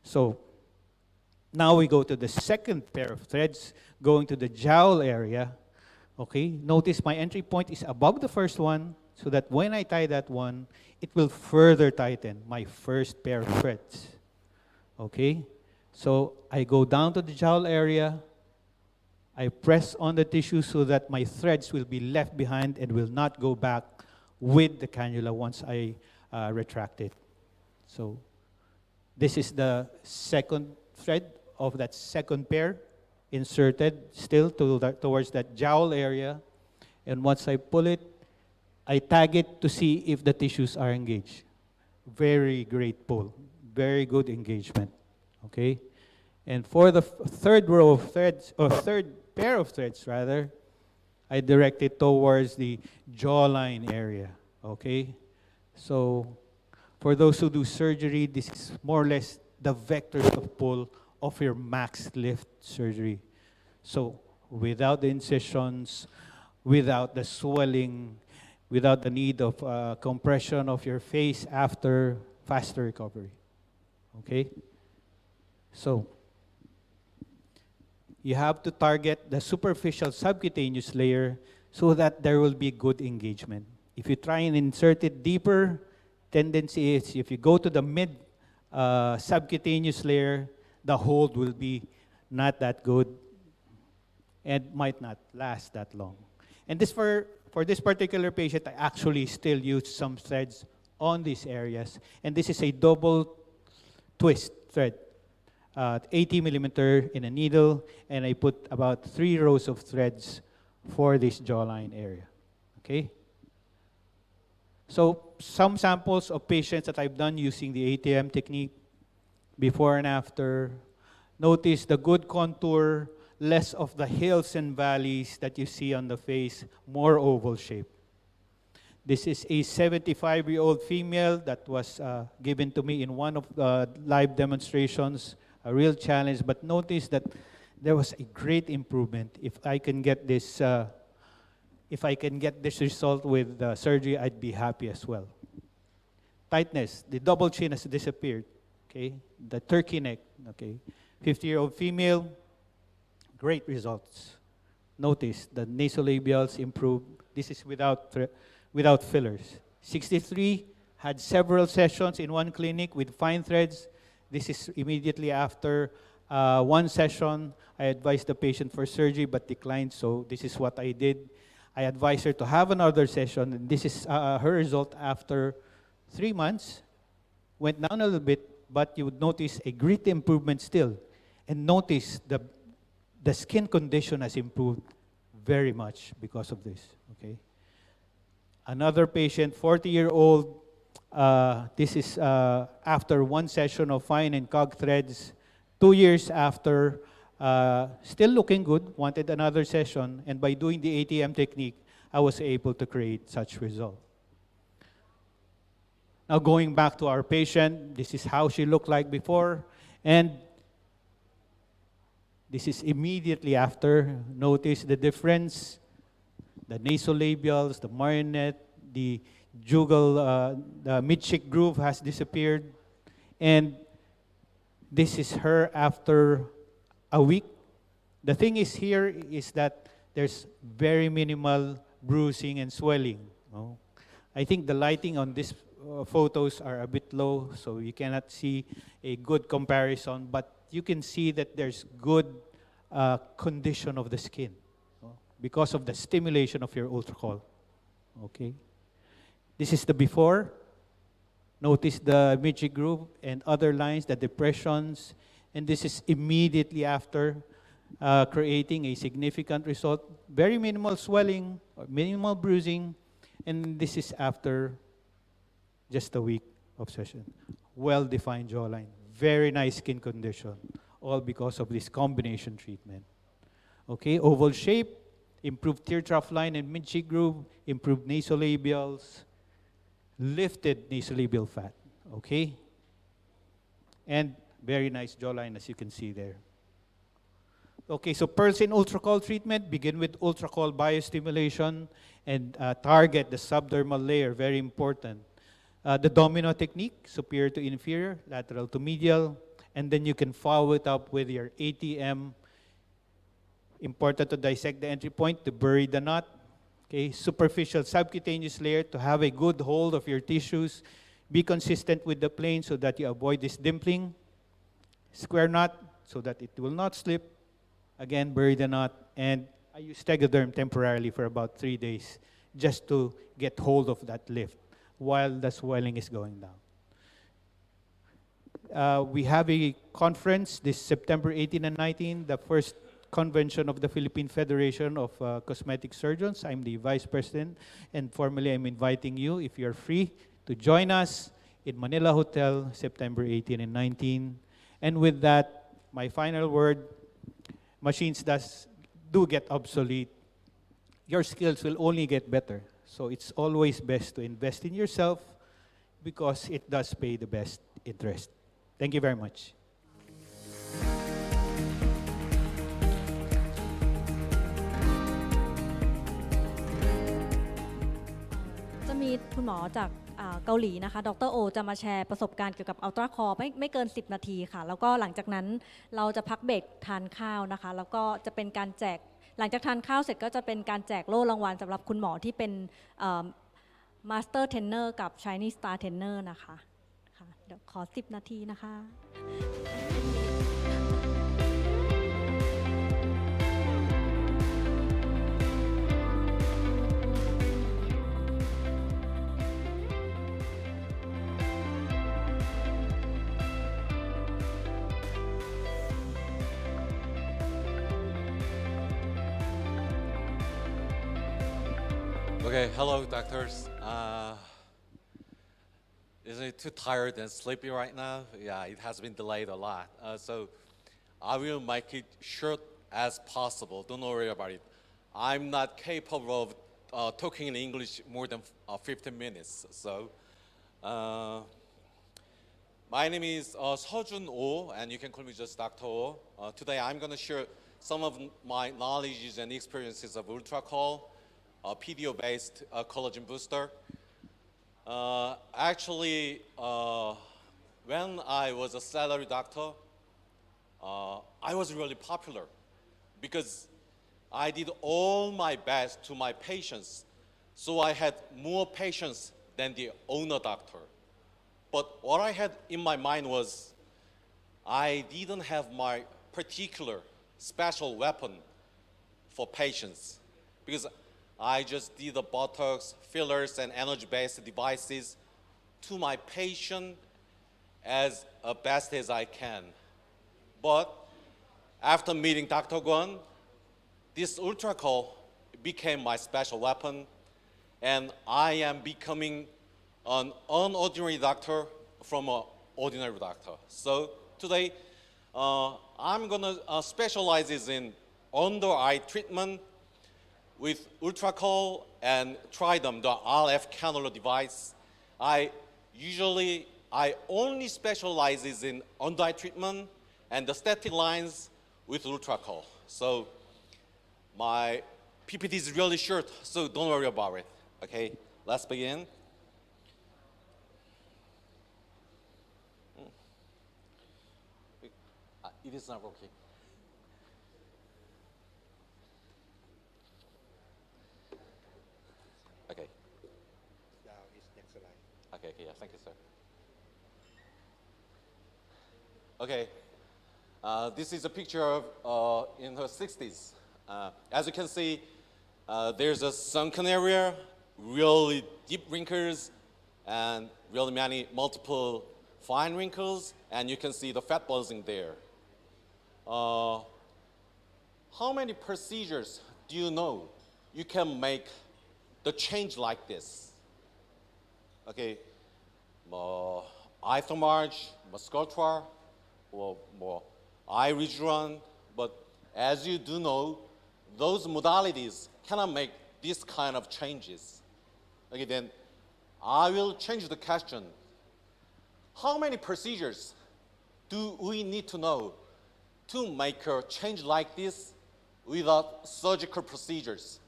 So now we go to the second pair of threads, going to the jowl area. Okay, notice my entry point is above the first one, so that when I tie that one, it will further tighten my first pair of threads. Okay, so I go down to the jowl area, I press on the tissue so that my threads will be left behind and will not go back with the cannula once I retract it. So this is the second thread of that second pair, inserted still towards that jowl area. And once I pull it, I tag it to see if the tissues are engaged. Very great pull, very good engagement, okay? And for the third row of threads, or third pair of threads rather, I direct it towards the jawline area, okay? So for those who do surgery, this is more or less the vectors of pull of your max lift surgery. So without the incisions, without the swelling, without the need of compression of your face after faster recovery, okay? So you have to target the superficial subcutaneous layer so that there will be good engagement. If you try and insert it deeper, tendency is if you go to the mid subcutaneous layer, the hold will be not that good and might not last that long. And this for this particular patient, I actually still use some threads on these areas. And this is a double twist thread, 80 millimeter in a needle, and I put about 3 rows of threads for this jawline area, okay? So some samples of patients that I've done using the ATM technique, before and after. Notice the good contour, less of the hills and valleys that you see on the face, more oval shape. This is a 75-year-old female that was given to me in one of the live demonstrations, a real challenge, but notice that there was a great improvement. If I can get this result with surgery, I'd be happy as well. Tightness, the double chin has disappeared, okay? The turkey neck, okay? 50-year-old female, great results. Notice the nasolabials improved. This is without fillers. 63 had several sessions in one clinic with fine threads. This is immediately after one session. I advised the patient for surgery but declined, so this is what I did. I advised her to have another session, and this is her result after 3 months. Went down a little bit, but you would notice a great improvement still. And notice the skin condition has improved very much because of this, okay? Another patient, 40-year-old, this is after one session of fine and cog threads, 2 years after, still looking good, wanted another session, and by doing the ATM technique, I was able to create such result. Now going back to our patient, this is how she looked like before, and This is immediately after. Notice the difference. The nasolabials, the marionette, the jugal, the mid-cheek groove has disappeared. And this is her after a week. The thing is here is that there's very minimal bruising and swelling. No? I think the lighting on these photos are a bit low, so you cannot see a good comparison, but you can see that there's good condition of the skin, no? Because of the stimulation of your Ultracol. Okay. This is the before. Notice the mid-cheek groove and other lines, the depressions, and this is immediately after creating a significant result. Very minimal swelling, or minimal bruising, and this is after just a week of session. Well-defined jawline, very nice skin condition, all because of this combination treatment. Okay, oval shape, improved tear trough line and mid-cheek groove, improved nasolabials, lifted nasolabial fat, okay? And very nice jawline, as you can see there. Okay, so pearls in Ultracol treatment, begin with Ultracol biostimulation and target the subdermal layer, very important. The domino technique, superior to inferior, lateral to medial, and then you can follow it up with your ATM. Important to dissect the entry point, to bury the knot. Okay, superficial subcutaneous layer to have a good hold of your tissues. Be consistent with the plane so that you avoid this dimpling. Square knot so that it will not slip. Again, bury the knot. And I use Tegaderm temporarily for about 3 days just to get hold of that lift while the swelling is going down. We have a conference this September 18 and 19, the first convention of the Philippine Federation of Cosmetic Surgeons. I'm the vice president, and formally I'm inviting you, if you're free, to join us in Manila Hotel, September 18 and 19. And with that, my final word, machines do get obsolete. Your skills will only get better. So it's always best to invest in yourself because it does pay the best interest. Thank you very much. จะมีคุณหมอจากเกาหลีนะคะดรโอจะมาแชร์ประสบการณ์เกี่ยวกับอัลตราคอร์ไม่เกิน10 นาทีค่ะแล้วก็หลังจากนั้นเราจะพักเบรกทานข้าวนะคะแล้วก็จะเป็นการแจกหลังจากทานข้าวเสร็จก็จะเป็นการแจกโล่รางวัลสำหรับคุณหมอที่เป็นมาสเตอร์เทรนเนอร์กับ Chinese Star Trainer นะคะค่ะเดี๋ยวขอ10 นาทีนะคะ Okay, hello, doctors. Is it too tired and sleepy right now? Yeah, it has been delayed a lot. So I will make it short as possible. Don't worry about it. I'm not capable of talking in English more than 15 minutes. So my name is Seojun Oh, and you can call me just Dr. Oh. Today I'm going to share some of my knowledge and experiences of Ultracol, PDO-based collagen booster. Actually, when I was a salary doctor, I was really popular because I did all my best to my patients. So I had more patients than the owner doctor. But what I had in my mind was I didn't have my particular special weapon for patients because I just did the Botox, fillers, and energy-based devices to my patient as best as I can. But after meeting Dr. Kwon, this Ultracol became my special weapon, and I am becoming an unordinary doctor from an ordinary doctor. So today, I'm gonna specialize in under-eye treatment with Ultracol and Tridom, the RF cannula device. I only specialize in under-eye treatment and the static lines with Ultracol. So my PPT is really short, so don't worry about it. Okay, let's begin. It is not working. Okay. Okay, yeah, thank you, sir. Okay, this is a picture of in her 60s. As you can see, there's a sunken area, really deep wrinkles, and really many multiple fine wrinkles, and you can see the fat bulging there. How many procedures do you know you can make the change like this? Okay, eye thermarge, sculpture, or more eye rejuvenation, but as you do know, those modalities cannot make this kind of changes. Okay, then I will change the question. How many procedures do we need to know to make a change like this without surgical procedures?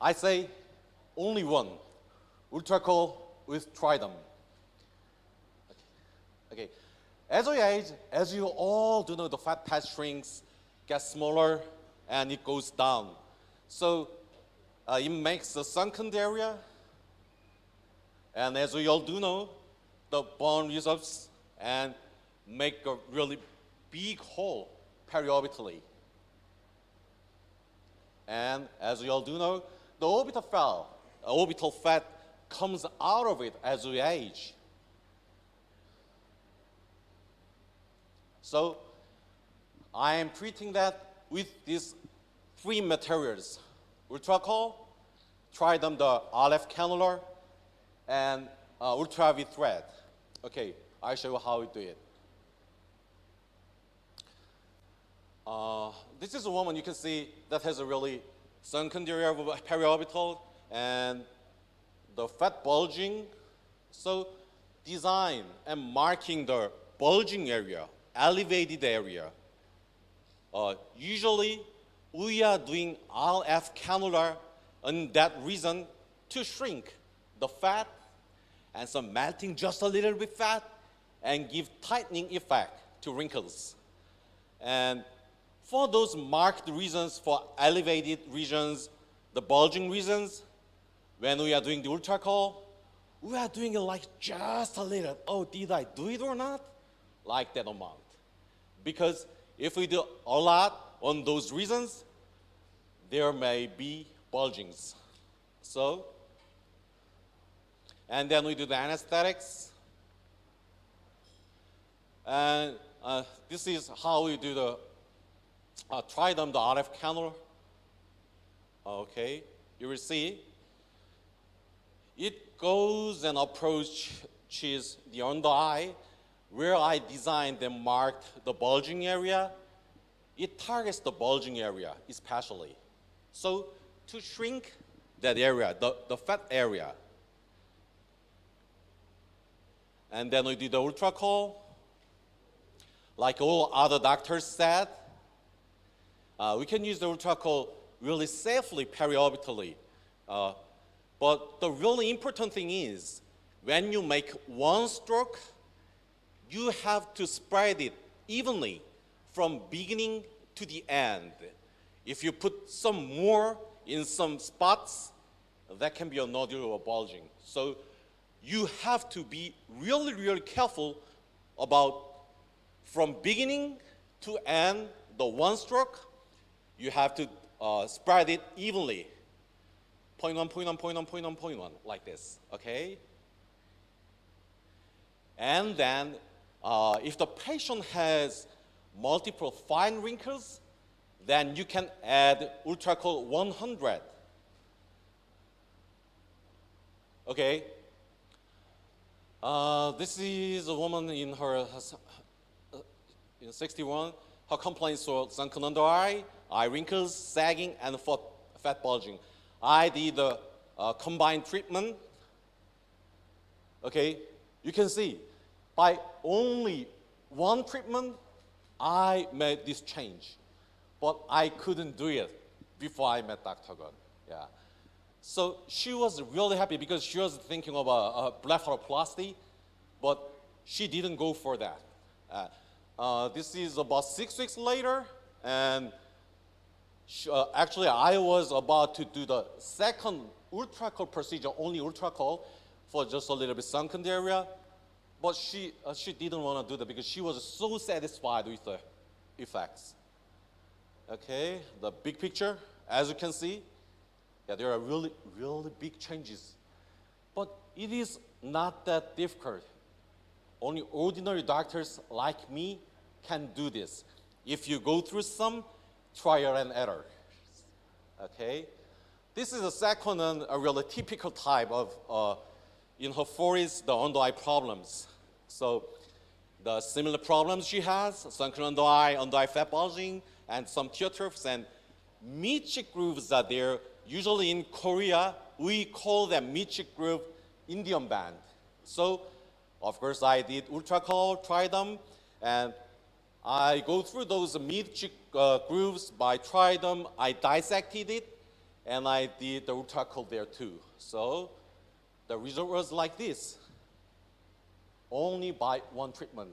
I say only one, Ultracol with Tridom. Okay. As we age, as you all do know, the fat pad shrinks, gets smaller, and it goes down. So it makes a sunken area, and as we all do know, the bone resolves and make a really big hole periorbitally. And as we all do know, the orbital fat comes out of it as we age. So I am treating that with these three materials: Ultracol, Tridom, the RF cannula, and Ultra V thread. Okay, I'll show you how we do it. This is a woman you can see that has a really sunken area of periorbital and the fat bulging. So design and marking the bulging area, elevated area. Usually we are doing RF cannula in that reason to shrink the fat and some melting just a little bit fat and give tightening effect to wrinkles. And for those marked reasons, for elevated regions, the bulging regions, when we are doing the Ultracol, we are doing it like just a little. Oh, did I do it or not? Like that amount. Because if we do a lot on those reasons, there may be bulgings. So, and then we do the anesthetics. And this is how we do the Tridom, the RF cannula. Okay, you will see. It goes and approaches the under eye, where I designed and marked the bulging area. It targets the bulging area especially. So to shrink that area, the fat area. And then we do the Ultracol. Like all other doctors said, we can use the Ultracol really safely periorbitally. But the really important thing is, when you make one stroke, you have to spread it evenly from beginning to the end. If you put some more in some spots, that can be a nodule or bulging. So you have to be really, really careful about from beginning to end, the one stroke, you have to spread it evenly. 0.1, 0.1, 0.1, 0.1, 0.1, like this, okay? And then if the patient has multiple fine wrinkles, then you can add Ultracol 100. Okay? This is a woman in her in 61. Her complaints were sunken under eye wrinkles, sagging, and fat bulging. I did the combined treatment. Okay, you can see by only one treatment, I made this change, but I couldn't do it before I met Dr. Gun. Yeah. So she was really happy because she was thinking of a blepharoplasty, but she didn't go for that. This is about 6 weeks later, and actually I was about to do the second Ultracol procedure, only Ultracol, for just a little bit sunken area, but she didn't want to do that because she was so satisfied with the effects. Okay, the big picture, as you can see, yeah, there are really, really big changes. But it is not that difficult. Only ordinary doctors like me can do this. If you go through some trial and error. Okay? This is the second and a really typical type of, in her 40s, the under eye problems. So the similar problems she has, sunken under eye fat bulging, and some teardrops and mid-cheek grooves are there. Usually in Korea, we call them mid-cheek groove Indian band. So, of course, I did Ultracol, tried them, and I go through those mid-cheek grooves. I tried them, I dissected it, and I did the Ultracol there too. So the result was like this, only by one treatment.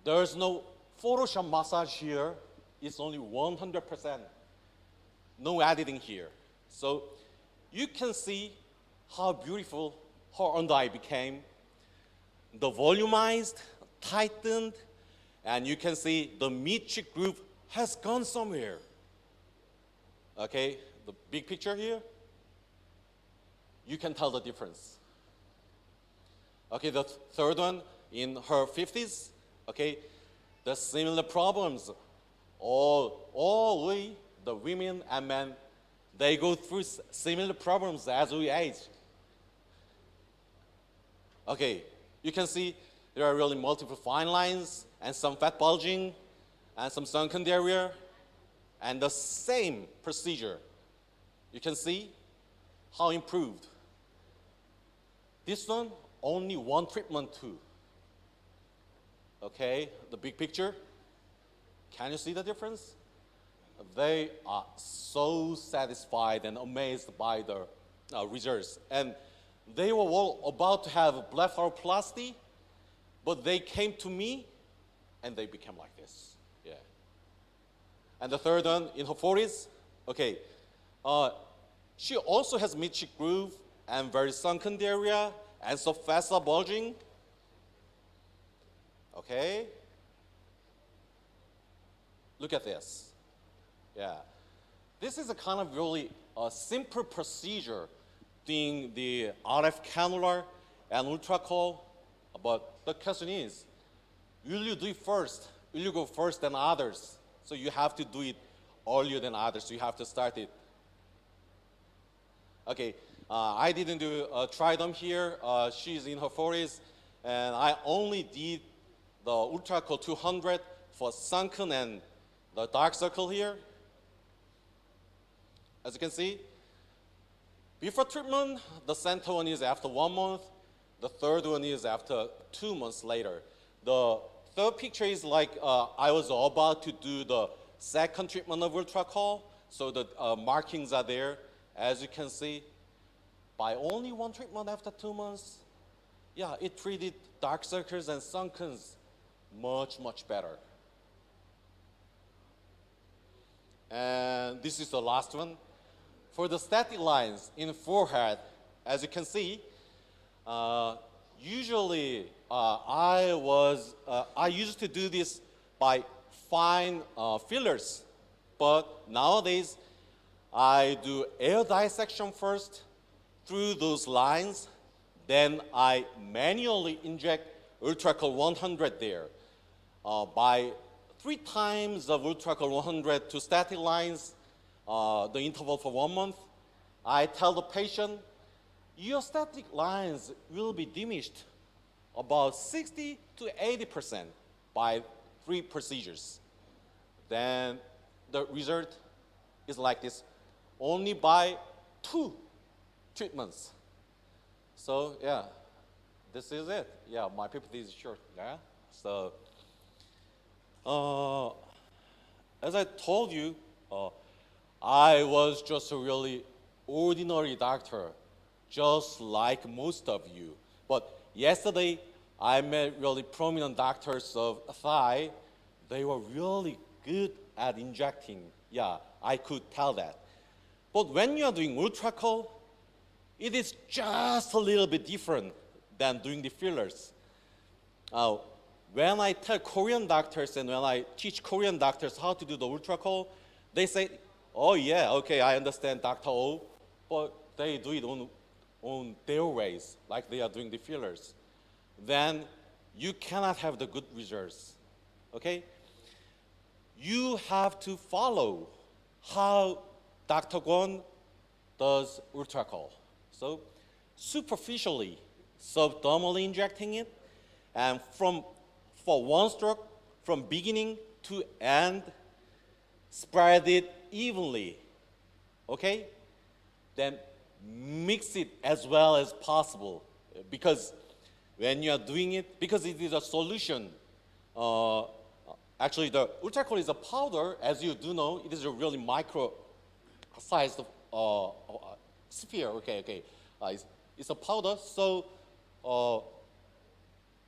There's no Photoshop massage here. It's only 100%. No editing here. So you can see how beautiful her under eye became. The volumized, tightened, and you can see the mid-cheek groove has gone somewhere. Okay, the big picture here, you can tell the difference. Okay, the third one in her 50s, okay, the similar problems, all we, the women and men, they go through similar problems as we age. Okay, you can see there are really multiple fine lines and some fat bulging and some sunken area, and the same procedure. You can see how improved. This one, only one treatment too. Okay, the big picture. Can you see the difference? They are so satisfied and amazed by the results. And they were all about to have blepharoplasty, but they came to me and they became like this. Yeah. And the third one in her 40s, okay. She also has mid-cheek groove and very sunken area and some facet bulging. Okay. Look at this. Yeah. This is a kind of really simple procedure doing the RF cannula and Ultracol, but the question is, will you do it first? Will you go first than others? So you have to do it earlier than others. So you have to start it. Okay, I didn't do try them here. She's in her 40s, and I only did the Ultracol 200 for sunken and the dark circle here. As you can see, before treatment, the center one is after 1 month. The third one is after 2 months later. The third picture is like I was about to do the second treatment of Ultracol, so the markings are there. As you can see, by only one treatment after 2 months, yeah, it treated dark circles and sunkens much, much better. And this is the last one. For the static lines in forehead, as you can see, usually I used to do this by fine fillers, but nowadays I do air dissection first through those lines, then I manually inject Ultracol 100 there. By 3 times of Ultracol 100 to static lines, the interval for 1 month, I tell the patient, your static lines will be diminished about 60 to 80% by 3 procedures. Then the result is like this, only by 2 treatments. So yeah, this is it. Yeah, my PPT is short. Yeah, so As I told you, I was just a really ordinary doctor, just like most of you. But yesterday, I met really prominent doctors of thigh. They were really good at injecting. Yeah, I could tell that. But when you are doing Ultracol, it is just a little bit different than doing the fillers. When I tell Korean doctors and when I teach Korean doctors how to do the Ultracol, they say, oh yeah, okay, I understand Dr. O, but they do it on their ways, like they are doing the fillers. Then you cannot have the good results, okay? You have to follow how Dr. Kwon does Ultracol. So superficially, subdermally injecting it, and for one stroke, from beginning to end, spread it evenly, okay? Then mix it as well as possible, because when you are doing it, because it is a solution, actually the Ultracol is a powder, as you do know, it is a really micro-sized sphere, okay. It's a powder, so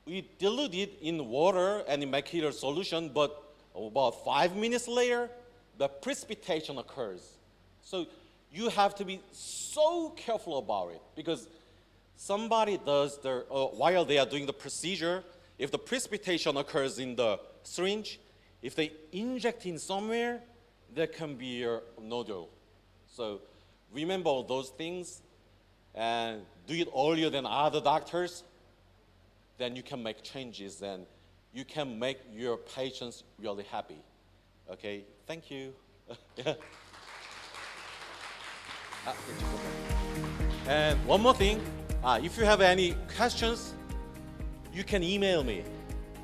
we dilute it in water and make it a solution, but about 5 minutes later, the precipitation occurs. So you have to be so careful about it, because somebody does while they are doing the procedure, if the precipitation occurs in the syringe, if they inject in somewhere, there can be a nodule. So remember all those things and do it earlier than other doctors, then you can make changes and you can make your patients really happy. Okay, thank you. And one more thing, if you have any questions, you can email me.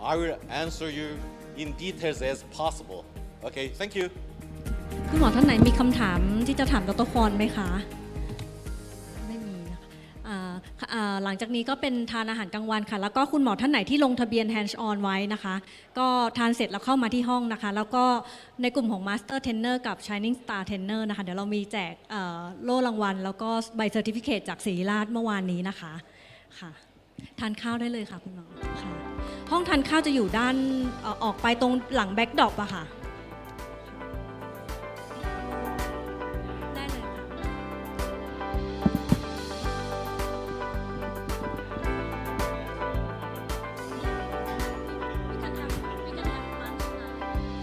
I will answer you in details as possible. Okay, thank you. คุณหมอท่านไหนมีคำถามที่จะถามดร.ควอนไหมคะไม่มีนะคะหลังจากนี้ก็เป็นทานอาหารกลางวันค่ะแล้วก็คุณหมอท่านไหนที่ลงทะเบียน hands on ไว้นะคะก็ทานเสร็จแล้วเข้ามาที่ห้องนะคะแล้วก็ในกลุ่มของ master trainer กับ shining star trainer นะคะเดี๋ยวเรามีแจกโล่รางวัลแล้วก็ใบ certificate จากศิริราชเมื่อวานนี้นะคะค่ะทานข้าวได้เลยค่ะคุณหมอค่ะห้องทานข้าวจะอยู่ด้านออกไปตรงหลังแบ็คดรอปอะค่ะ